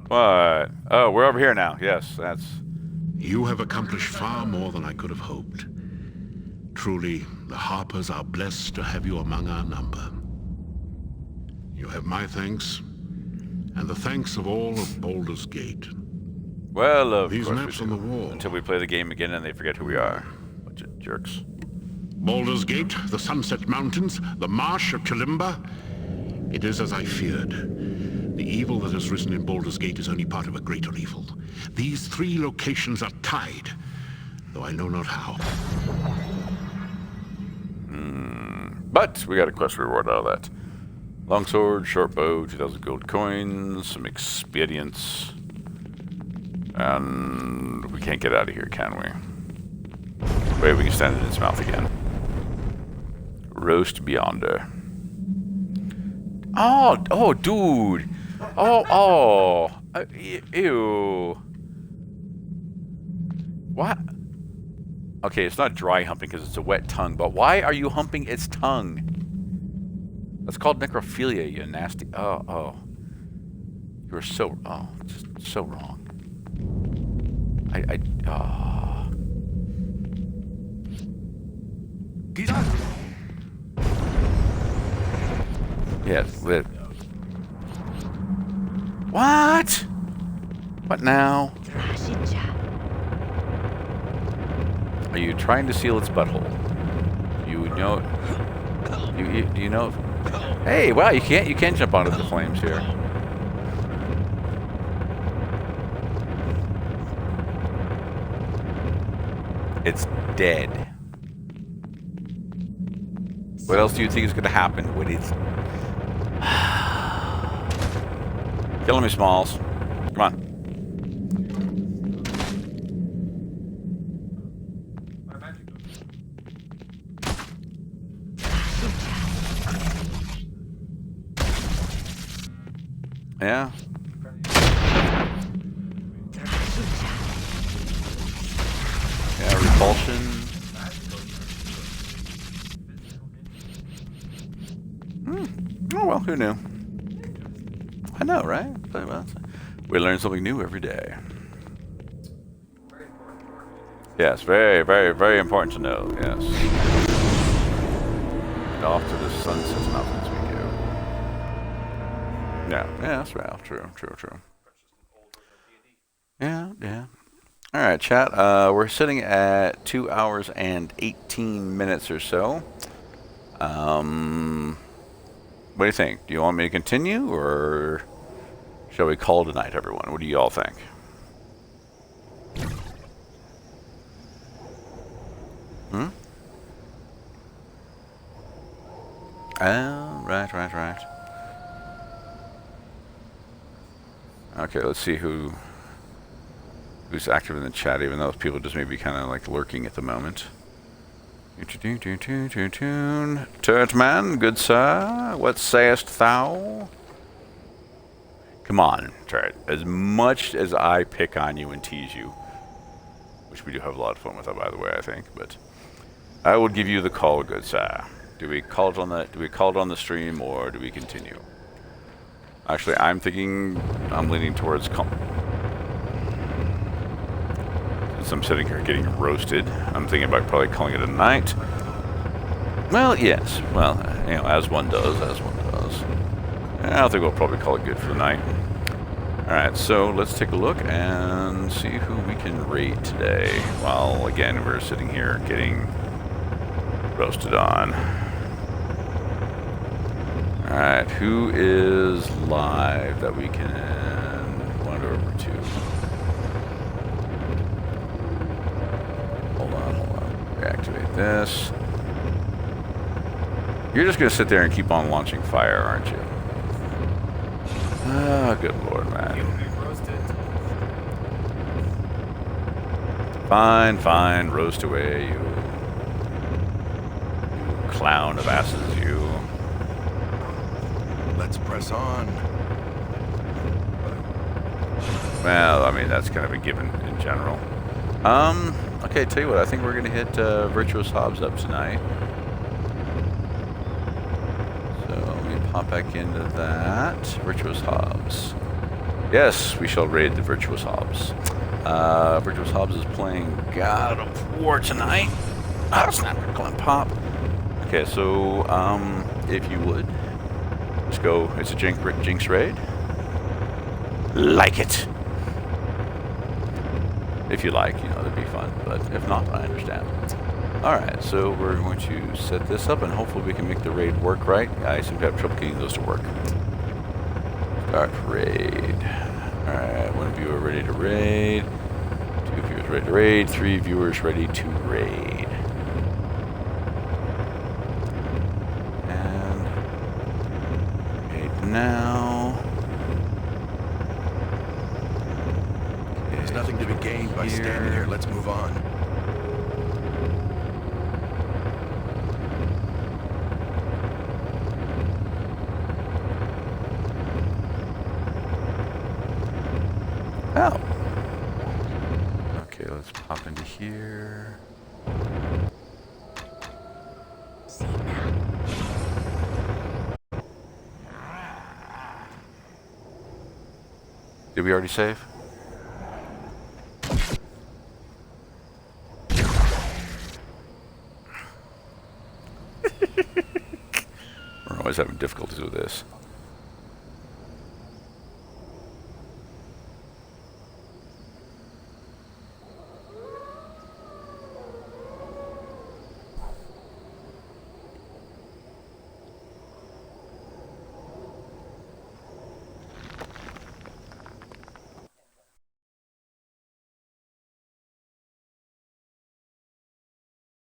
What? Oh, we're over here now. Yes, that's... You have accomplished far more than I could have hoped. Truly, the Harpers are blessed to have you among our number. You have my thanks, and the thanks of all of Baldur's Gate. Well, of These course maps we on do. the wall. Until we play the game again and they forget who we are. Bunch of jerks. Baldur's Gate, the Sunset Mountains, the Marsh of Kalimba. It is as I feared. The evil that has risen in Baldur's Gate is only part of a greater evil. These 3 locations are tied, though I know not how. But we got a quest reward out of that. Longsword, short bow, 2,000 gold coins, some experience. And we can't get out of here, can we? Wait, we can stand in its mouth again. Roast Beyonder. Oh, dude. Ew. What? Okay, it's not dry humping because it's a wet tongue, but why are you humping its tongue? That's called necrophilia, you nasty. Oh. You are so, just so wrong. Yes, live. What? What now? Are you trying to seal its butthole? You know. Do you know? Hey, wow! You can't jump onto the flames here. It's dead. What else do you think is going to happen when it's... Killing me, Smalls. Come on. Yeah. Yeah, repulsion. Oh, well, who knew? I know, right? But, well, we learn something new every day. Yes, very, very, very important to know, yes. Off to the sunset mountains we go. Yeah, that's right. True. Yeah. Alright, chat. We're sitting at 2 hours and 18 minutes or so. What do you think? Do you want me to continue, or shall we call tonight, everyone? What do you all think? Oh, right. Okay, let's see who's active in the chat, even though people just maybe kind of like lurking at the moment. Turtman, good sir, what sayest thou? Come on, Turret. As much as I pick on you and tease you, which we do have a lot of fun with that, by the way, I think, but I will give you the call, good sir. Do we call it on the stream, or do we continue? Actually, I'm leaning towards since I'm sitting here getting roasted, I'm thinking about probably calling it a night. Well, yes. Well, as one does. I think we'll probably call it good for the night. Alright, so let's take a look and see who we can raid today. While, again, we're sitting here getting roasted on. Alright, who is live that we can wander over to? Hold on. Reactivate this. You're just going to sit there and keep on launching fire, aren't you? Ah, good lord, man. Fine, roast away, you clown of asses, you. Let's press on. Well, I mean, that's kind of a given in general. Okay, tell you what, I think we're going to hit Virtuous Hobbs up tonight. So let me pop back into that. Virtuous Hobbs. Yes, we shall raid the Virtuous Hobbs. Virtuous Hobbs is playing God of War tonight. Oh, snap, climb, pop. Okay, so, if you would, let's go. It's a Jinx raid. Like it. If you like, that'd be fun. But if not, I understand. Alright, so we're going to set this up and hopefully we can make the raid work right. I seem to have trouble getting those to work. Start raid. Alright, 1 viewer ready to raid. 2 viewers ready to raid. 3 viewers ready to raid. And raid now. Okay, There's nothing to be gained by standing here. Let's move on. Oh. Okay, let's pop into here. Did we already save? We're always having difficulties with this.